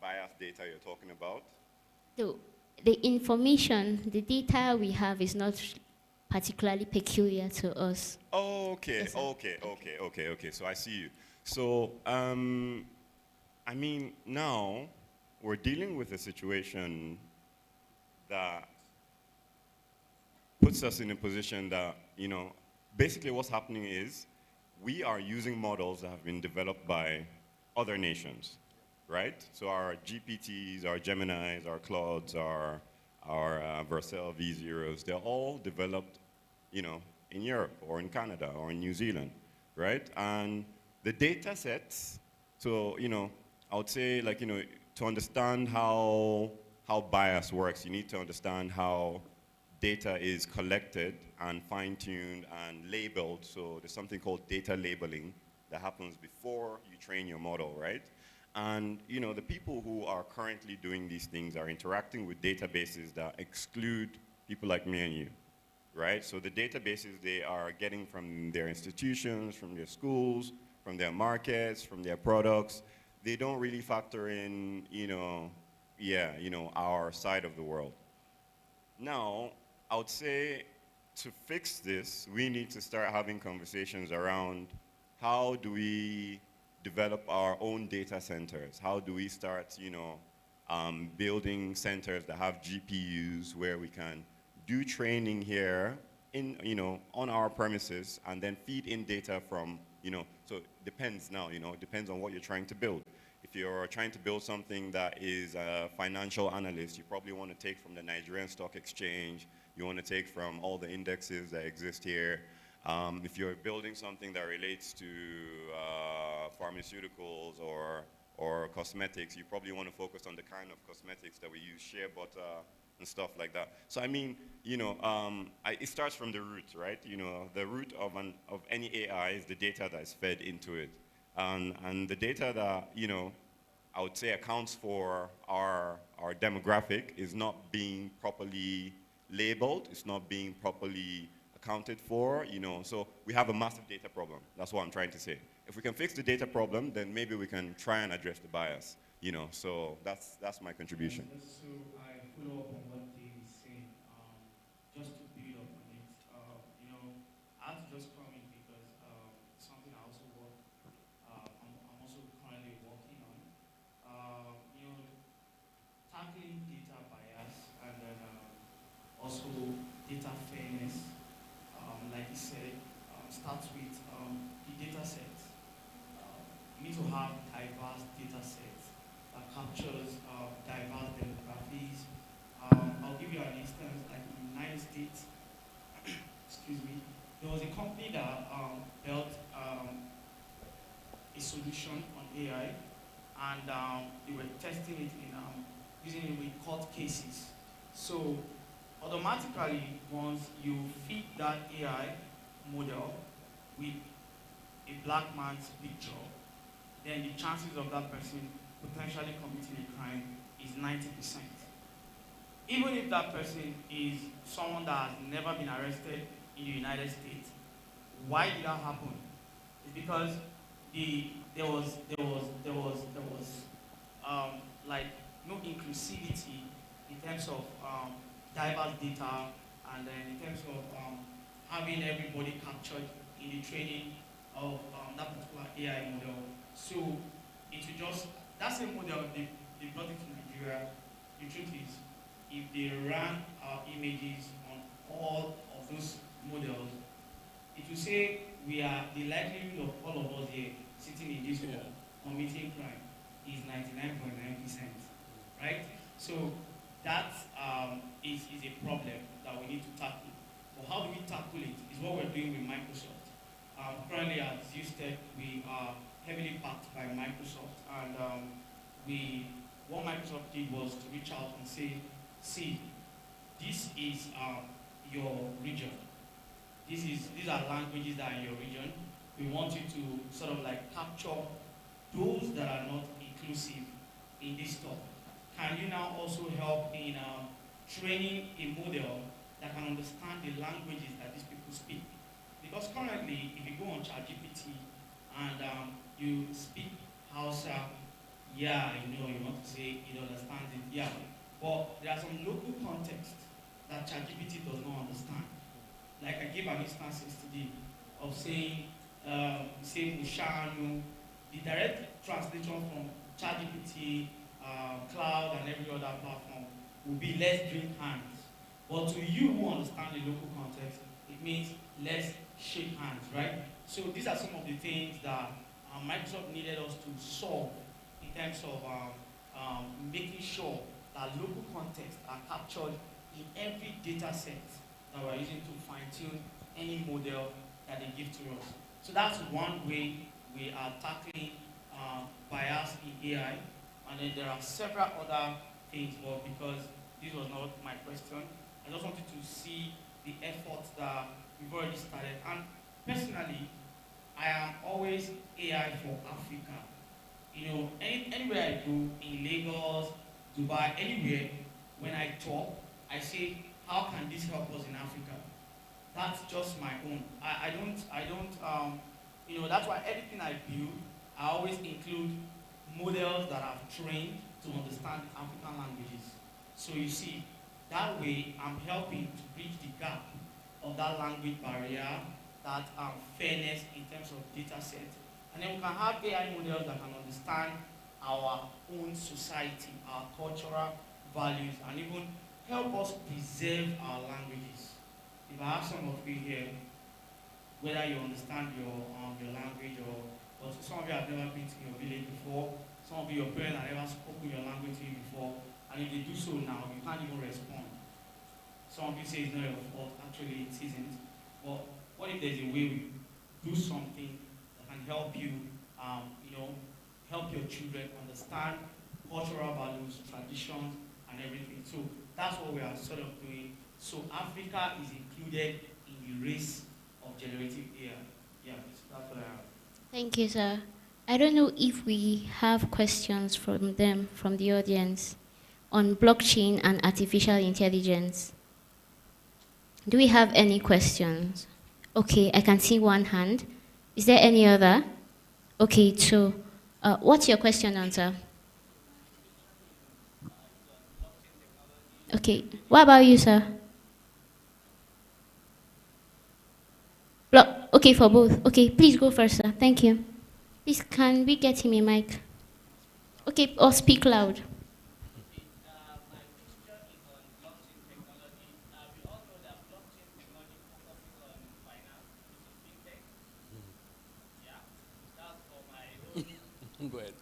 biased data you're talking about? The information, the data we have is not particularly peculiar to us. Okay, yes, okay. So I see you. So, I mean, now we're dealing with a situation that puts us in a position that, basically what's happening is we are using models that have been developed by other nations, right? So our GPTs, our Geminis, our Claudes, our Vercel V0s, they're all developed, in Europe or in Canada or in New Zealand, right? And the data sets, so, I would say, like, to understand how bias works, you need to understand how data is collected and fine-tuned and labeled. So there's something called data labeling that happens before you train your model, right? And the people who are currently doing these things are interacting with databases that exclude people like me and you, right? So the databases they are getting from their institutions, from their schools, from their markets, from their products, they don't really factor in, our side of the world. Now, I would say to fix this, we need to start having conversations around how do we develop our own data centers? How do we start, building centers that have GPUs where we can do training here in, on our premises and then feed in data from, so it depends now, it depends on what you're trying to build. If you're trying to build something that is a financial analyst, you probably want to take from the Nigerian Stock Exchange, you want to take from all the indexes that exist here. If you're building something that relates to pharmaceuticals or cosmetics, you probably want to focus on the kind of cosmetics that we use, shea butter and stuff like that. So I mean, it starts from the root, right? The root of any AI is the data that's fed into it. And the data that, I would say accounts for our demographic is not being properly labeled, it's not being properly accounted for, so we have a massive data problem. That's what I'm trying to say. If we can fix the data problem, then maybe we can try and address the bias, so that's my contribution. So I follow up on what Dave is saying, just to build up on it. I have to just come in because something I also work, I'm also currently working on. Tackling data bias and then also data fairness, like you said, starts with the data set. You need to have diverse data sets that captures diverse demographies. I'll give you an instance, like in the United States, excuse me, there was a company that built a solution on AI, and they were testing it in using it with court cases. So automatically, once you feed that AI model with a black man's picture, then the chances of that person potentially committing a crime is 90%. Even if that person is someone that has never been arrested in the United States, why did that happen? It's because there was like no inclusivity in terms of diverse data, and then in terms of having everybody captured in the training of that particular AI model. So it will just, that same model, they brought it to Nigeria. The truth is, if they ran our images on all of those models, it will say we are, the likelihood of all of us here sitting in this hall committing crime is 99.9%, right? So that is a problem that we need to tackle. But how do we tackle it is what we're doing with Microsoft. Currently at Jos Tech, we are heavily backed by Microsoft, and what Microsoft did was to reach out and say, see, this is your region. These are languages that are in your region. We want you to sort of like capture those that are not inclusive in this talk, can you now also help in training a model that can understand the languages that these people speak? Because currently, if you go on ChatGPT and you speak Hausa, yeah, you know, you want to say it understands it, yeah. But there are some local contexts that ChatGPT does not understand. Like I gave an instance yesterday of saying, say Mushanu, the direct translation from ChatGPT, cloud, and every other platform will be let's drink hands. But to you who understand the local context, it means let's shake hands, right? So these are some of the things that Microsoft needed us to solve in terms of making sure that local contexts are captured in every data set that we're using to fine-tune any model that they give to us. So that's one way we are tackling bias in AI. And then there are several other things, but because this was not my question, I just wanted to see the efforts that we've already started. And personally, I am always AI for Africa. You know, anywhere I go, in Lagos, Dubai, anywhere, when I talk, I say, how can this help us in Africa? That's just my own. I don't, you know, that's why everything I build, I always include models that I've trained to understand African languages. So you see, that way I'm helping to bridge the gap of that language barrier, that fairness in terms of data set. And then we can have AI models that can understand our own society, our cultural values, and even help us preserve our languages. If I have some of you here, whether you understand your language or some of you have never been to your village before, some of you, your parents have never spoken your language to you before, and if they do so now, you can't even respond. Some of you say it's not your fault, actually it isn't. But what if there's a way we do something that can help you, you know, help your children understand cultural values, traditions, and everything. So that's what we are sort of doing. So Africa is included in the race of generative AI. Yeah, that's what I have. Thank you, sir. I don't know if we have questions from them, from the audience, on blockchain and artificial intelligence. Do we have any questions? Okay, I can see one hand. Is there any other? Okay, so what's your question on, sir? Okay, what about you, sir? Okay, for both. Okay, please go first, sir. Thank you. Please, can we get him a mic? Okay, or speak loud. Go ahead.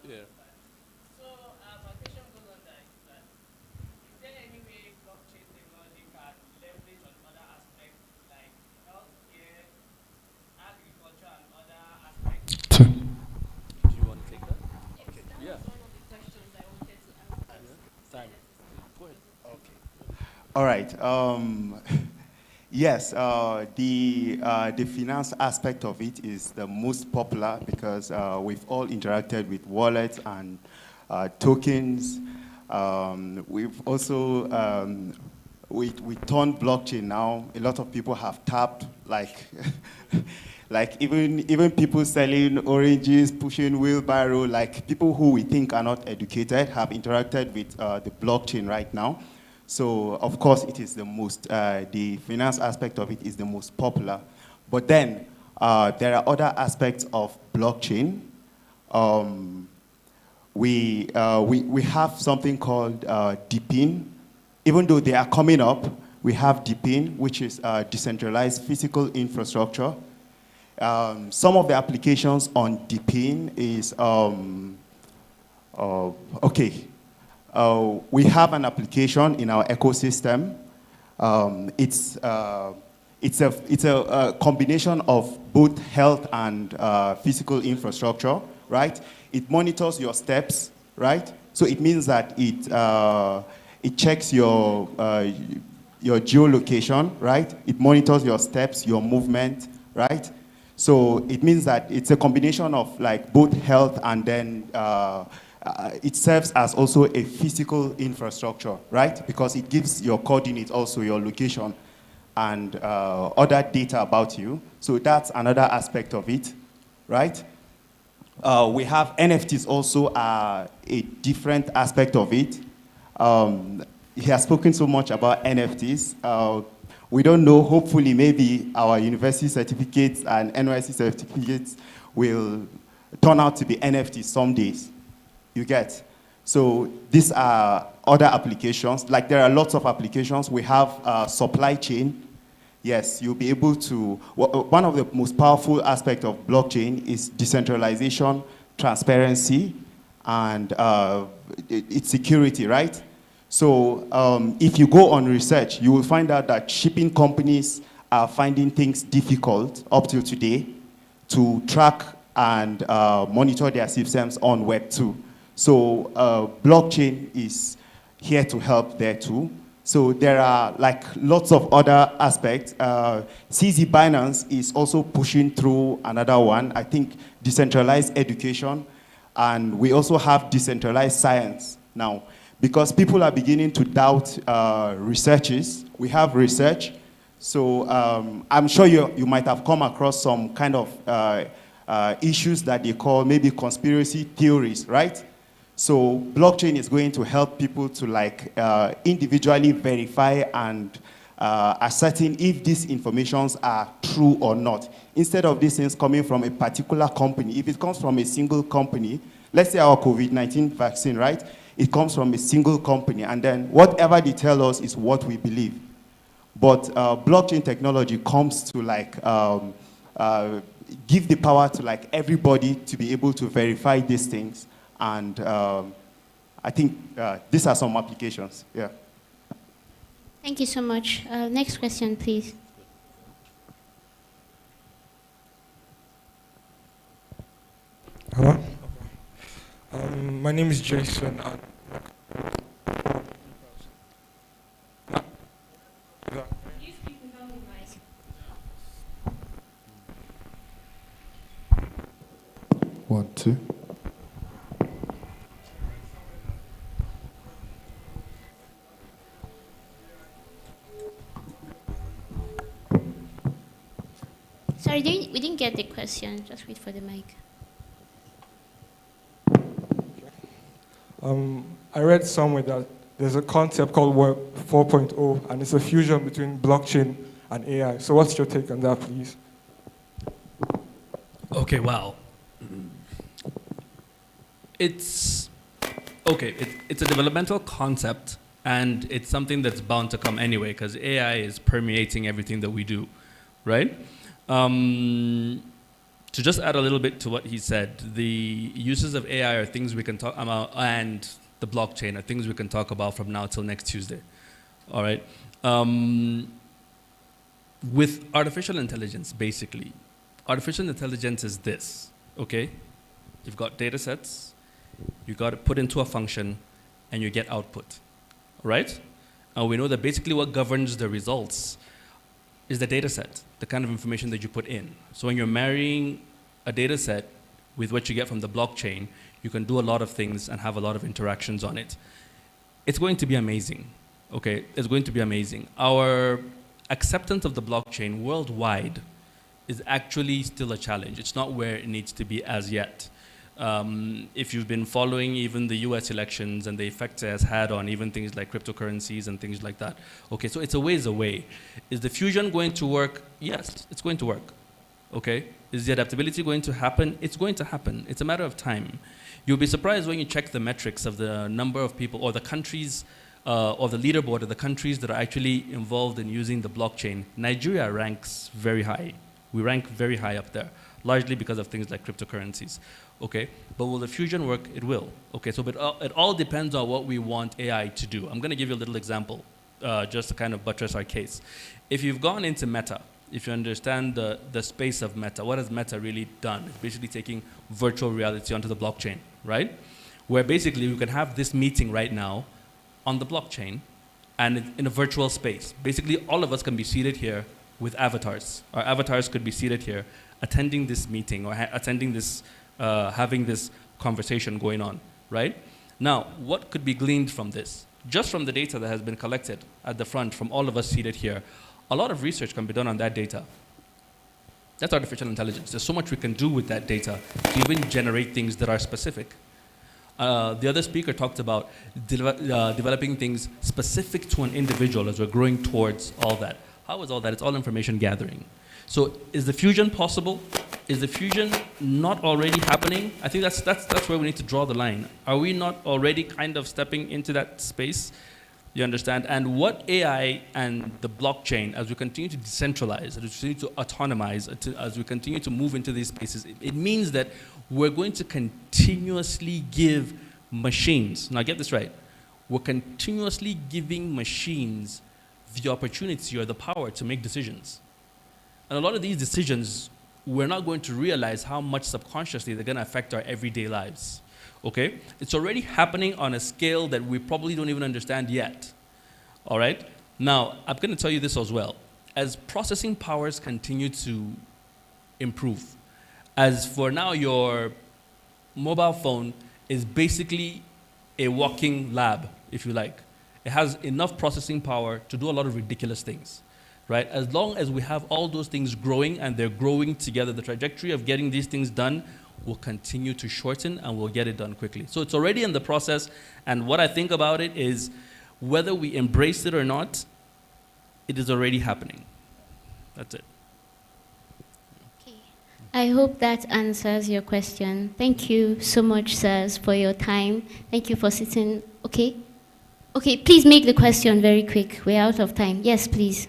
Yeah. So my question goes on that is that is there any way blockchain technology can leverage on other aspects like healthcare, agriculture, and other aspects? Do you want to take that? Okay. That Yeah. was one of the questions I wanted to ask. Time. Go ahead. Okay. All right. Yes, the finance aspect of it is the most popular because we've all interacted with wallets and tokens. We've also we turned blockchain now. A lot of people have tapped, like like even people selling oranges, pushing wheelbarrow, like people who we think are not educated have interacted with the blockchain right now. So, of course, it is the most, the finance aspect of it is the most popular. But then, there are other aspects of blockchain. We have something called DePIN. Even though they are coming up, we have DePIN, which is decentralized physical infrastructure. Some of the applications on DePIN is, okay. We have an application in our ecosystem. It's a combination of both health and physical infrastructure, right? It monitors your steps, right? So it means that it checks your geolocation, right? It monitors your steps, your movement, right? So it means that it's a combination of like both health and then it serves as also a physical infrastructure, right? Because it gives your coordinates, also your location and other data about you. So that's another aspect of it, right? We have NFTs also a different aspect of it. He has spoken so much about NFTs. We don't know, hopefully maybe our university certificates and NYC certificates will turn out to be NFTs some days, you get. So these are other applications, like there are lots of applications. We have supply chain. Yes, you'll be able to, one of the most powerful aspects of blockchain is decentralization, transparency, and its security, right? So if you go on research, you will find out that shipping companies are finding things difficult up till today to track and monitor their systems on Web 2. So blockchain is here to help there too. So there are like lots of other aspects. CZ Binance is also pushing through another one, I think decentralized education, and we also have decentralized science now. Because people are beginning to doubt researches. We have research. So I'm sure you might have come across some kind of issues that they call maybe conspiracy theories, right? So blockchain is going to help people to like individually verify and ascertain if these informations are true or not. Instead of these things coming from a particular company, if it comes from a single company, let's say our COVID-19 vaccine, right? It comes from a single company, and then whatever they tell us is what we believe. But blockchain technology comes to like give the power to like everybody to be able to verify these things, and I think these are some applications. Yeah. Thank you so much. Next question, please. Hello. My name is Jason. One, two. Sorry, we didn't get the question. Just wait for the mic. I read somewhere that there's a concept called Web 4.0, and it's a fusion between blockchain and AI. So what's your take on that, please? Okay, wow. It's a developmental concept, and it's something that's bound to come anyway, because AI is permeating everything that we do, right? To just add a little bit to what he said, the uses of AI are things we can talk about, and the blockchain are things we can talk about from now till next Tuesday. All right. With artificial intelligence, basically, artificial intelligence is this, okay? You've got data sets, you got to put into a function, and you get output, right? And we know that basically what governs the results is the data set, the kind of information that you put in. So when you're marrying a data set with what you get from the blockchain, you can do a lot of things and have a lot of interactions on it. It's going to be amazing, okay? It's going to be amazing. Our acceptance of the blockchain worldwide is actually still a challenge. It's not where it needs to be as yet. If you've been following even the US elections and the effect it has had on even things like cryptocurrencies and things like that. Okay, so it's a ways away. Is the fusion going to work? Yes, it's going to work. Okay, is the adaptability going to happen? It's going to happen. It's a matter of time. You'll be surprised when you check the metrics of the number of people or the countries or the leaderboard of the countries that are actually involved in using the blockchain. Nigeria ranks very high. We rank very high up there, largely because of things like cryptocurrencies. Okay, but will the fusion work? It will. Okay, so but it all depends on what we want AI to do. I'm going to give you a little example, just to kind of buttress our case. If you've gone into Meta, if you understand the space of Meta, what has Meta really done? It's basically taking virtual reality onto the blockchain, right? Where basically we can have this meeting right now on the blockchain and in a virtual space. Basically, all of us can be seated here with avatars. Our avatars could be seated here, attending this meeting or attending this, having this conversation going on, right? Now, what could be gleaned from this? Just from the data that has been collected at the front from all of us seated here, a lot of research can be done on that data. That's artificial intelligence. There's so much we can do with that data to even generate things that are specific. The other speaker talked about developing things specific to an individual as we're growing towards all that. How is all that? It's all information gathering. So is the fusion possible? Is the fusion not already happening? I think that's where we need to draw the line. Are we not already kind of stepping into that space? You understand? And what AI and the blockchain, as we continue to decentralize, as we continue to autonomize, as we continue to move into these spaces, it means that we're going to continuously give machines, now get this right, we're continuously giving machines the opportunity or the power to make decisions. And a lot of these decisions, we're not going to realize how much subconsciously they're going to affect our everyday lives. Okay? It's already happening on a scale that we probably don't even understand yet. All right? Now, I'm going to tell you this as well. As processing powers continue to improve, as for now, your mobile phone is basically a walking lab, if you like. It has enough processing power to do a lot of ridiculous things. Right? As long as we have all those things growing and they're growing together, the trajectory of getting these things done will continue to shorten and we'll get it done quickly. So it's already in the process, and what I think about it is whether we embrace it or not, it is already happening. That's it. I hope that answers your question. Thank you so much, sirs, for your time. Thank you for sitting. Okay? Okay, please make the question very quick. We're out of time. Yes, please.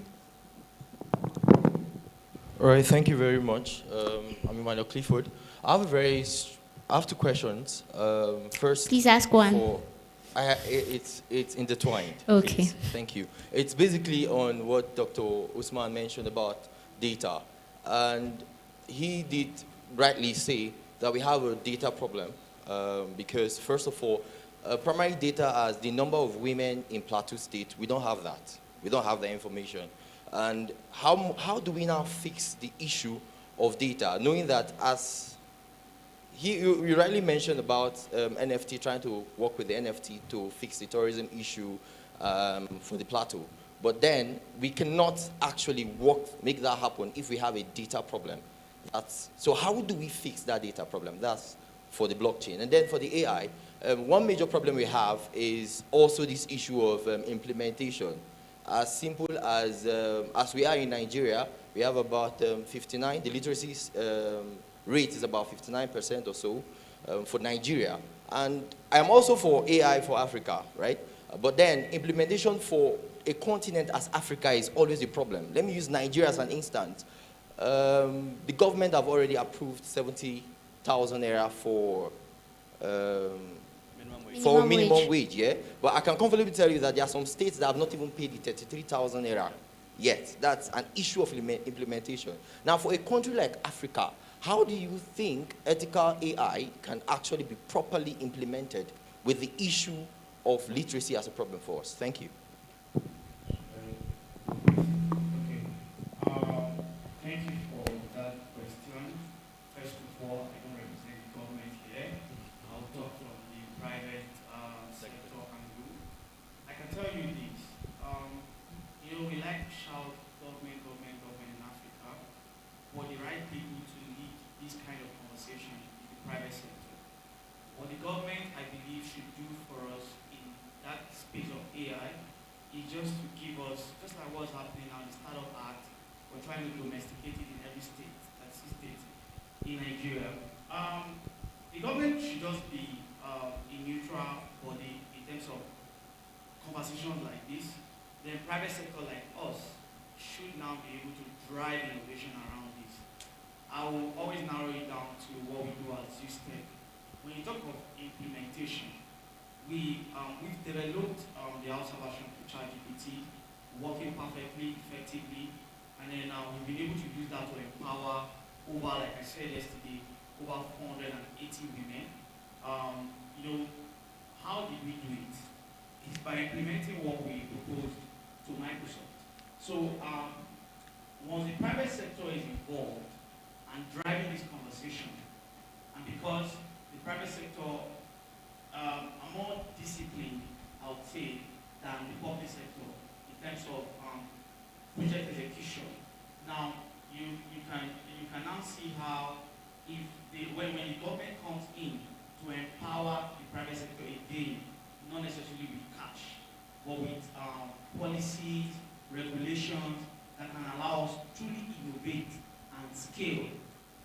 All right, thank you very much. I'm Emmanuel Clifford. I have two questions. First, please ask one. It's intertwined. Okay. Please. Thank you. It's basically on what Dr. Usman mentioned about data, and he did rightly say that we have a data problem because first of all, primary data as the number of women in Plateau State, we don't have that. We don't have the information. And how do we now fix the issue of data, knowing that as you rightly mentioned about NFT, trying to work with the NFT to fix the tourism issue for the plateau. But then we cannot actually make that happen if we have a data problem. So how do we fix that data problem? That's for the blockchain. And then for the AI, one major problem we have is also this issue of implementation. As simple as we are in Nigeria, we have about 59, the literacy rate is about 59% or so for Nigeria. And I'm also for AI for Africa, right? But then implementation for a continent as Africa is always a problem. Let me use Nigeria as an instance. The government have already approved 70,000 naira for minimum wage, yeah? But I can confidently tell you that there are some states that have not even paid the 33,000 naira yet. That's an issue of implementation. Now, for a country like Africa, how do you think ethical AI can actually be properly implemented with the issue of literacy as a problem for us? Thank you. Thank you for that question. First of all, I don't represent the government here. I'll talk from the private sector angle. I can tell you this. We like to shout government in Africa, but the right people to lead this kind of conversation in the private sector. What the government, I believe, should do for us in that space of AI is just to give us, just like what's happening now in the Startup Act, we're trying to domesticate it in every state, that's the state in Nigeria. The government should just be a neutral body in terms of conversations like this. The private sector like us should now be able to drive innovation around this. I will always narrow it down to what we do at Jos Tech. When you talk of implementation, we've developed the Hausa version of ChatGPT, working perfectly, effectively, and then we've been able to use that to empower over, like I said yesterday, over 480 women. How did we do it? It's by implementing what we proposed to Microsoft. So once the private sector is involved and driving this conversation. And because the private sector are more disciplined, I would say, than the public sector in terms of project execution. Now, you can now see how if when the government comes in to empower the private sector again, not necessarily with cash, but with policies, regulations that can allow us to truly innovate and scale.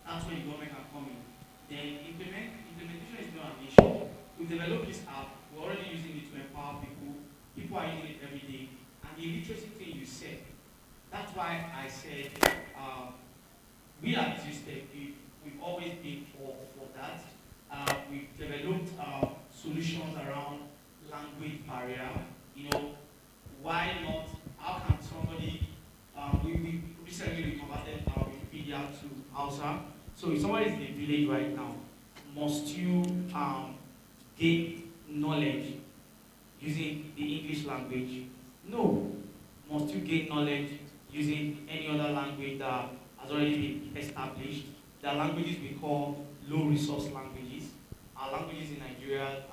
That's where the government can come in. Then implementation is not an issue. We developed this app, we're already using it to empower people. People are using it every day. And the literacy thing you said, that's why I said we at Jos Tech, we've always been for that. We've developed solutions around language barrier. You know, why not? How can somebody? We recently converted our Wikipedia to Hausa. So if somebody is in a village right now, must you gain knowledge using the English language? No. Must you gain knowledge using any other language that has already been established? There are languages we call low resource languages. Our languages in Nigeria,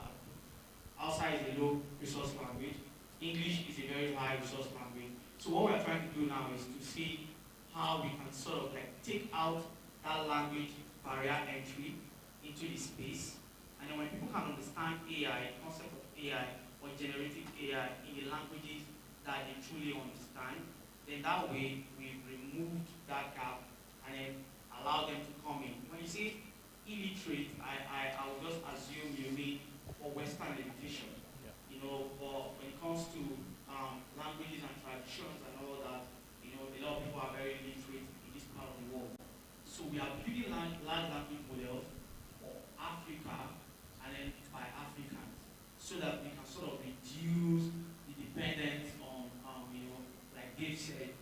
Hausa is a low resource language. English is a very high resource language. So what we're trying to do now is to see how we can sort of like take out that language barrier entry into the space. And then when people can understand AI, the concept of AI or generative AI in the languages that they truly understand, then that way we've removed that gap and then allow them to come in. When you say illiterate, I would just assume you mean for Western education. Yeah. You know, but when it comes to languages and traditions and all that, you know, a lot of people are very literate in this part of the world. So we are building large language models for Africa and then by Africans, so that we can sort of reduce the dependence on, you know, like Dave said,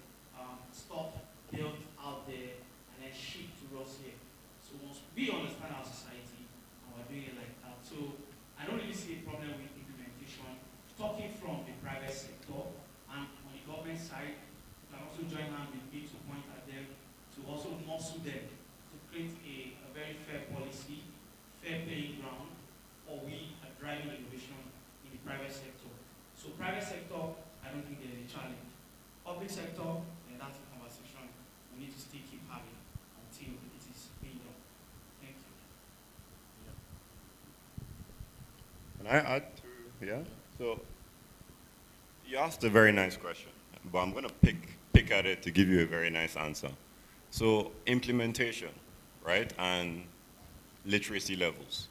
stuff built out there and then shipped to us here. So once we understand our society and we're doing it like that, so I don't really see a problem with implementation. Talking from the private sector and on the government side, you can also join hands with me to point at them, to also muscle them, to create a very fair policy, fair playing ground, or we are driving innovation in the private sector. So private sector, I don't think there's a challenge. Public sector, and that's a conversation we need to still keep having until it is being done. Thank you. Can I add to, yeah? So, you asked a very nice question, but I'm going to pick at it to give you a very nice answer. So, implementation, right, and literacy levels.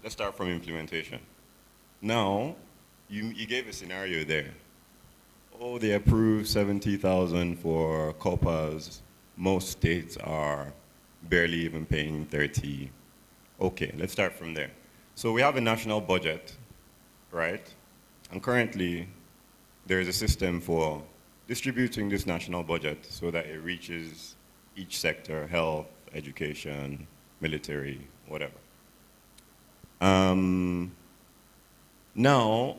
Let's start from implementation. Now, you gave a scenario there. Oh, they approved 70,000 for COPPAs. Most states are barely even paying 30. Okay, let's start from there. So we have a national budget, right? And currently, there is a system for distributing this national budget so that it reaches each sector: health, education, military, whatever. Now,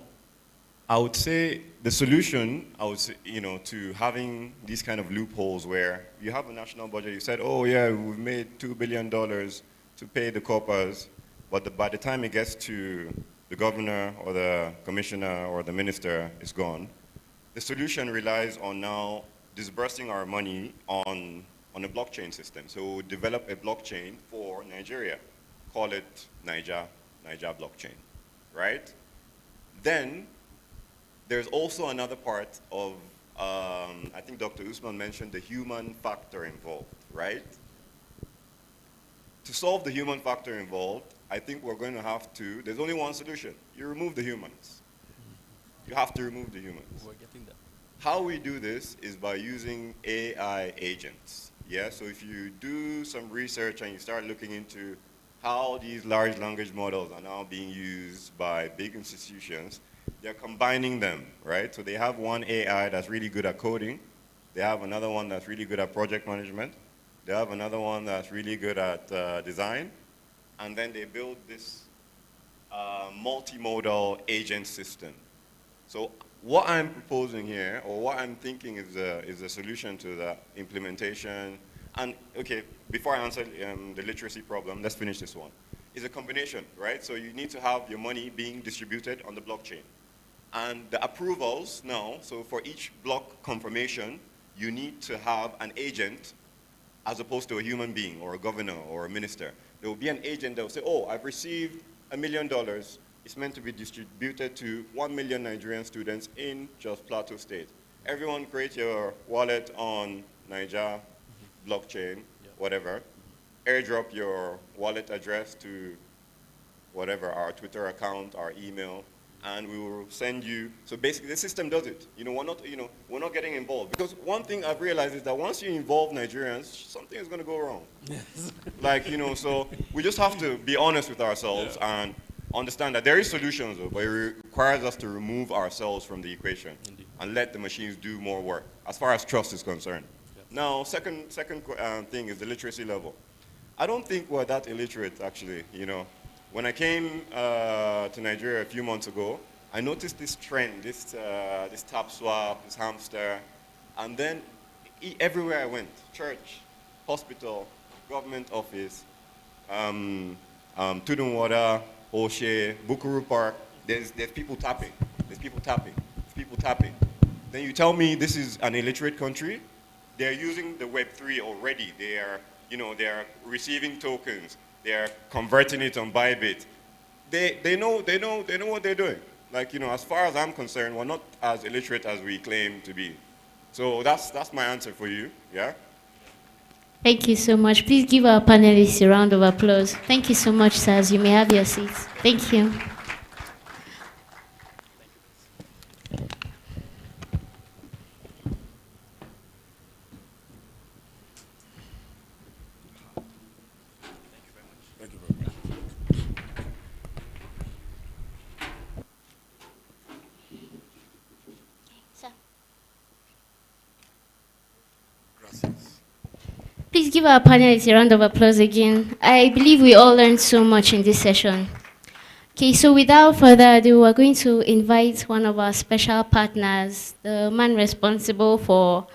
I would say the solution, to having these kind of loopholes where you have a national budget, you said, oh yeah, we've made $2 billion to pay the COPPAs, but by the time it gets to the governor or the commissioner or the minister, it's gone. The solution relies on now disbursing our money on a blockchain system. So we'll develop a blockchain for Nigeria, call it Niger blockchain, right? Then there's also another part of, I think Dr. Usman mentioned the human factor involved, right? To solve the human factor involved, I think we're going to have to, there's only one solution. You remove the humans. You have to remove the humans. We're getting that. How we do this is by using AI agents. Yeah, so if you do some research and you start looking into how these large language models are now being used by big institutions, they're combining them, right? So they have one AI that's really good at coding. They have another one that's really good at project management. They have another one that's really good at design. And then they build this multimodal agent system. So what I'm proposing here, or what I'm thinking is a solution to the implementation And okay, before I answer the literacy problem, let's finish this one. It's a combination, right? So you need to have your money being distributed on the blockchain. And the approvals now, so for each block confirmation, you need to have an agent as opposed to a human being or a governor or a minister. There will be an agent that will say, oh, I've received $1 million. It's meant to be distributed to 1 million Nigerian students in Jos Plateau State. Everyone create your wallet on Niger blockchain, whatever. Airdrop your wallet address to whatever, our Twitter account, our email, and we will send you. So basically the system does it. We're not getting involved. Because one thing I've realized is that once you involve Nigerians, something is going to go wrong. Yes. So we just have to be honest with ourselves and understand that there is solutions, though, but it requires us to remove ourselves from the equation and let the machines do more work, as far as trust is concerned. Now, second thing is the literacy level. I don't think we're that illiterate, actually. When I came to Nigeria a few months ago, I noticed this trend, this tap swap, this hamster, and then everywhere I went, church, hospital, government office, Tudunwada, Oshe, Bukuru Park, there's people tapping, there's people tapping, there's people tapping. Then you tell me this is an illiterate country? They're using the Web3 already. They are receiving tokens. They're converting it on Bybit. They know what they're doing. As far as I'm concerned, we're not as illiterate as we claim to be. So that's my answer for you, yeah? Thank you so much. Please give our panelists a round of applause. Thank you so much, sirs. You may have your seats. Thank you. Please give our panelists a round of applause again. I believe we all learned so much in this session. Okay, so without further ado, we're going to invite one of our special partners, the man responsible for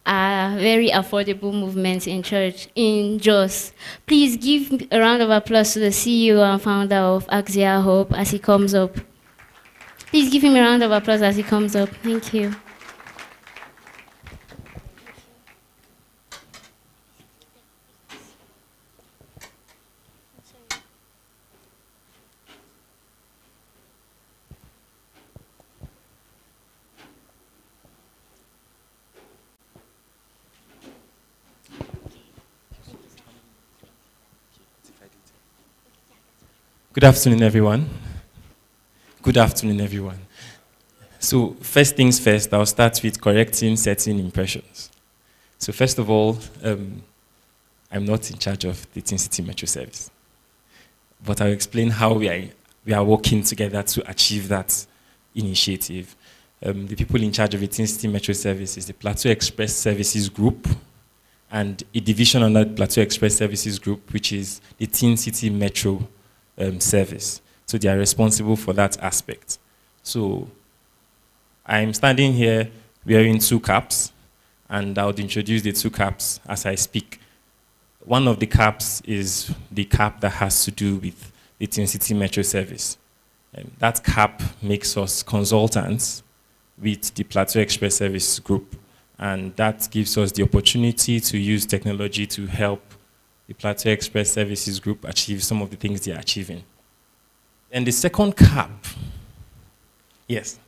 a very affordable movement in Jos. Please give a round of applause to the CEO and founder of Axia Hope as he comes up. Please give him a round of applause as he comes up. Thank you. Good afternoon, everyone. Good afternoon, everyone. So first things first, I'll start with correcting certain impressions. So first of all, I'm not in charge of the Tin City Metro Service, but I'll explain how we are working together to achieve that initiative. The people in charge of the Tin City Metro Service is the Plateau Express Services Group, and a division under the Plateau Express Services Group, which is the Tin City Metro Service. So they are responsible for that aspect. So I'm standing here wearing two caps, and I would introduce the two caps as I speak. One of the caps is the cap that has to do with the Tin City Metro Service. That cap makes us consultants with the Plateau Express Service Group, and that gives us the opportunity to use technology to help the Plateau Express Services Group achieve some of the things they are achieving. And the second cap, yes,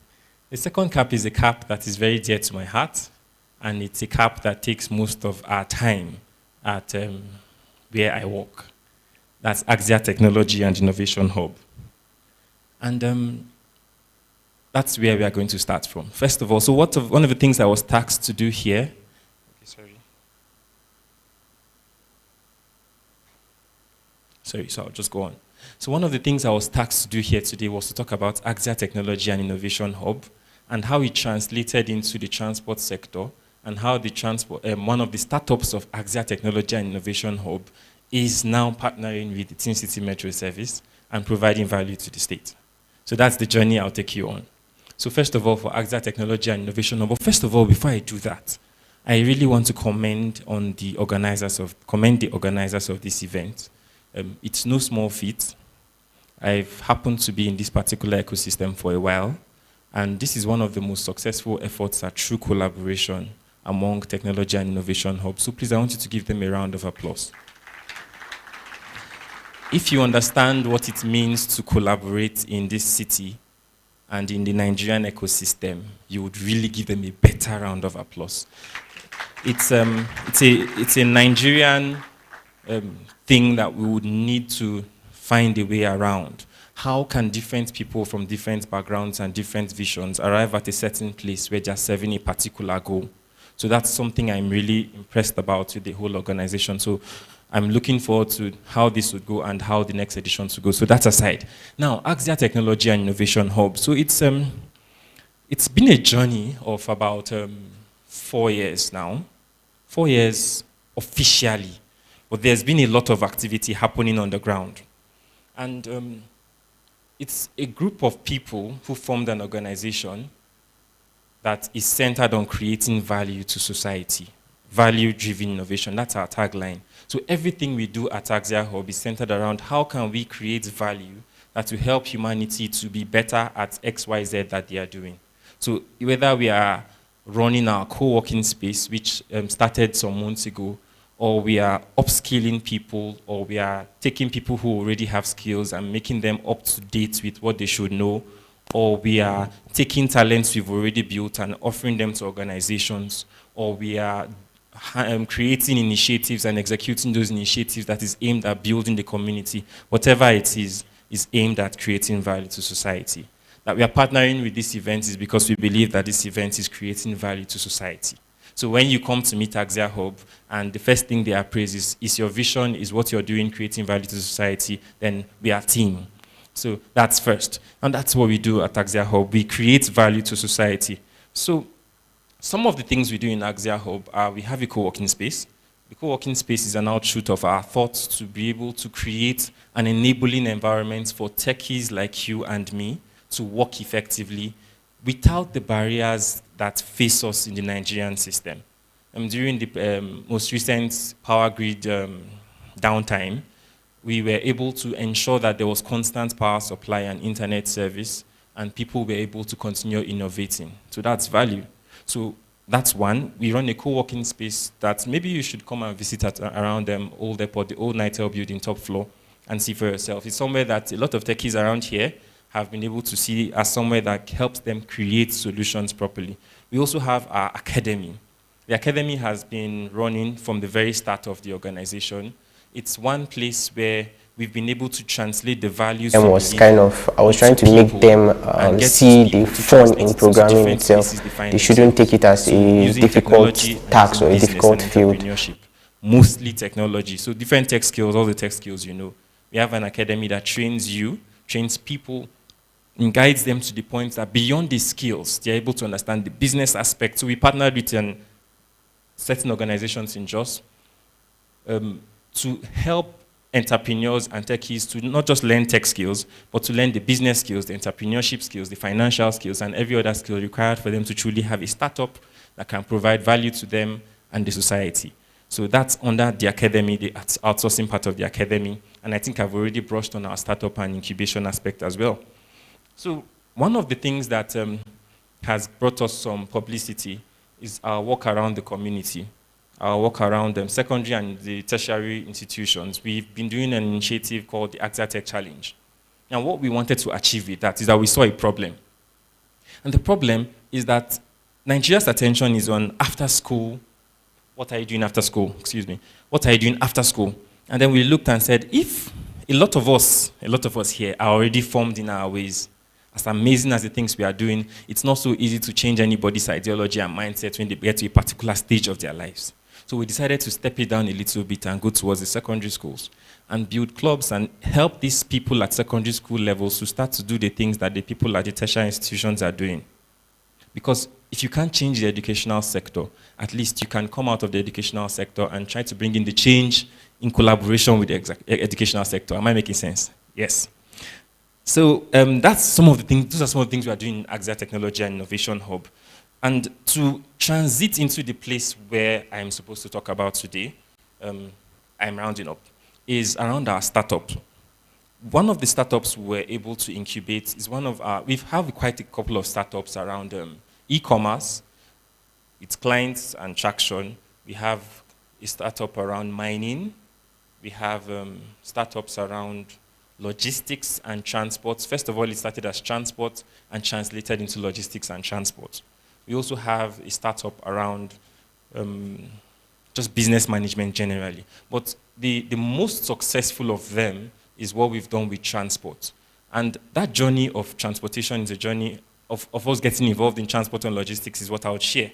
the second cap is a cap that is very dear to my heart, and it's a cap that takes most of our time at where I work. That's Axia Technology and Innovation Hub. And that's where we are going to start from. First of all, so one of the things I was tasked to do here, so I'll just go on. So one of the things I was tasked to do here today was to talk about Axia Technology and Innovation Hub and how it translated into the transport sector, and how the one of the startups of Axia Technology and Innovation Hub is now partnering with the Tin City Metro Service and providing value to the state. So that's the journey I'll take you on. So first of all, for Axia Technology and Innovation Hub, but first of all, before I do that, I really want to commend the organizers of this event. It's no small feat. I've happened to be in this particular ecosystem for a while, and this is one of the most successful efforts at true collaboration among technology and innovation hubs. So please, I want you to give them a round of applause. If you understand what it means to collaborate in this city and in the Nigerian ecosystem, you would really give them a better round of applause. It's a Nigerian thing that we would need to find a way around. How can different people from different backgrounds and different visions arrive at a certain place where they're serving a particular goal? So that's something I'm really impressed about with the whole organization. So I'm looking forward to how this would go and how the next edition would go. So that's aside. Now, Axia Technology and Innovation Hub. So it's been a journey of about 4 years now. 4 years officially. But there's been a lot of activity happening on the ground. And it's a group of people who formed an organization that is centered on creating value to society. Value-driven innovation, that's our tagline. So everything we do at Axia Hub is centered around how can we create value that will help humanity to be better at XYZ that they are doing. So whether we are running our co-working space, which started some months ago, or we are upskilling people, or we are taking people who already have skills and making them up to date with what they should know, or we are taking talents we've already built and offering them to organizations, or we are creating initiatives and executing those initiatives that is aimed at building the community. Whatever it is aimed at creating value to society. That we are partnering with this event is because we believe that this event is creating value to society. So when you come to meet Axia Hub and the first thing they appraise is your vision, is what you're doing, creating value to society, then we are a team. So that's first. And that's what we do at Axia Hub. We create value to society. So some of the things we do in Axia Hub are we have a co-working space. The co-working space is an outshoot of our thoughts to be able to create an enabling environment for techies like you and me to work effectively without the barriers that face us in the Nigerian system. During the most recent power grid downtime, we were able to ensure that there was constant power supply and internet service, and people were able to continue innovating. So that's value. So that's one. We run a co-working space that maybe you should come and visit around Old Airport, the old Nitel building, top floor, and see for yourself. It's somewhere that a lot of techies around here have been able to see as somewhere that helps them create solutions properly. We also have our academy. The academy has been running from the very start of the organization. It's one place where we've been able to translate the values. And was kind of, I was trying to make them see the fun in programming itself. They shouldn't take it as a difficult task or a difficult field. Mostly technology. So different tech skills, all the tech skills you know. We have an academy that trains people, and guides them to the point that beyond the skills, they're able to understand the business aspect. So we partnered with certain organizations in Jos to help entrepreneurs and techies to not just learn tech skills, but to learn the business skills, the entrepreneurship skills, the financial skills, and every other skill required for them to truly have a startup that can provide value to them and the society. So that's under the academy, the outsourcing part of the academy. And I think I've already brushed on our startup and incubation aspect as well. So one of the things that has brought us some publicity is our work around the community, our work around secondary and the tertiary institutions. We've been doing an initiative called the Axia Tech Challenge. And what we wanted to achieve with that is that we saw a problem. And the problem is that Nigeria's attention is on after school. What are you doing after school? Excuse me. What are you doing after school? And then we looked and said, if a lot of us here are already formed in our ways, as amazing as the things we are doing, it's not so easy to change anybody's ideology and mindset when they get to a particular stage of their lives. So we decided to step it down a little bit and go towards the secondary schools and build clubs and help these people at secondary school levels to start to do the things that the people at the tertiary institutions are doing. Because if you can't change the educational sector, at least you can come out of the educational sector and try to bring in the change in collaboration with the educational sector. Am I making sense? Yes. So that's some of the things. Those are some of the things we are doing in Axia Technology and Innovation Hub. And to transit into the place where I'm supposed to talk about today, I'm rounding up, is around our startup. One of the startups we're able to incubate is one of our, we have quite a couple of startups around e-commerce, its clients and traction. We have a startup around mining. We have startups around logistics and transport. First of all, it started as transport and translated into logistics and transport. We also have a startup around just business management generally. But the most successful of them is what we've done with transport. And that journey of transportation is a journey of us getting involved in transport and logistics is what I would share.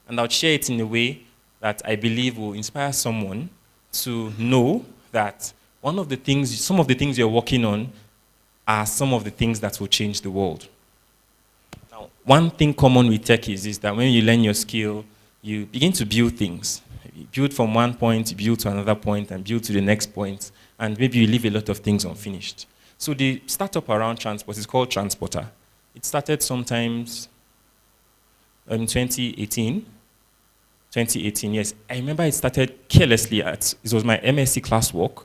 And I would share it in a way that I believe will inspire someone to know that some of the things you're working on are some of the things that will change the world. Now, one thing common with tech is that when you learn your skill, you begin to build things. You build from one point, you build to another point, and build to the next point, and maybe you leave a lot of things unfinished. So the startup around transport is called Transporter. It started sometimes in 2018. 2018, yes. I remember it started carelessly it was my MSc classwork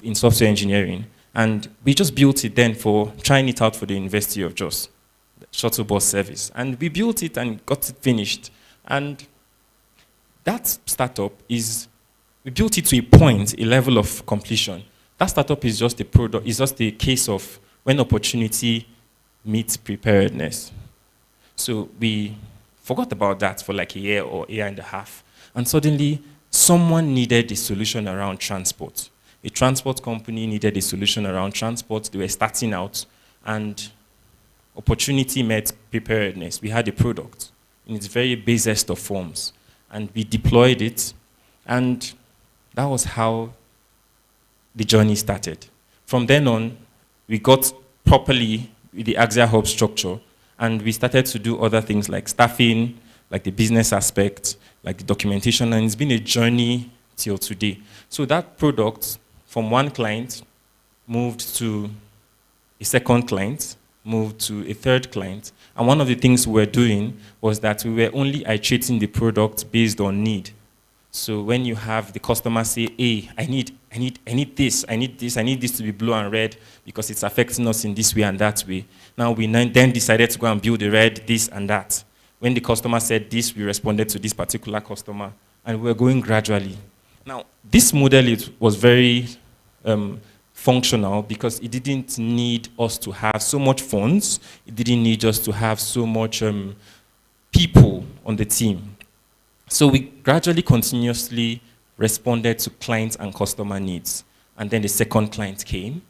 in software engineering, and we just built it then for trying it out for the University of Jos, the shuttle bus service. And we built it and got it finished. And that startup we built it to a point, a level of completion. That startup is just a product, it's just a case of when opportunity meets preparedness. So we forgot about that for like a year or a year and a half. And suddenly, someone needed a solution around transport. A transport company needed a solution around transport. They were starting out, and opportunity met preparedness. We had a product in its very basest of forms, and we deployed it, and that was how the journey started. From then on, we got properly with the Axia Hub structure, and we started to do other things like staffing, like the business aspect, like the documentation, and it's been a journey till today. So that product from one client moved to a second client, moved to a third client, and one of the things we were doing was that we were only iterating the product based on need. So when you have the customer say, hey, I need this to be blue and red because it's affecting us in this way and that way. Now we then decided to go and build the red, this and that. When the customer said this, we responded to this particular customer, and we were going gradually. Now, this model was very functional because it didn't need us to have so much funds. It didn't need us to have so much people on the team. So we gradually, continuously responded to client and customer needs. And then the second client came,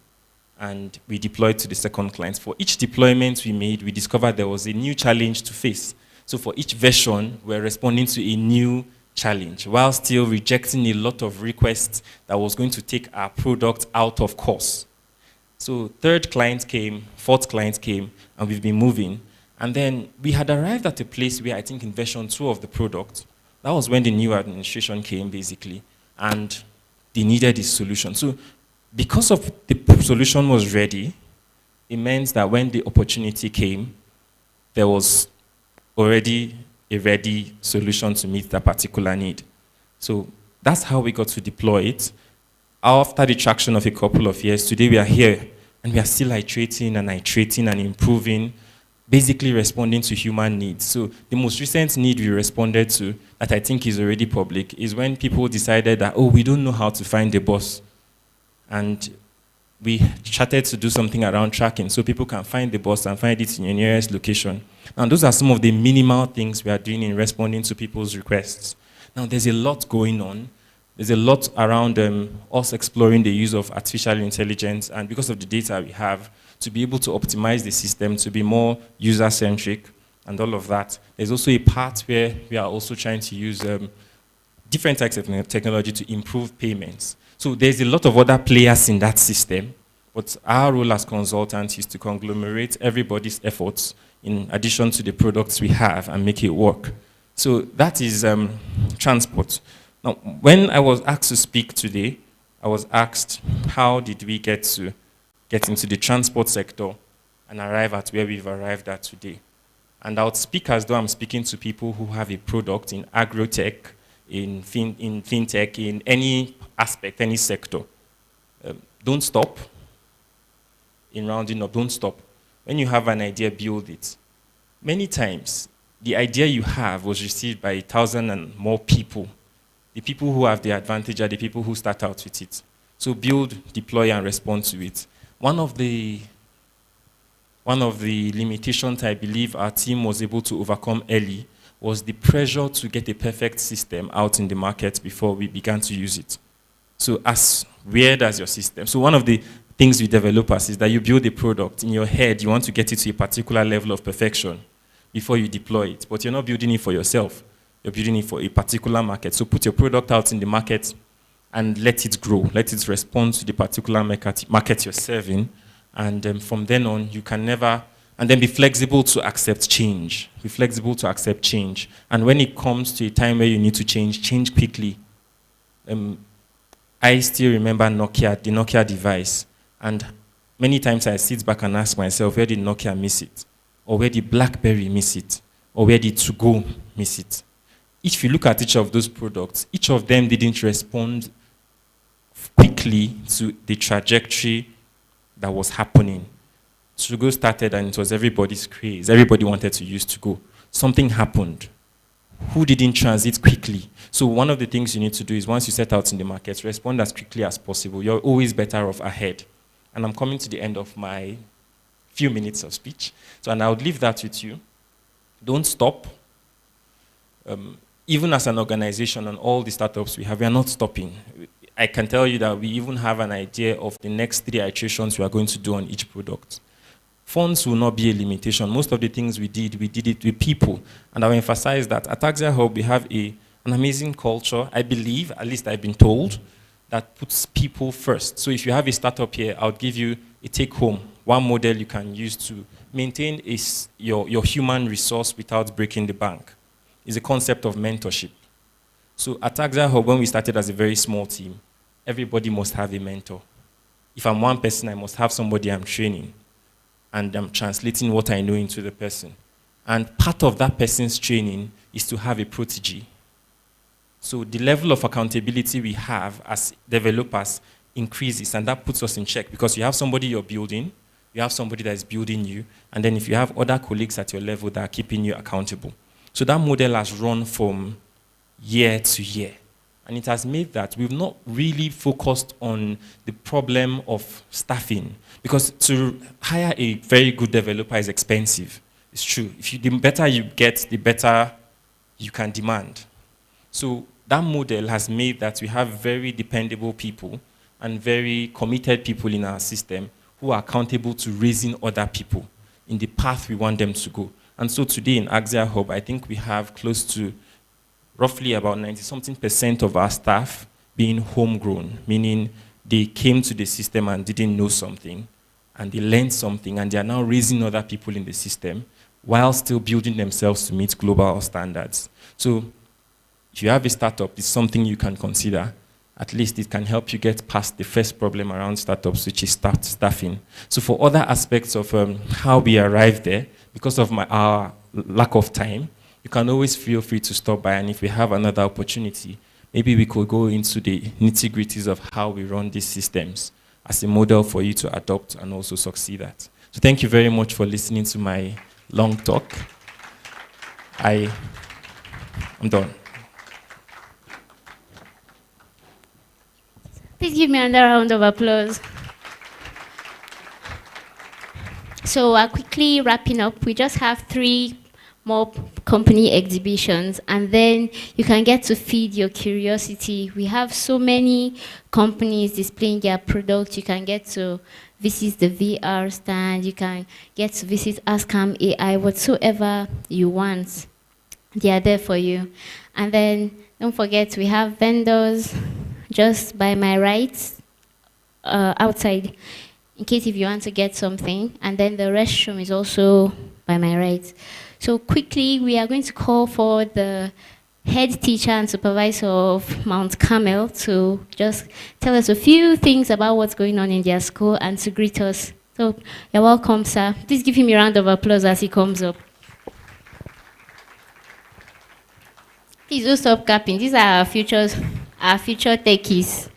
and we deployed to the second client. For each deployment we made, we discovered there was a new challenge to face. So for each version, we're responding to a new challenge, while still rejecting a lot of requests that was going to take our product out of course. So third client came, fourth client came, and we've been moving. And then we had arrived at a place where I think in version 2 of the product, that was when the new administration came, basically, and they needed this solution. So because of the solution was ready, it meant that when the opportunity came, there was already a ready solution to meet that particular need. So that's how we got to deploy it. After the traction of a couple of years, today we are here, and we are still iterating and improving, basically responding to human needs. So the most recent need we responded to, that I think is already public, is when people decided that, oh, we don't know how to find the bus. And we started to do something around tracking so people can find the bus and find it in your nearest location. And those are some of the minimal things we are doing in responding to people's requests. Now, there's a lot going on. There's a lot around us exploring the use of artificial intelligence, and because of the data we have, to be able to optimize the system to be more user-centric and all of that. There's also a part where we are also trying to use different types of technology to improve payments. So there's a lot of other players in that system, but our role as consultants is to conglomerate everybody's efforts in addition to the products we have and make it work. So that is transport. Now, when I was asked to speak today, I was asked, how did we get into the transport sector and arrive at where we've arrived at today? And I would speak as though I'm speaking to people who have a product in agrotech, in fintech, in any aspect, any sector. Don't stop. In rounding up, don't stop. When you have an idea, build it. Many times, the idea you have was received by 1,000 and more people. The people who have the advantage are the people who start out with it. So build, deploy, and respond to it. One of the limitations I believe our team was able to overcome early was the pressure to get a perfect system out in the market before we began to use it. So as weird as your system. So one of the things with developers is that you build a product in your head, you want to get it to a particular level of perfection before you deploy it. But you're not building it for yourself. You're building it for a particular market. So put your product out in the market and let it grow. Let it respond to the particular market you're serving. And from then on, you can never, and then be flexible to accept change. Be flexible to accept change. And when it comes to a time where you need to change quickly. I still remember Nokia, the Nokia device. And many times I sit back and ask myself, where did Nokia miss it? Or where did BlackBerry miss it? Or where did 2Go miss it? If you look at each of those products, each of them didn't respond quickly to the trajectory that was happening. 2Go started and it was everybody's craze. Everybody wanted to use 2Go. Something happened. Who didn't transit quickly? So one of the things you need to do is once you set out in the market, respond as quickly as possible. You're always better off ahead. And I'm coming to the end of my few minutes of speech. So, and I would leave that with you. Don't stop. Even as an organization and all the startups we are not stopping. I can tell you that we even have an idea of the next 3 iterations we are going to do on each product. Funds will not be a limitation. Most of the things we did it with people. And I will emphasize that at Axia Hub, we have an amazing culture, I believe, at least I've been told, that puts people first. So if you have a startup here, I'll give you a take-home, one model you can use to maintain your human resource without breaking the bank. It's a concept of mentorship. So at Axia Hub, when we started as a very small team, everybody must have a mentor. If I'm one person, I must have somebody I'm training. And I'm translating what I know into the person. And part of that person's training is to have a protege. So the level of accountability we have as developers increases, and that puts us in check because you have somebody you're building, you have somebody that is building you, and then if you have other colleagues at your level that are keeping you accountable. So that model has run from year to year. And it has made that we've not really focused on the problem of staffing. Because to hire a very good developer is expensive. It's true. The better you get, the better you can demand. So that model has made that we have very dependable people and very committed people in our system who are accountable to raising other people in the path we want them to go. And so today in Axia Hub, I think we have close to roughly about 90-something% of our staff being homegrown, meaning they came to the system and didn't know something, and they learned something, and they are now raising other people in the system while still building themselves to meet global standards. So if you have a startup, it's something you can consider. At least it can help you get past the first problem around startups, which is staffing. So for other aspects of how we arrived there, because of our lack of time, you can always feel free to stop by, and if we have another opportunity, maybe we could go into the nitty-gritties of how we run these systems as a model for you to adopt and also succeed at. So thank you very much for listening to my long talk. I'm done. Please give me another round of applause. So quickly wrapping up, we just have 3 more company exhibitions, and then you can get to feed your curiosity. We have so many companies displaying their products. You can get to visit the VR stand. You can get to visit Askam AI, whatsoever you want. They are there for you. And then don't forget, we have vendors just by my right outside, in case if you want to get something. And then the restroom is also by my right. So quickly, we are going to call for the head teacher and supervisor of Mount Carmel to just tell us a few things about what's going on in their school and to greet us. So you're welcome, sir. Please give him a round of applause as he comes up. Please don't stop clapping. These are our future techies.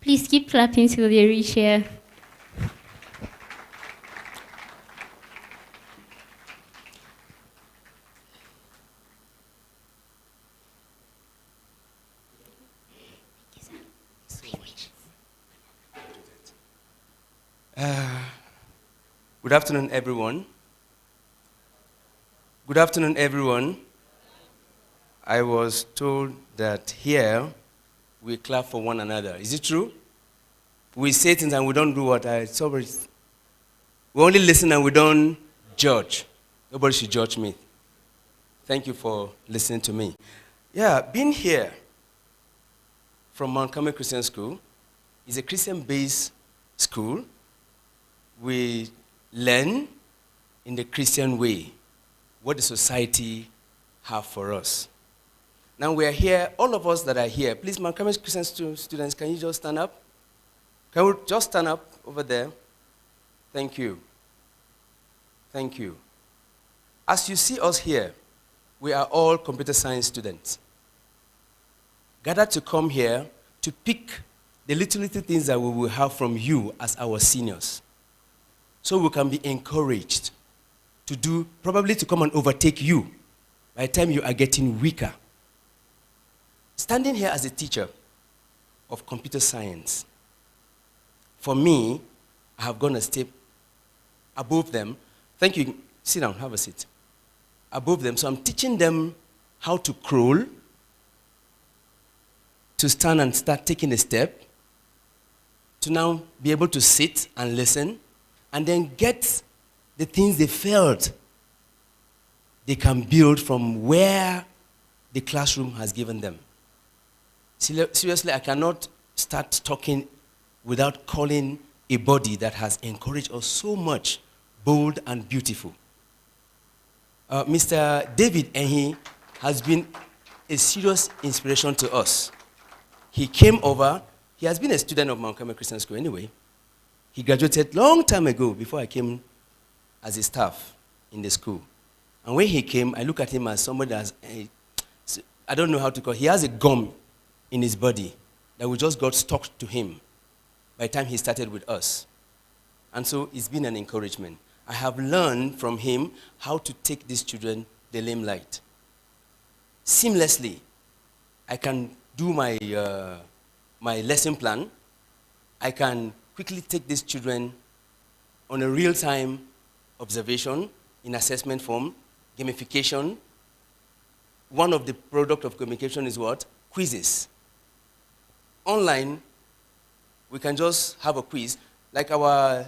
Please keep clapping till they reach here. Good afternoon, everyone. Good afternoon, everyone. I was told that here we clap for one another. Is it true? We say things and we don't do what I saw. We only listen and we don't judge. Nobody should judge me. Thank you for listening to me. Yeah, being here from Mount Carmel Christian School is a Christian-based school. We learn in the Christian way what the society have for us. Now we are here, all of us that are here, please, Mount Carmel Christian students, can you just stand up? Can we just stand up over there? Thank you. Thank you. As you see us here, we are all computer science students. Gathered to come here to pick the little things that we will have from you as our seniors. So we can be encouraged to do, probably to come and overtake you by the time you are getting weaker. Standing here as a teacher of computer science, for me, I have gone a step above them. Thank you. Sit down, have a seat. Above them, so I'm teaching them how to crawl, to stand and start taking a step, to now be able to sit and listen, and then get the things they felt they can build from where the classroom has given them. Seriously, I cannot start talking without calling a body that has encouraged us so much, bold and beautiful. Mr. David Ehi has been a serious inspiration to us. He came over, he has been a student of Mount Carmel Christian School anyway. He graduated long time ago before I came as a staff in the school. And when he came, I look at him as somebody that's, I don't know how to call it. He has a gum in his body that we just got stuck to him by the time he started with us. And so it's been an encouragement. I have learned from him how to take these children the limelight. Seamlessly, I can do my lesson plan. I can quickly take these children on a real-time observation in assessment form, gamification. One of the product of gamification is what? Quizzes. Online, we can just have a quiz. Like our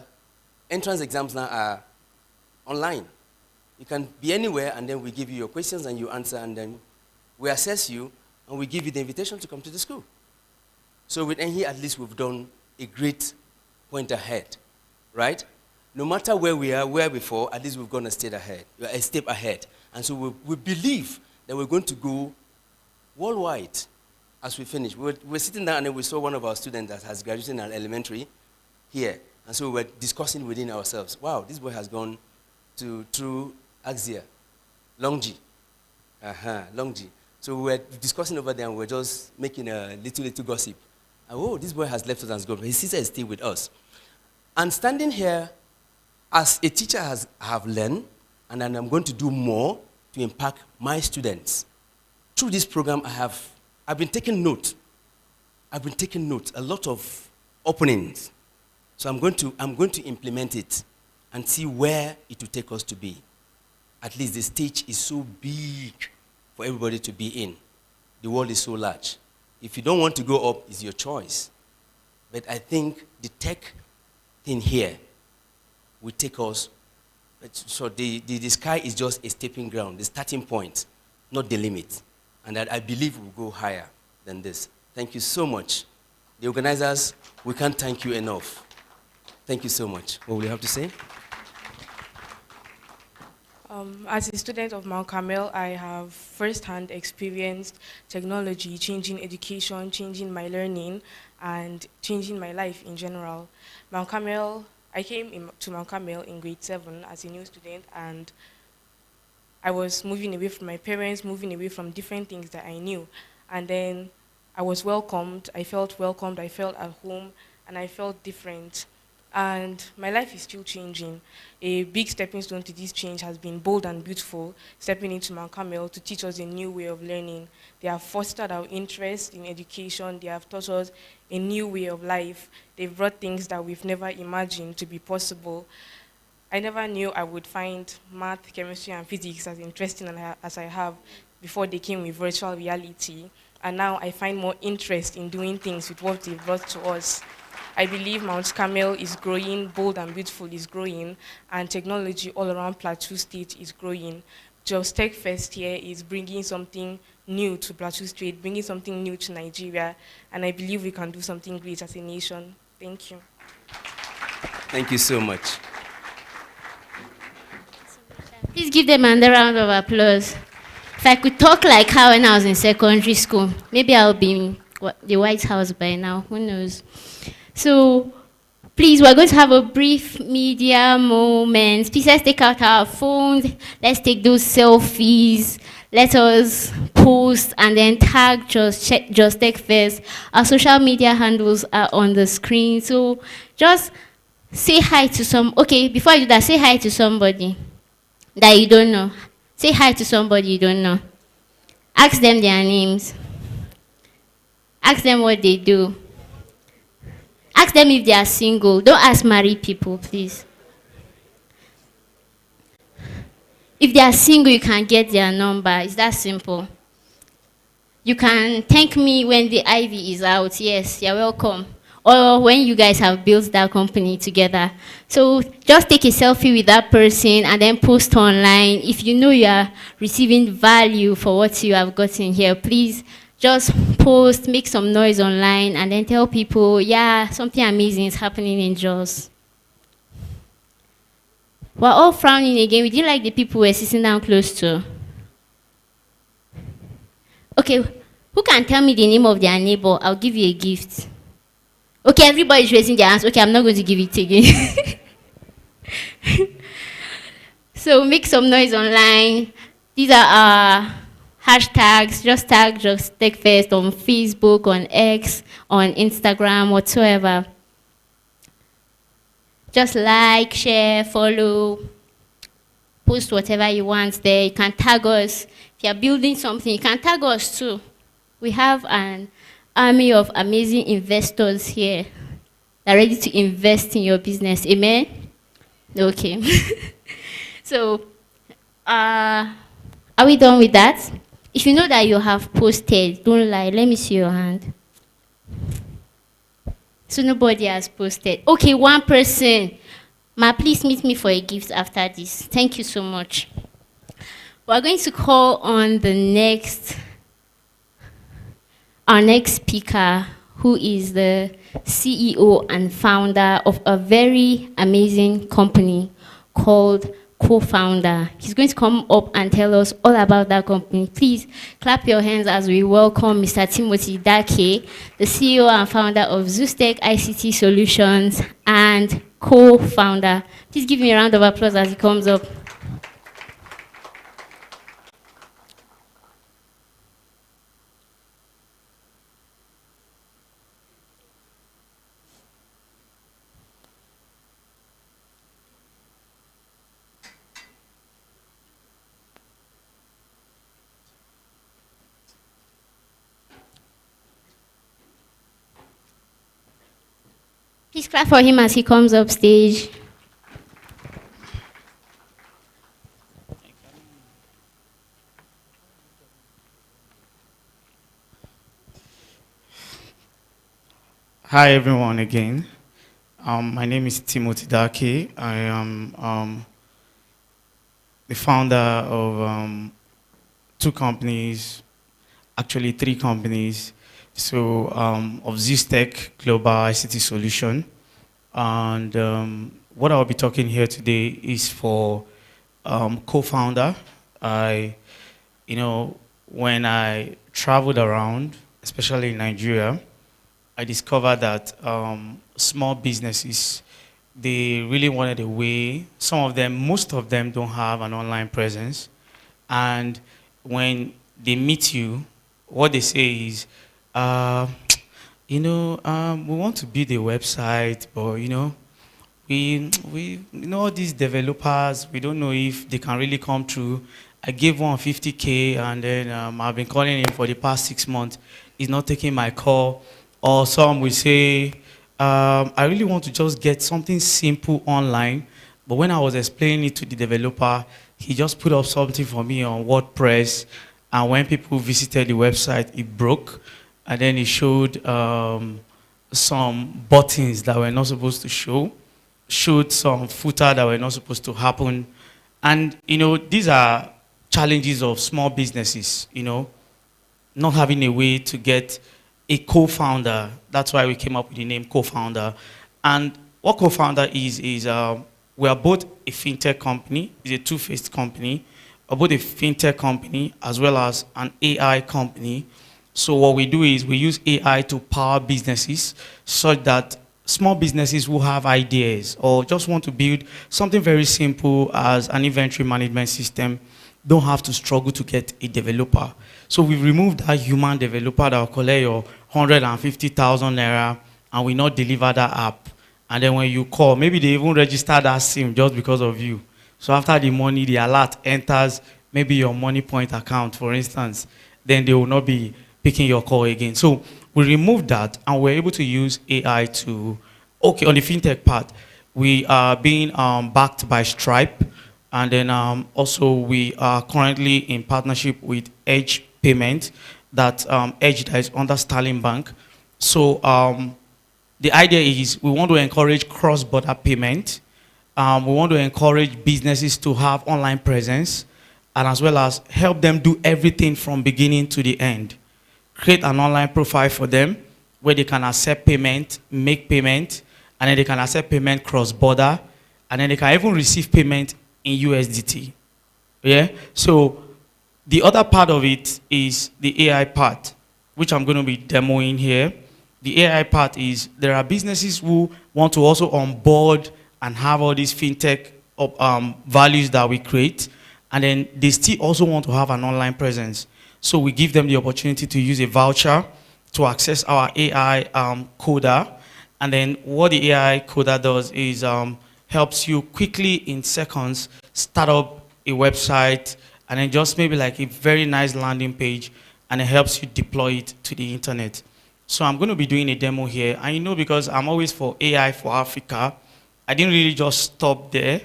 entrance exams now are online. You can be anywhere, and then we give you your questions, and you answer, and then we assess you, and we give you the invitation to come to the school. So with NHE, at least we've done a great point ahead, right? No matter where we are, where before, at least we've gone a step ahead. And so we believe that we're going to go worldwide as we finish. We're sitting down, and then we saw one of our students that has graduated in elementary here. And so we were discussing within ourselves, wow, this boy has gone through Axia, Longji. Longji. So we were discussing over there, and we were just making a little gossip. And, oh, this boy has left us and has gone. His sister is still with us. And standing here, as a teacher I have learned, and then I'm going to do more to impact my students. Through this program, I've been taking note. I've been taking note, a lot of openings. So I'm going to implement it and see where it will take us to be. At least the stage is so big for everybody to be in. The world is so large. If you don't want to go up, it's your choice. But I think the tech thing here will take us, so the sky is just a stepping ground, the starting point, not the limit. And that I believe we'll go higher than this. Thank you so much. The organizers, we can't thank you enough. Thank you so much. What will you have to say? As a student of Mount Carmel, I have first-hand experienced technology changing education, changing my learning, and changing my life in general. Mount Carmel, I came to Mount Carmel in grade 7 as a new student, and I was moving away from my parents, moving away from different things that I knew. And then I was welcomed, I felt welcomed, I felt at home, and I felt different. And my life is still changing. A big stepping stone to this change has been Bold and Beautiful, stepping into Mount Carmel to teach us a new way of learning. They have fostered our interest in education. They have taught us a new way of life. They've brought things that we've never imagined to be possible. I never knew I would find math, chemistry, and physics as interesting as I have before they came with virtual reality. And now I find more interest in doing things with what they've brought to us. I believe Mount Carmel is growing, Bold and Beautiful is growing, and technology all around Plateau State is growing. Jos TechFest here is bringing something new to Plateau State, bringing something new to Nigeria, and I believe we can do something great as a nation. Thank you. Thank you so much. Please give them another round of applause. If I could talk like how when I was in secondary school, maybe I'll be in the White House by now, who knows. So, please, we're going to have a brief media moment. Please, let's take out our phones. Let's take those selfies. Let us post and then tag Jos TechFest. Our social media handles are on the screen. So, just say hi to okay, before I do that, say hi to somebody that you don't know. Say hi to somebody you don't know. Ask them their names. Ask them what they do. Ask them if they are single. Don't ask married people, please. If they are single, you can get their number. It's that simple. You can thank me when the Ivy is out. Yes, you're welcome. Or when you guys have built that company together. So just take a selfie with that person and then post online. If you know you are receiving value for what you have gotten here, please just post, make some noise online, and then tell people, yeah, something amazing is happening in Jos. We're all frowning again. We didn't like the people we're sitting down close to. Okay, who can tell me the name of their neighbor? I'll give you a gift. Okay, everybody's raising their hands. Okay, I'm not going to give it again. So make some noise online. These are our hashtags. Just tag Jos TechFest on Facebook, on X, on Instagram, whatsoever. Just like, share, follow, post whatever you want there. You can tag us. If you're building something, you can tag us too. We have an army of amazing investors here that are ready to invest in your business. Amen? Okay. So, are we done with that? If you know that you have posted, don't lie. Let me see your hand. So nobody has posted. Okay, one person. Ma, please meet me for a gift after this. Thank you so much. We're going to call on our next speaker, who is the CEO and founder of a very amazing company called Co-Founder. He's going to come up and tell us all about that company. Please clap your hands as we welcome Mr. Timothy Dake, the CEO and founder of Zustech ICT Solutions and co-founder. Please give me a round of applause as he comes up. Please clap for him as he comes up stage. Hi everyone again. My name is Timothy Dake. I am the founder of two companies, actually three companies. So of Zustech Global ICT Solution. And what I'll be talking here today is for co-founder. When I traveled around, especially in Nigeria, I discovered that small businesses, they really wanted a way. Most of them don't have an online presence. And when they meet you, what they say is, we want to build a website, but we all these developers, we don't know if they can really come through. I gave one 50K, and then I've been calling him for the past 6 months. He's not taking my call. Or some will say, I really want to just get something simple online, but when I was explaining it to the developer, he just put up something for me on WordPress, and when people visited the website, it broke, and then it showed some buttons that were not supposed to show, showed some footer that were not supposed to happen. And, these are challenges of small businesses, not having a way to get a co-founder. That's why we came up with the name co-founder. And what co-founder is we are both a fintech company. It's a two-faced company. We're both a fintech company as well as an AI company. So what we do is we use AI to power businesses such that small businesses who have ideas or just want to build something very simple as an inventory management system don't have to struggle to get a developer. So we've removed that human developer that will collect your 150,000 naira and will not deliver that app. And then when you call, maybe they even register that SIM just because of you. So after the money, the alert enters maybe your money point account, for instance, then they will not be picking your call again. So we removed that, and we're able to use AI to, okay, on the fintech part, we are being backed by Stripe, and then also we are currently in partnership with Edge Payment, that Edge that is under Starling Bank. So the idea is we want to encourage cross-border payment. We want to encourage businesses to have online presence, and as well as help them do everything from beginning to the end. Create an online profile for them where they can accept payment, make payment, and then they can accept payment cross-border, and then they can even receive payment in USDT. Yeah? So the other part of it is the AI part, which I'm going to be demoing here. The AI part is there are businesses who want to also onboard and have all these fintech values that we create, and then they still also want to have an online presence. So we give them the opportunity to use a voucher to access our AI coder. And then what the AI coder does is helps you quickly in seconds start up a website, and then just maybe like a very nice landing page, and it helps you deploy it to the internet. So I'm going to be doing a demo here. And because I'm always for AI for Africa, I didn't really just stop there.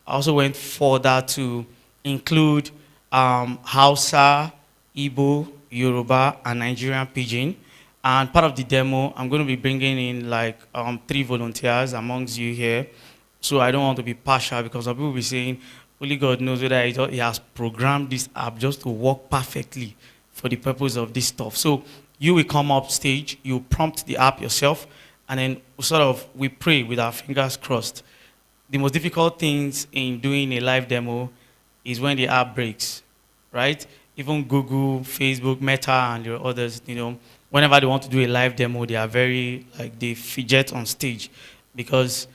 I also went further to include Hausa, Igbo, Yoruba, and Nigerian Pidgin. And part of the demo, I'm going to be bringing in like 3 volunteers amongst you here. So I don't want to be partial, because some people will be saying, only God knows whether he has programmed this app just to work perfectly for the purpose of this stuff. So you will come up stage, you prompt the app yourself, and then we pray with our fingers crossed. The most difficult things in doing a live demo is when the app breaks, right? Even Google, Facebook, Meta, and your others, whenever they want to do a live demo, they are very, they fidget on stage, because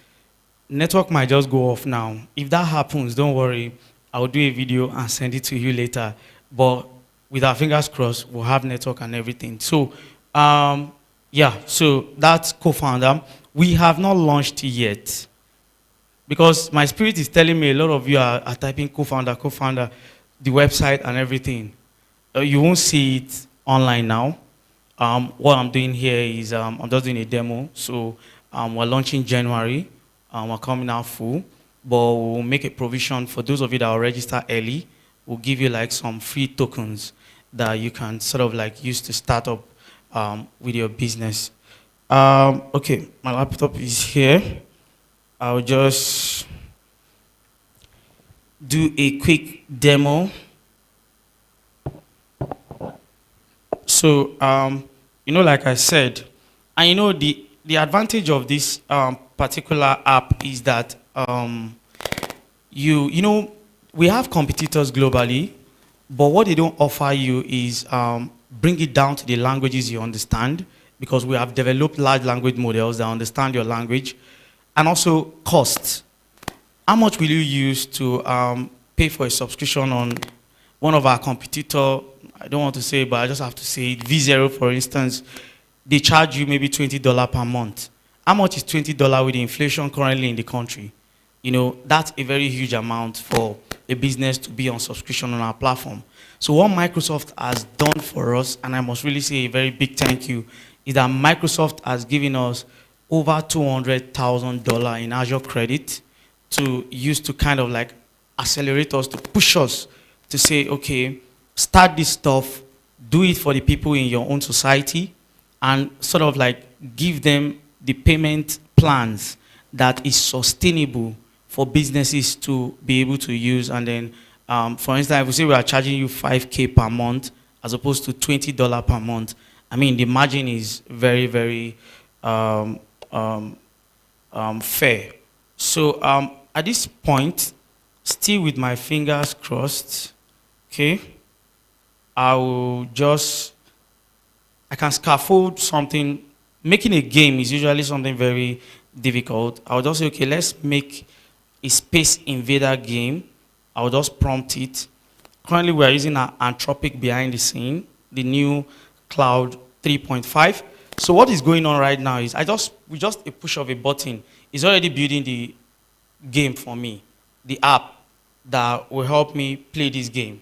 network might just go off now. If that happens, don't worry, I'll do a video and send it to you later. But with our fingers crossed, we'll have network and everything. So, so that's co-founder. We have not launched yet, because my spirit is telling me a lot of you are typing co-founder, the website and everything. You won't see it online now. What I'm doing here is I'm just doing a demo. So we're launching January. We're coming out full, but we'll make a provision for those of you that will register early. We'll give you like some free tokens that you can use to start up with your business. Okay, my laptop is here. I'll just do a quick demo. So, like I said, and the advantage of this particular app is that we have competitors globally, but what they don't offer you is bring it down to the languages you understand, because we have developed large language models that understand your language, and also costs. How much will you use to pay for a subscription on one of our competitor, I don't want to say, but I just have to say it, V0, for instance, they charge you maybe $20 per month. How much is $20 with the inflation currently in the country? You know, that's a very huge amount for a business to be on subscription on our platform. So what Microsoft has done for us, and I must really say a very big thank you, is that Microsoft has given us over $200,000 in Azure credit to use to kind of like accelerate us, to push us to say, okay, start this stuff, do it for the people in your own society, and sort of like give them the payment plans that is sustainable for businesses to be able to use. And then, for instance, if we say we are charging you $5K per month as opposed to $20 per month, I mean, the margin is very, very fair. So at this point, still with my fingers crossed, okay, I can scaffold something. Making a game is usually something very difficult. I'll just say, okay, let's make a Space Invader game. I'll just prompt it. Currently, we are using an Anthropic behind the scene, the new Cloud 3.5. So what is going on right now is with just a push of a button, it's already building the game for me, the app that will help me play this game.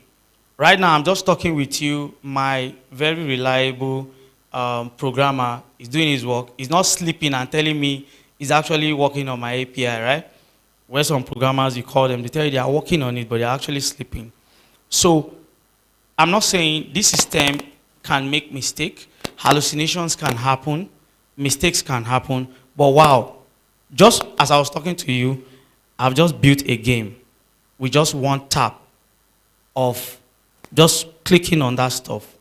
Right now, I'm just talking with you. My very reliable programmer is doing his work. He's not sleeping and telling me he's actually working on my API, right? Where some programmers, you call them, they tell you they are working on it, but they're actually sleeping. So I'm not saying this system can make mistakes. Hallucinations can happen. Mistakes can happen. But wow, just as I was talking to you, I've just built a game with just one tap of just clicking on that stuff.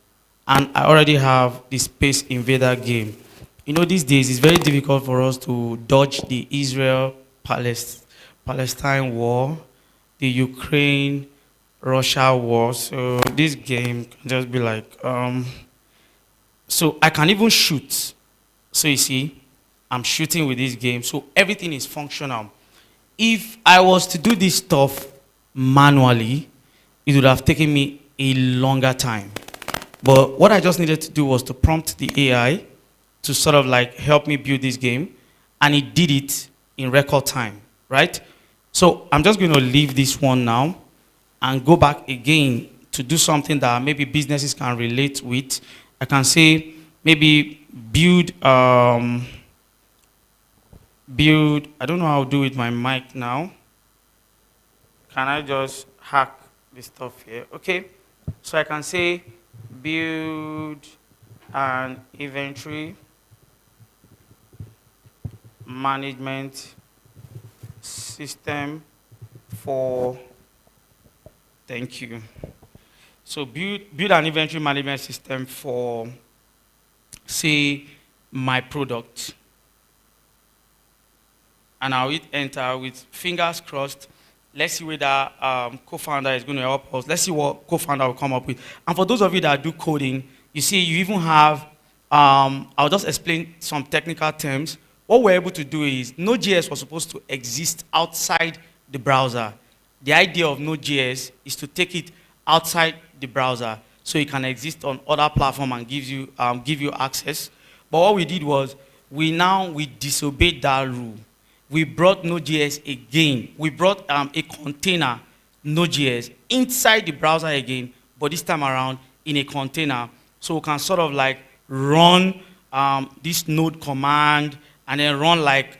And I already have the Space Invader game. You know, these days it's very difficult for us to dodge the Israel-Palestine war, the Ukraine-Russia war. So this game can just be like, so I can even shoot. So you see, I'm shooting with this game. So everything is functional. If I was to do this stuff manually, it would have taken me a longer time. But what I just needed to do was to prompt the AI to sort of like help me build this game, and it did it in record time, right? So I'm just going to leave this one now and go back again to do something that maybe businesses can relate with. I can say maybe build, I don't know how to do it with my mic now. Can I just hack this stuff here? Okay, so I can say build an inventory management system for, thank you. So build an inventory management system for, say, my product. And I'll hit enter with fingers crossed. Let's see where that co-founder is going to help us. Let's see what co-founder will come up with. And for those of you that do coding, you see you even have, I'll just explain some technical terms. What we're able to do is, Node.js was supposed to exist outside the browser. The idea of Node.js is to take it outside the browser so it can exist on other platforms and give you access. But what we did was, we disobeyed that rule. We brought Node.js again. We brought a container, Node.js, inside the browser again, but this time around in a container. So we can sort of like run this node command and then run like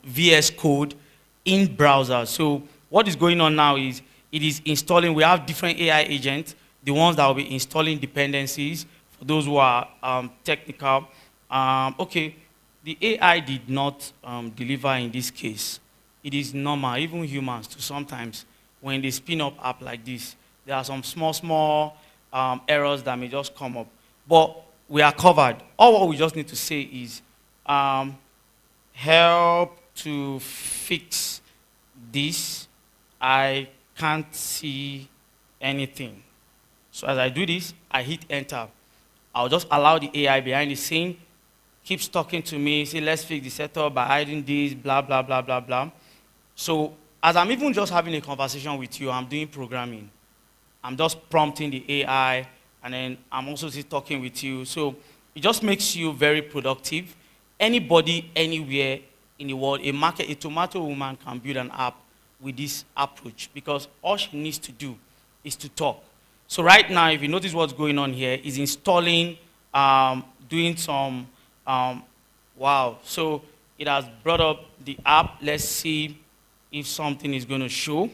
VS Code in browser. So what is going on now is, it is installing, we have different AI agents, the ones that will be installing dependencies, for those who are technical. Okay. The AI did not deliver in this case. It is normal, even humans, to sometimes, when they spin up app like this, there are some small errors that may just come up. But we are covered. All what we just need to say is, help to fix this. I can't see anything. So as I do this, I hit enter. I'll just allow the AI behind the scene keeps talking to me, say, let's fix the setup by hiding this, blah, blah, blah, blah, blah. So as I'm even just having a conversation with you, I'm doing programming. I'm just prompting the AI, and then I'm also still talking with you. So it just makes you very productive. Anybody, anywhere in the world, a tomato woman can build an app with this approach, because all she needs to do is to talk. So right now, if you notice what's going on here, is installing, doing some, wow. So it has brought up the app. Let's see if something is going to show.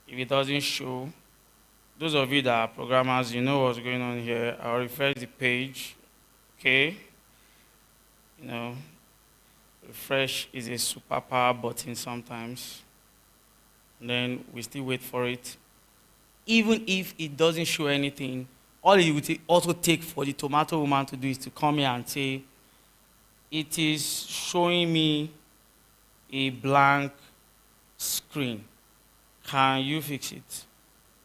If it doesn't show, those of you that are programmers, you know what's going on here. I'll refresh the page. Okay. You know, refresh is a superpower button sometimes. And then we still wait for it. Even if it doesn't show anything, all it would also take for the tomato woman to do is to come here and say, it is showing me a blank screen. Can you fix it?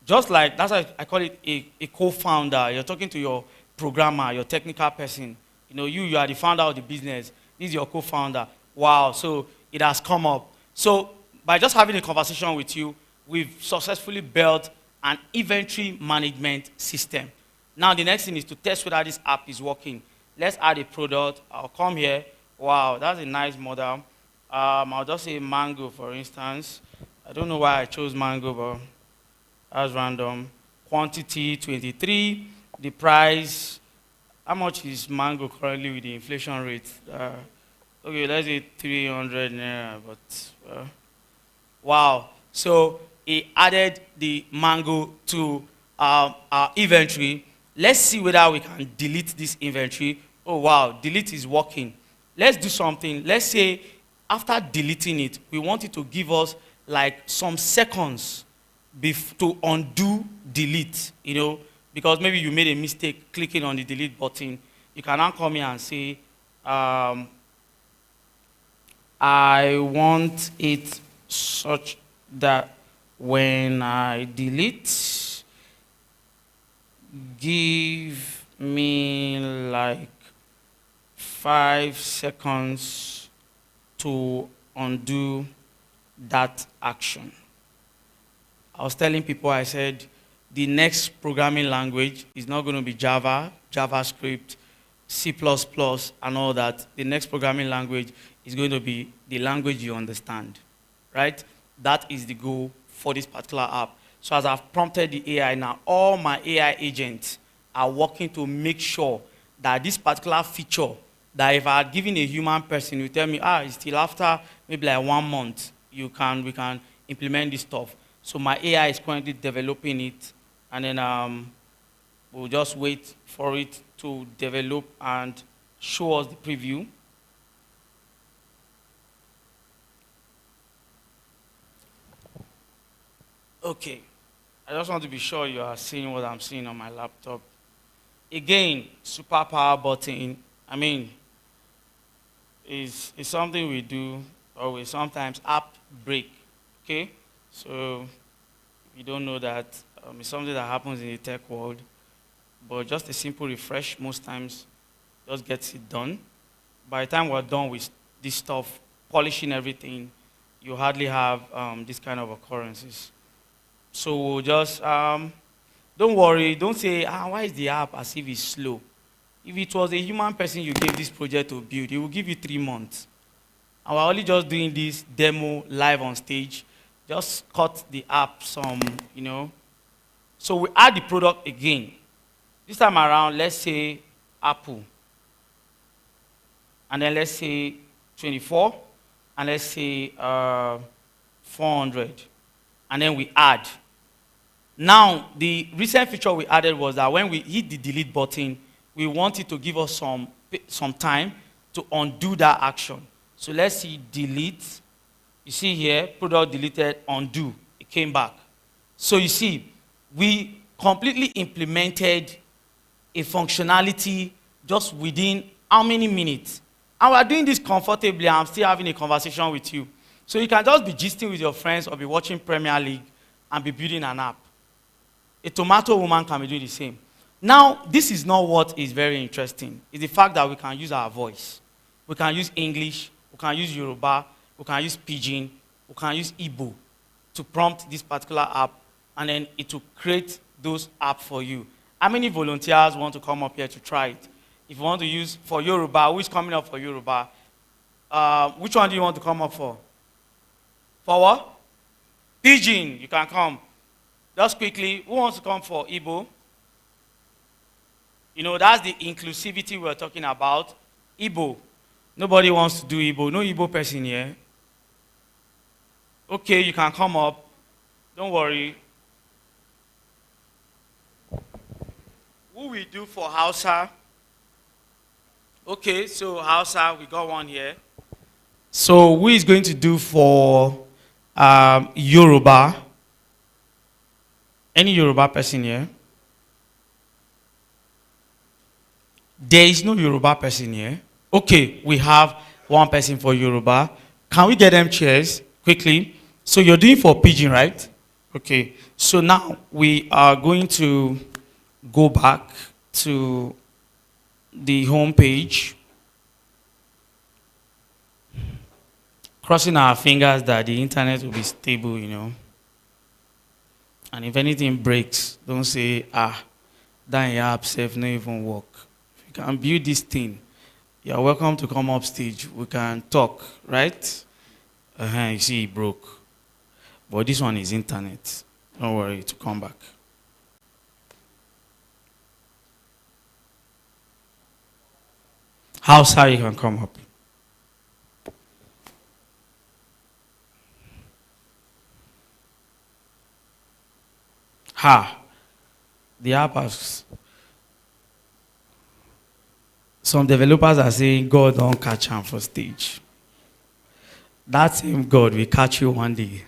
Just like, that's why I call it a co-founder. You're talking to your programmer, your technical person. You know, you are the founder of the business. This is your co-founder. Wow, so it has come up. So by just having a conversation with you, we've successfully built an inventory management system. Now the next thing is to test whether this app is working. Let's add a product. I'll come here. Wow, that's a nice model. I'll just say mango, for instance. I don't know why I chose mango, but that's random. Quantity 23. The price. How much is mango currently with the inflation rate? Okay, let's say 300 naira. But wow. So he added the mango to our inventory. Let's see whether we can delete this inventory. Oh wow, delete is working. Let's do something. Let's say after deleting it, we want it to give us like some seconds to undo delete, you know, because maybe you made a mistake clicking on the delete button. You can now come here and say, I want it such that when I delete, give me like 5 seconds to undo that action. I was telling people, I said, the next programming language is not going to be Java, JavaScript, C++, and all that. The next programming language is going to be the language you understand, right? That is the goal for this particular app. So as I've prompted the AI now, all my AI agents are working to make sure that this particular feature, that if I had given a human person, you tell me, it's still after maybe like 1 month, we can implement this stuff. So my AI is currently developing it, and then we'll just wait for it to develop and show us the preview. Okay, I just want to be sure you are seeing what I'm seeing on my laptop. Again, superpower button, I mean, is something we do, or we sometimes app break, okay? So if you don't know that, it's something that happens in the tech world, but just a simple refresh most times just gets it done. By the time we're done with this stuff, polishing everything, you hardly have this kind of occurrences. So we'll just, don't worry, don't say, why is the app as if it's slow? If it was a human person you gave this project to build, it will give you 3 months. And we're only just doing this demo live on stage. Just cut the app some, you know. So we add the product again. This time around, let's say Apple. And then let's say 24. And let's say 400. And then we add. Now, the recent feature we added was that when we hit the delete button, we want it to give us some time to undo that action. So let's see delete. You see here, product deleted, undo. It came back. So you see, we completely implemented a functionality just within how many minutes? And we're doing this comfortably. I'm still having a conversation with you. So you can just be gisting with your friends or be watching Premier League and be building an app. A tomato woman can be doing the same. Now, this is not what is very interesting. It's the fact that we can use our voice. We can use English. we can use Yoruba, we can use Pidgin, we can use Igbo to prompt this particular app, and then it will create those apps for you. How many volunteers want to come up here to try it? If you want to use for Yoruba, who is coming up for Yoruba? Which one do you want to come up for? For what? Pidgin, you can come. Just quickly, who wants to come for Igbo? You know, that's the inclusivity we're talking about. Igbo. Nobody wants to do Igbo. No Igbo person here. Okay, you can come up. Don't worry. Who will do for Hausa? Okay, so Hausa, we got one here. So who is going to do for Yoruba? Any Yoruba person here? There is no Yoruba person here. Okay, we have one person for Yoruba. Can we get them chairs quickly? So you're doing for Pidgin, right? Okay, so now we are going to go back to the home page, crossing our fingers that the internet will be stable, you know. And if anything breaks, don't say, that your app safe no even work. If you can build this thing, you're welcome to come up stage. We can talk, right? You see it broke. But this one is internet. Don't worry, to come back. How's you can come up? The app has. Some developers are saying God don't catch him for stage. That same God will catch you one day.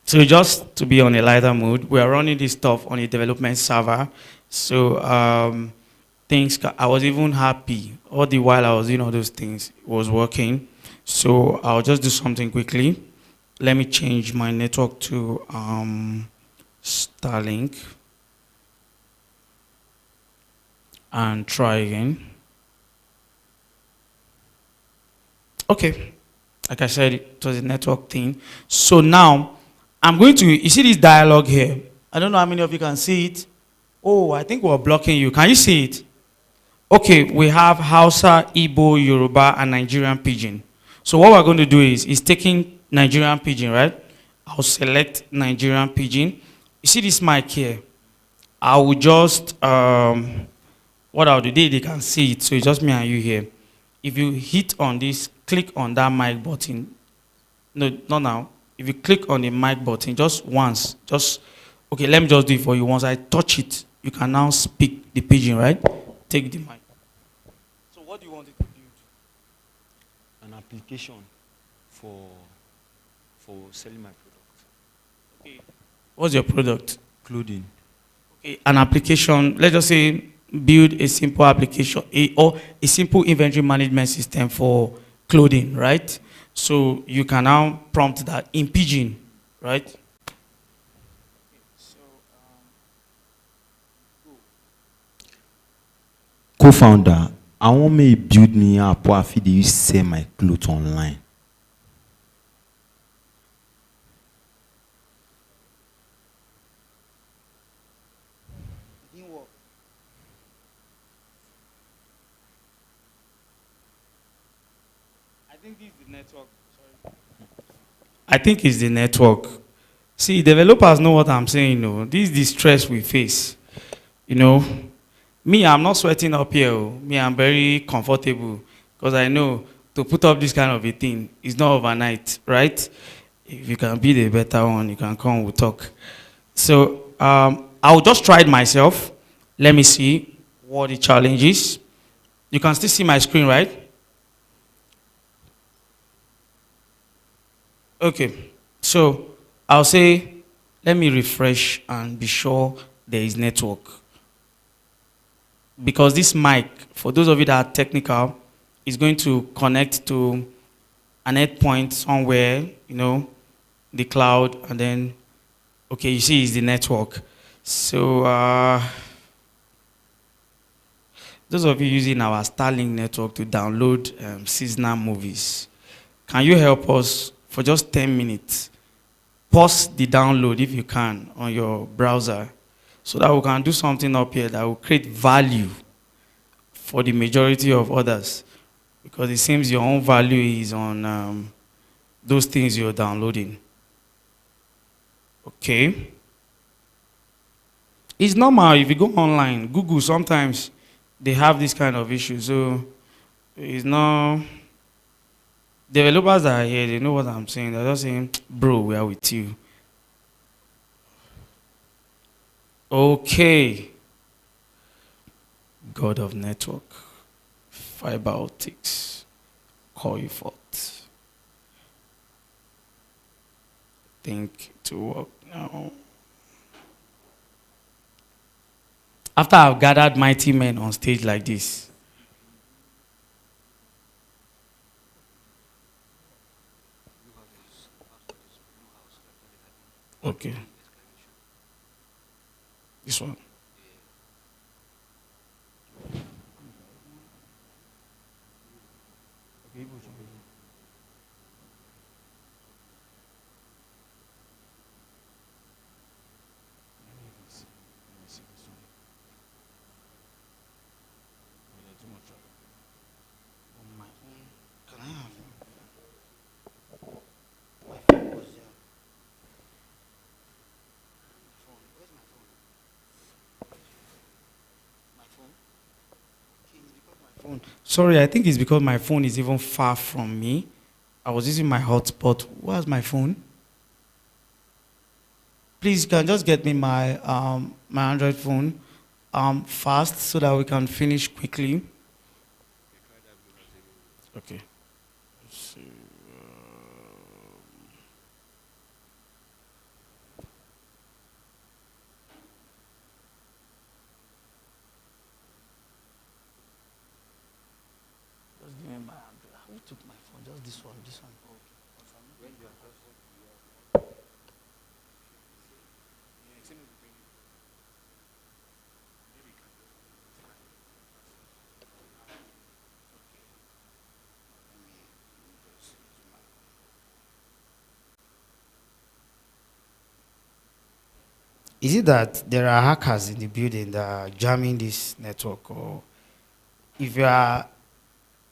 So just to be on a lighter mood, we are running this stuff on a development server. So I was even happy. All the while I was doing all those things, it was working. So I'll just do something quickly. Let me change my network to Starlink. And try again. Okay. Like I said, it was a network thing. So now, I'm going to, you see this dialogue here? I don't know how many of you can see it. Oh, I think we're blocking you. Can you see it? Okay, we have Hausa, Igbo, Yoruba, and Nigerian Pidgin. So what we're going to do is taking Nigerian Pidgin, right? I'll select Nigerian Pidgin. You see this mic here? I will just, what I'll do, they can see it, so it's just me and you here. If you hit on this, click on that mic button. No, not now. If you click on the mic button, just once, okay, let me just do it for you. Once I touch it, you can now speak the Pidgin, right? Take the mic. So what do you want it to build? An application for selling my product. Okay. What's your product? Clothing. Okay, an application, let's just say, build a simple application or a simple inventory management system for clothing, right? So you can now prompt that in Pidgin, right? Co-founder, I want me build me app where I fit dey use sell my clothes online. I think it's the network. See, developers know what I'm saying. This is the stress we face. Me, I'm not sweating up here. Me, I'm very comfortable because I know to put up this kind of a thing is not overnight, right? If you can be the better one, you can come, we'll talk. So I'll just try it myself. Let me see what the challenge is. You can still see my screen, right? Okay, so I'll say, let me refresh and be sure there is network. Because this mic, for those of you that are technical, is going to connect to an endpoint somewhere, the cloud, and then, okay, you see it's the network. So, those of you using our Starlink network to download seasonal movies, can you help us for just 10 minutes? Pause the download if you can on your browser so that we can do something up here that will create value for the majority of others. Because it seems your own value is on those things you're downloading. Okay. It's normal if you go online, Google, sometimes they have this kind of issue. So it's not, developers that are here, they know what I'm saying. They're just saying, bro, we are with you. Okay. God of network, fiber optics, call you forth. Think to work now. After I've gathered mighty men on stage like this, okay. This one. Sorry, I think it's because my phone is even far from me. I was using my hotspot. Where's my phone? Please, you can just get me my my Android phone fast so that we can finish quickly. Okay. Let's see. Just give me my Android. Who took my phone? Just this one. This one. Is it that there are hackers in the building that are jamming this network? Or if you are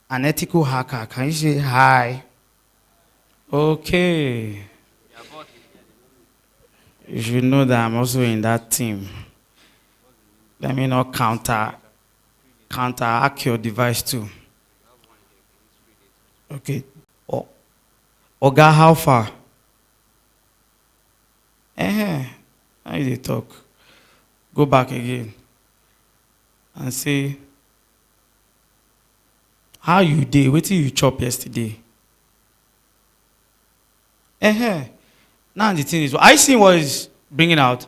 an ethical hacker, can you say hi? Okay. You should know that I'm also in that team. Let me not counteract your device too. Okay. Oga, how far? How you dey talk? Go back again and say, how you dey? Wetin you chop yesterday? Now the thing is, I see what is bringing out.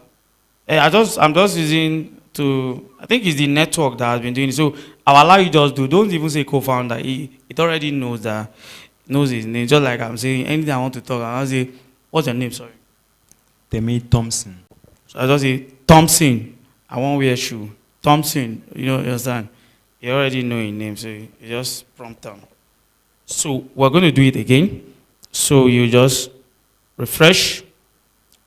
I'm just using to. I think it's the network that has been doing it. So I'll allow you just do. Don't even say co-founder. It already knows that. Knows his name. Just like I'm saying, anything I want to talk, I'll say, what's your name? Sorry. Temi Thompson. So I just say Thompson. I won't wear shoe. Thompson. You understand? You already know his name, so you just prompt them. So we're going to do it again. So you just refresh.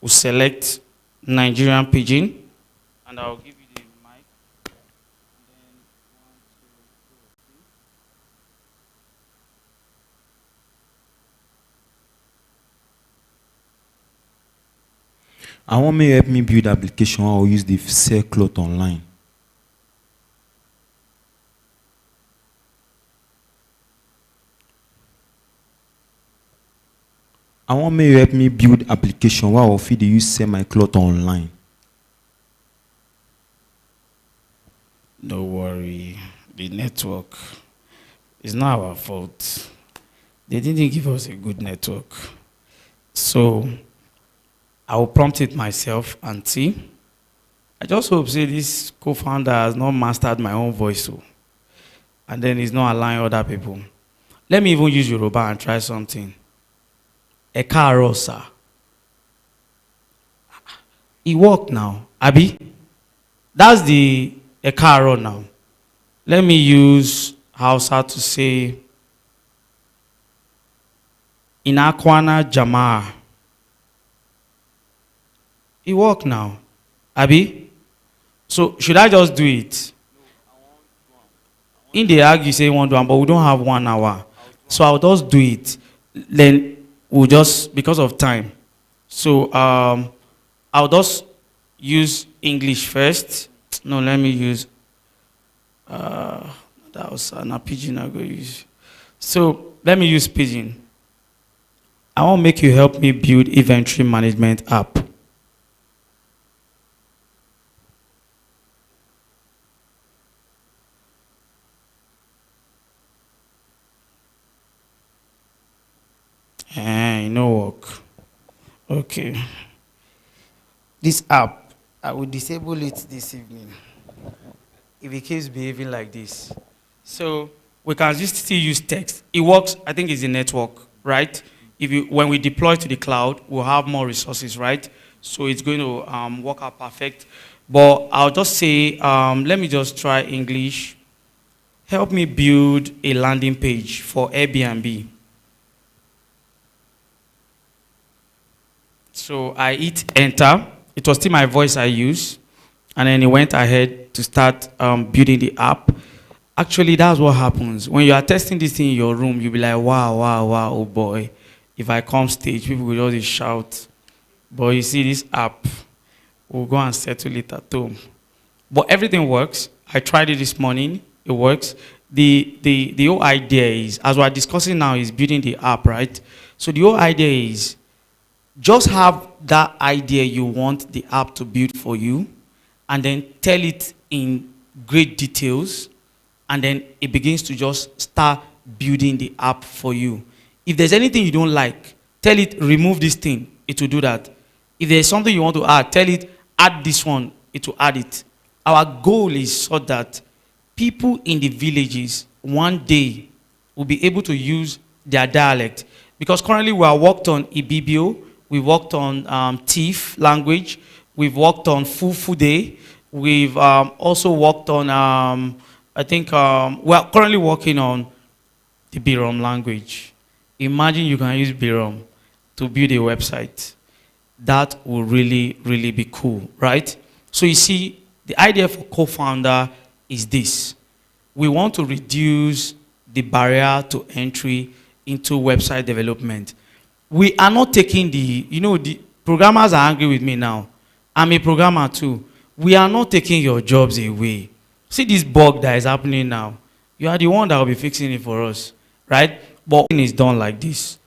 We'll select Nigerian Pidgin, and I'll give you the mic. I want me help me build application. I'll use the sell cloth online. I want me help me build application where I'll feed you sell my cloth online. Don't worry, the network is not our fault. They didn't give us a good network. So I will prompt it myself and see. I just hope say this co-founder has not mastered my own voice, so, and then he's not allowing other people. Let me even use Yoruba and try something. Ẹ káàárọ̀ sir. It worked now. Abi? That's the Ẹ káàárọ̀ now. let me use Hausa to say Inakwana Jamaa. It work now. Abi? So should I just do it? In the argue say one do one, but we don't have 1 hour. So I'll just do it. Then we'll just, because of time. So I'll just use English first. No, let me use that was an Pidgin I go use. So let me use Pidgin. I want to make you help me build inventory management app. It no work. Okay. This app, I will disable it this evening if it keeps behaving like this. So we can just still use text. It works, I think it's a network, right? When we deploy to the cloud, we'll have more resources, right? So it's going to work out perfect. But I'll just say, let me just try English. Help me build a landing page for Airbnb. So I hit enter. It was still my voice I used. And then it went ahead to start building the app. Actually, that's what happens. When you are testing this thing in your room, you'll be like, wow, wow, wow, oh boy. If I come stage, people will just shout. But you see this app, we'll go and settle it at home. But everything works. I tried it this morning. It works. The whole idea is, as we're discussing now, is building the app, right? So the whole idea is, just have that idea you want the app to build for you, and then tell it in great details, and then it begins to just start building the app for you. If there's anything you don't like, tell it, remove this thing, it will do that. If there's something you want to add, tell it, add this one, it will add it. Our goal is so that people in the villages one day will be able to use their dialect. Because currently we are worked on Ibibio, we worked on Thief language. We've worked on Fufude. We've also worked on, I think, we are currently working on the Birom language. Imagine you can use Birom to build a website. That will really, really be cool, right? So you see, the idea for co-founder is this. We want to reduce the barrier to entry into website development. We are not taking the programmers are angry with me now. I'm a programmer too. We are not taking your jobs away. See this bug that is happening now. You are the one that will be fixing it for us, right? But it is done like this.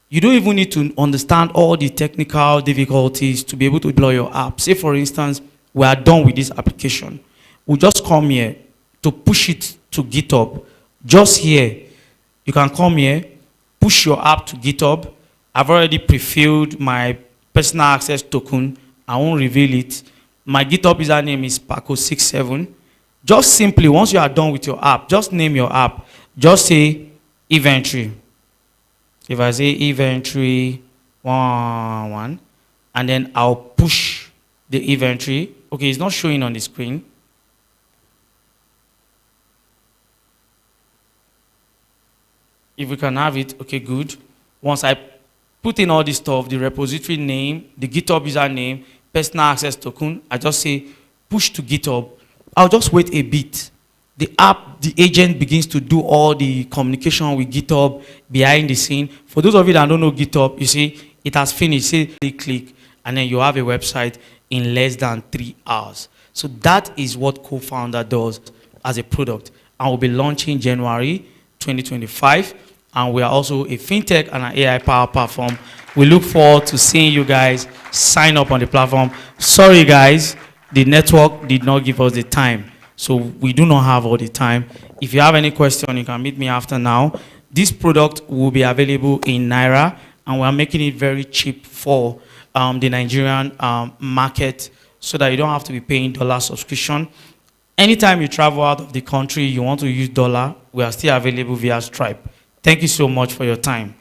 You don't even need to understand all the technical difficulties to be able to deploy your app. Say for instance, we are done with this application. We just come here to push it to GitHub. Just here, you can come here, push your app to GitHub. I've already pre-filled my personal access token. I won't reveal it. My GitHub username is Paco67. Just simply, once you are done with your app, just name your app. Just say inventory. If I say inventory 111, and then I'll push the inventory. Okay, it's not showing on the screen. If we can have it, okay, good. Once I put in all this stuff, the repository name, the GitHub username, personal access token, I just say push to GitHub. I'll just wait a bit. The app, the agent begins to do all the communication with GitHub behind the scene. For those of you that don't know GitHub, you see, it has finished. Say click, and then you have a website in less than 3 hours. So that is what Co-Founder does as a product. And we'll be launching January 2025. And we are also a fintech and an AI power platform. We look forward to seeing you guys sign up on the platform. Sorry guys, the network did not give us the time. So we do not have all the time. If you have any question, you can meet me after now. This product will be available in Naira, and we're making it very cheap for the Nigerian market so that you don't have to be paying dollar subscription. Anytime you travel out of the country, you want to use dollar, we are still available via Stripe. Thank you so much for your time.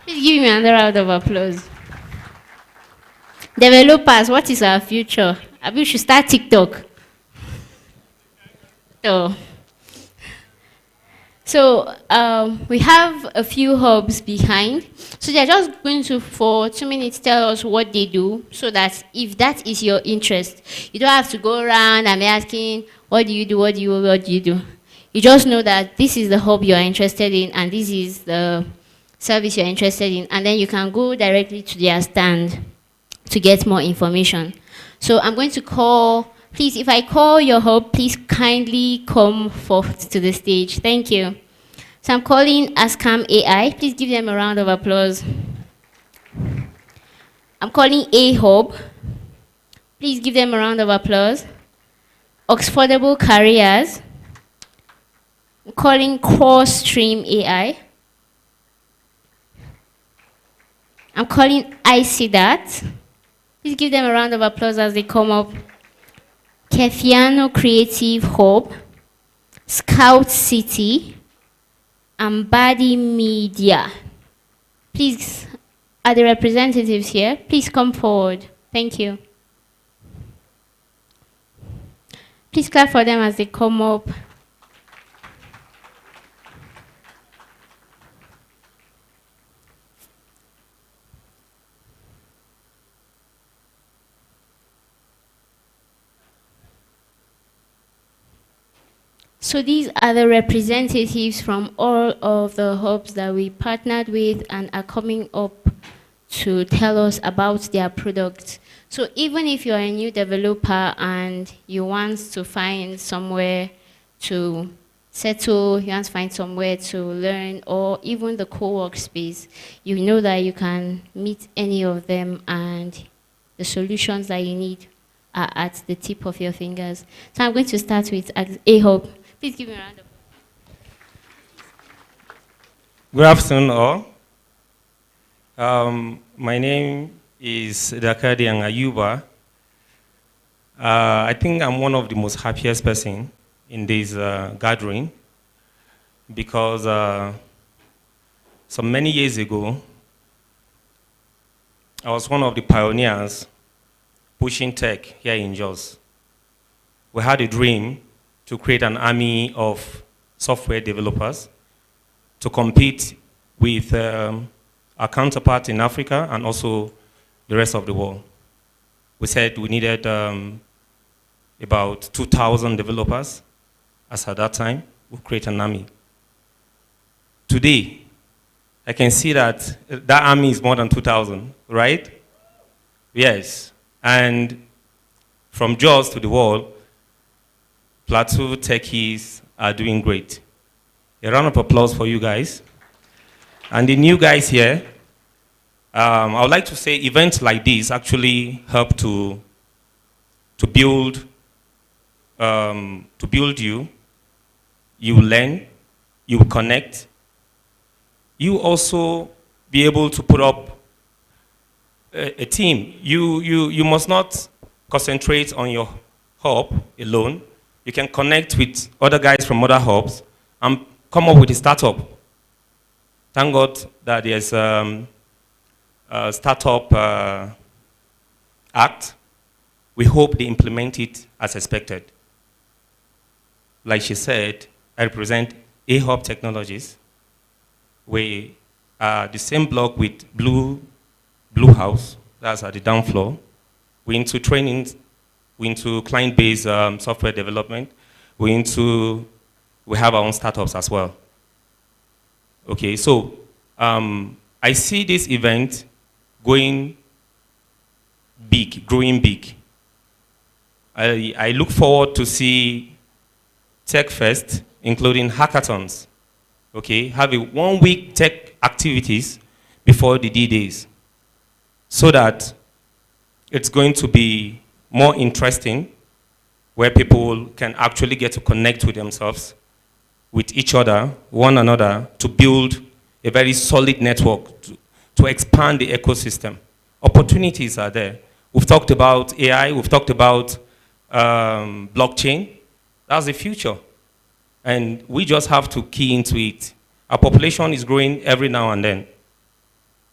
Please give me another round of applause. Developers, what is our future? I wish you should start TikTok. So, So we have a few hubs behind. So they're just going to, for 2 minutes, tell us what they do, so that if that is your interest, you don't have to go around and be asking, what do you do, what do you do? You just know that this is the hub you are interested in, and this is the service you're interested in, and then you can go directly to their stand to get more information. So I'm going to call, please, if I call your hub, please kindly come forth to the stage. Thank you. So I'm calling Ascam AI. Please give them a round of applause. I'm calling A Hub. Please give them a round of applause. Oxfordable Careers. I'm calling Core Stream AI. I'm calling ICDAT. Please give them a round of applause as they come up. Kefiano Creative Hub. Scout City. And Body Media. Please, are the representatives here? Please come forward. Thank you. Please clap for them as they come up. So these are the representatives from all of the hubs that we partnered with and are coming up to tell us about their products. So even if you're a new developer and you want to find somewhere to settle, you want to find somewhere to learn, or even the co-work space, you know that you can meet any of them and the solutions that you need are at the tip of your fingers. So I'm going to start with A Hub. Please give me a round of applause. Good afternoon, all. My name is Dakadi Ayuba. I think I'm one of the most happiest person in this gathering because so many years ago, I was one of the pioneers pushing tech here in Jos. We had a dream to create an army of software developers to compete with our counterparts in Africa and also the rest of the world. We said we needed about 2,000 developers, as at that time, we'll create an army. Today, I can see that that army is more than 2,000, right? Yes, and from Jos to the world, Plateau techies are doing great. A round of applause for you guys. And the new guys here, I would like to say events like this actually help to build you. You learn, you connect. You also be able to put up a team. You must not concentrate on your hub alone. You can connect with other guys from other hubs and come up with a startup. Thank God that there's a startup act. We hope they implement it as expected. Like she said, I represent A Hub Technologies. We are the same block with Blue House, that's at the down floor. We're into training. We're into client-based software development. We have our own startups as well. Okay, so I see this event going big, growing big. I look forward to see TechFest, including hackathons. Okay, have a 1 week tech activities before the D-Days, so that it's going to be more interesting, where people can actually get to connect with themselves, with each other, one another, to build a very solid network, to expand the ecosystem. Opportunities are there. We've talked about AI, we've talked about blockchain. That's the future. And we just have to key into it. Our population is growing every now and then.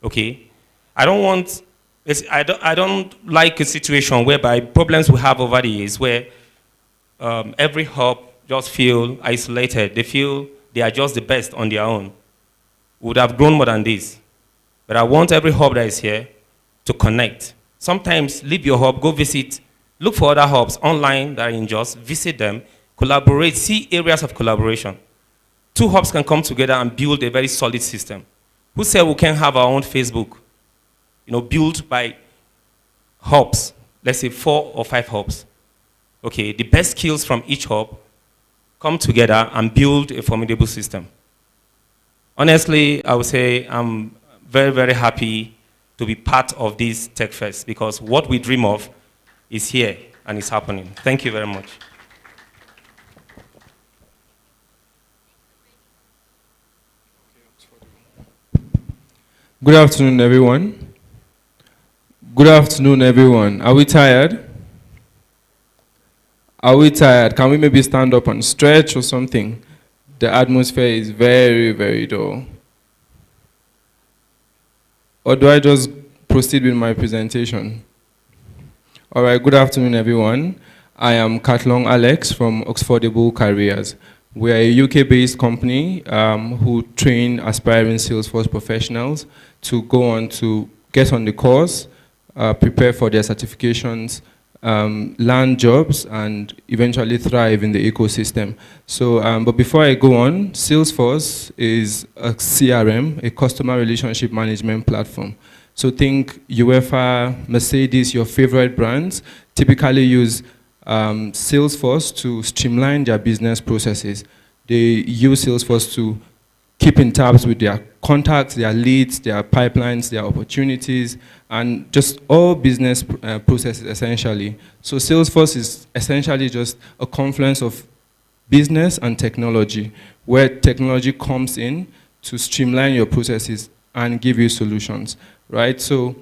Okay? I don't like a situation whereby problems we have over the years where every hub just feel isolated. They feel they are just the best on their own, we would have grown more than this. But I want every hub that is here to connect. Sometimes leave your hub, go visit, look for other hubs online that are in Jos, visit them, collaborate, see areas of collaboration. Two hubs can come together and build a very solid system. Who said we can have our own Facebook? Built by hubs, let's say 4 or 5 hubs. Okay, the best skills from each hub come together and build a formidable system. Honestly, I would say I'm very, very happy to be part of this TechFest because what we dream of is here and it's happening. Thank you very much. Good afternoon, everyone. Good afternoon, everyone. Are we tired? Are we tired? Can we maybe stand up and stretch or something? The atmosphere is very, very dull. Or do I just proceed with my presentation? All right, good afternoon, everyone. I am Katlong Alex from Oxfordable Careers. We are a UK-based company who train aspiring Salesforce professionals to go on to get on the course, prepare for their certifications, land jobs, and eventually thrive in the ecosystem. So, but before I go on, Salesforce is a CRM, a customer relationship management platform. So think UEFA, Mercedes, your favorite brands, typically use Salesforce to streamline their business processes. They use Salesforce to keep in tabs with their contacts, their leads, their pipelines, their opportunities, and just all business processes essentially. So Salesforce is essentially just a confluence of business and technology, where technology comes in to streamline your processes and give you solutions, right? So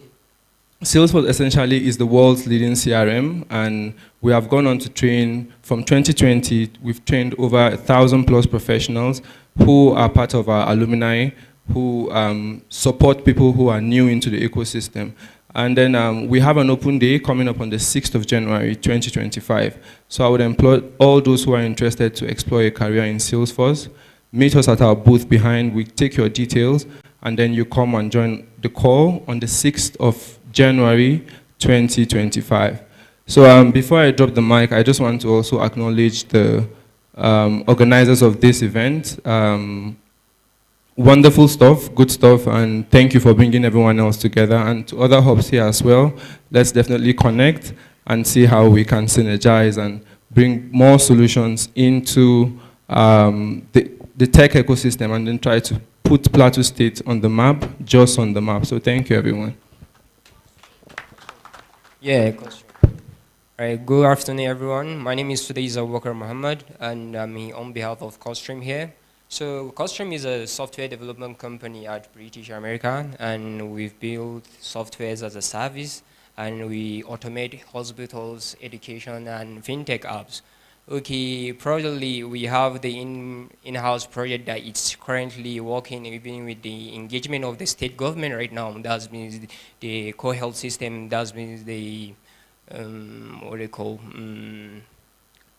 Salesforce essentially is the world's leading CRM, and we have gone on to train, from 2020, we've trained over 1,000 plus professionals who are part of our alumni, who support people who are new into the ecosystem. And then we have an open day coming up on the 6th of January, 2025. So I would implore all those who are interested to explore a career in Salesforce, meet us at our booth behind, we take your details, and then you come and join the call on the 6th of January 2025. So before I drop the mic, I just want to also acknowledge the organizers of this event. Wonderful stuff, good stuff, and thank you for bringing everyone else together. And to other hubs here as well, let's definitely connect and see how we can synergize and bring more solutions into the tech ecosystem and then try to put Plateau State on the map, just on the map. So thank you, everyone. Yeah, good afternoon, everyone. My name is Sudaiza Walker Muhammad, and I'm here on behalf of Costream here. So Costream is a software development company at British America, and we've built softwares as a service, and we automate hospitals, education, and fintech apps. Okay, probably we have the in-house project that it's currently working even with the engagement of the state government right now. That means the co-health system, that means the, what do they call,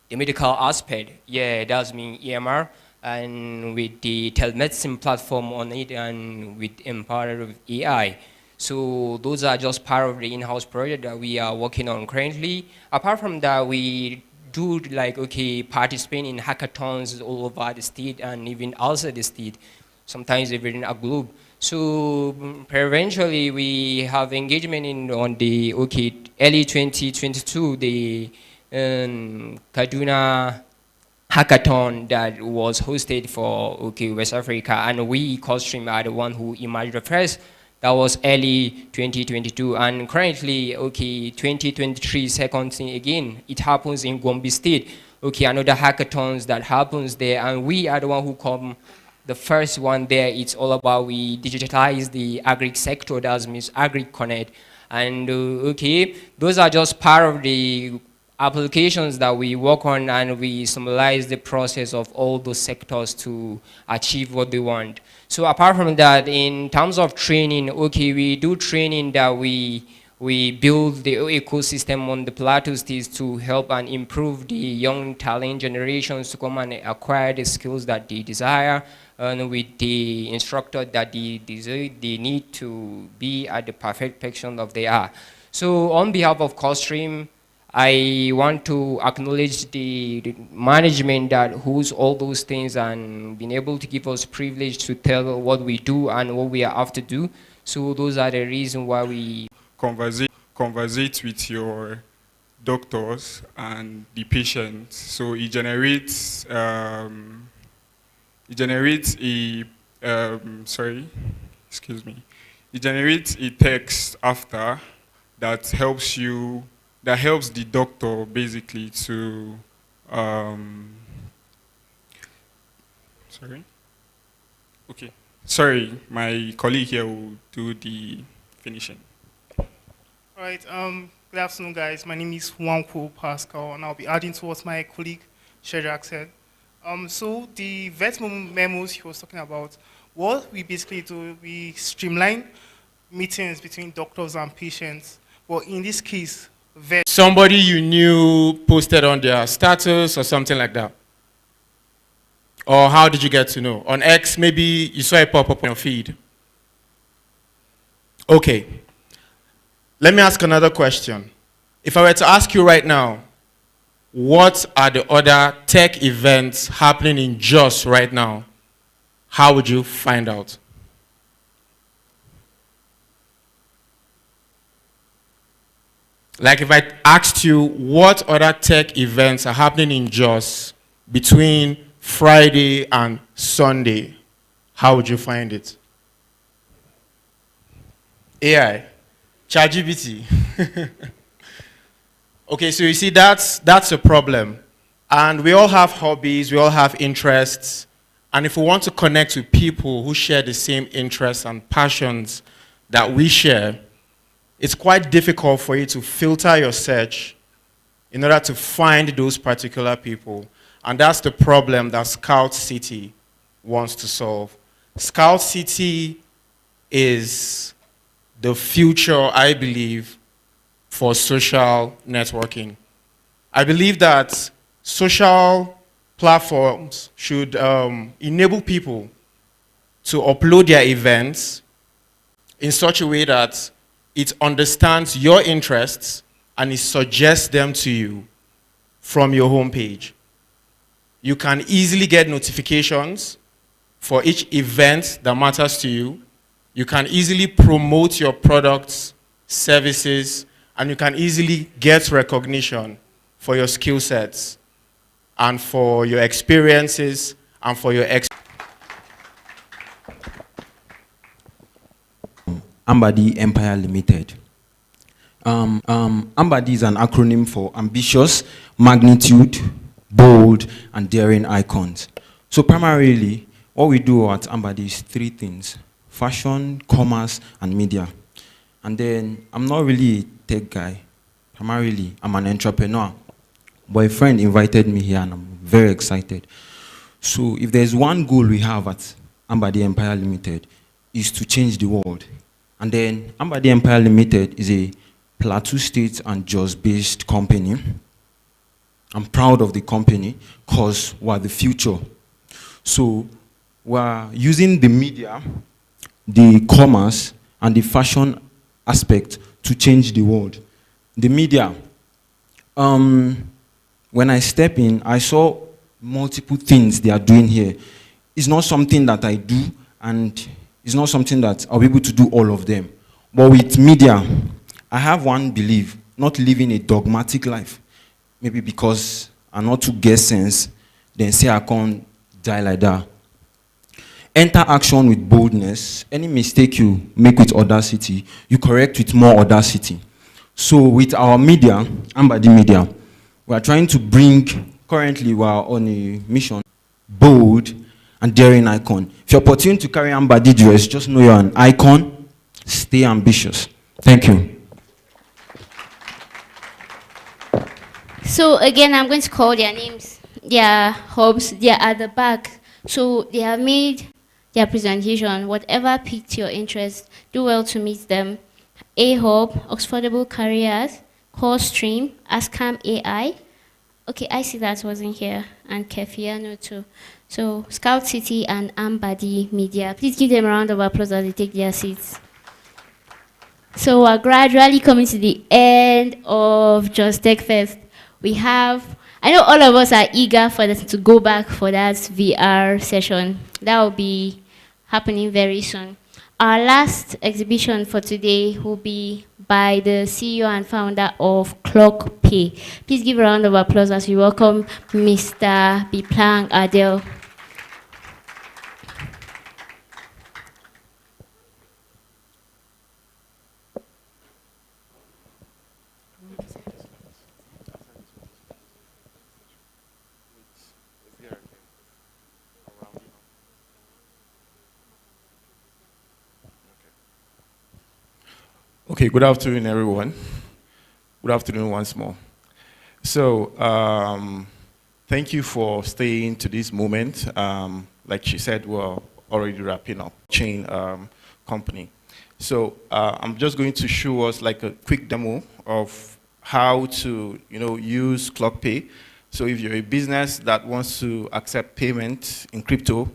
the medical aspect. Yeah, that means EMR, and with the telemedicine platform on it and with empowered with AI. So those are just part of the in-house project that we are working on currently. Apart from that, we do participate in hackathons all over the state and even outside the state, sometimes even a globe. So eventually we have engagement on the early 2022, the Kaduna hackathon that was hosted for West Africa, and we Costream are the one who emerged the first. That was early 2022, and currently, 2023, second thing again, it happens in Gombe State. Another hackathons that happens there, and we are the one who come, the first one there. It's all about we digitalize the agri sector, that means Agri Connect. And those are just part of the applications that we work on, and we summarize the process of all those sectors to achieve what they want. So apart from that, in terms of training, we do training that we We build the ecosystem on the plateau stage to help and improve the young talent generations to come and acquire the skills that they desire, and with the instructor that they need to be at the perfection of they are. So on behalf of CoStream, I want to acknowledge the management that who's all those things and been able to give us privilege to tell what we do and what we have to do. So those are the reasons why we conversate with your doctors and the patients. So it generates a it generates a text after that helps the doctor basically to sorry, my colleague here will do the finishing. All right, good afternoon, guys. My name is Wanko Pascal, and I'll be adding to what my colleague Shedrack said. So the vet memos he was talking about, what we basically do, we streamline meetings between doctors and patients. But in this case, somebody you knew posted on their status or something like that? Or how did you get to know? On X, maybe you saw it pop up on your feed. Okay. Let me ask another question. If I were to ask you right now, what are the other tech events happening in Jos right now? How would you find out? Like if I asked you what other tech events are happening in Jos between Friday and Sunday, how would you find it? AI, ChatGPT. Okay, so you see that's a problem. And we all have hobbies, we all have interests. And if we want to connect with people who share the same interests and passions that we share, it's quite difficult for you to filter your search in order to find those particular people. And that's the problem that Scout City wants to solve. Scout City is the future, I believe, for social networking. I believe that social platforms should enable people to upload their events in such a way that it understands your interests and it suggests them to you from your homepage. You can easily get notifications for each event that matters to you. You can easily promote your products, services, and you can easily get recognition for your skill sets and for your experiences and for your Ambadi Empire Limited. Ambadi is an acronym for ambitious, magnitude, bold, and daring icons. So primarily, what we do at Ambadi is three things: fashion, commerce, and media. And then I'm not really a tech guy. Primarily, I'm an entrepreneur. But a friend invited me here and I'm very excited. So if there's one goal we have at Ambadi Empire Limited, is to change the world. And then Ambadi Empire Limited is a Plateau State and Jos-based company. I'm proud of the company because we're the future. So we're using the media, the commerce, and the fashion aspect to change the world. The media, when I step in, I saw multiple things they are doing here. It's not something that I do, and it's not something that I'll be able to do all of them. But with media, I have one belief, not living a dogmatic life. Maybe because I'm not too get sense, then say I can't die like that. Enter action with boldness. Any mistake you make with audacity, you correct with more audacity. So with our media, Ambadi Media, we are trying to bring, currently we are on a mission, bold and daring icon. If you're opportune to carry Ambadi dress, just know you're an icon, stay ambitious. Thank you. So again, I'm going to call their names, their hubs, they are at the back. So they have made their presentation, whatever piqued your interest, do well to meet them. A-Hub, Oxfordable Careers, CoreStream, Ascam AI. Okay, I see that wasn't here, and Kefiano too. So Scout City and Ambadi Media. Please give them a round of applause as they take their seats. So we're gradually coming to the end of Jos TechFest. We have, I know all of us are eager for this to go back for that VR session. That will be happening very soon. Our last exhibition for today will be by the CEO and founder of ClockPay. Please give a round of applause as we welcome Mr. Biplang Adel. Okay, good afternoon, everyone. Good afternoon once more. So, thank you for staying to this moment. Like she said, we're already wrapping up chain company. So, I'm just going to show us like a quick demo of how to, use ClockPay. So, if you're a business that wants to accept payment in crypto,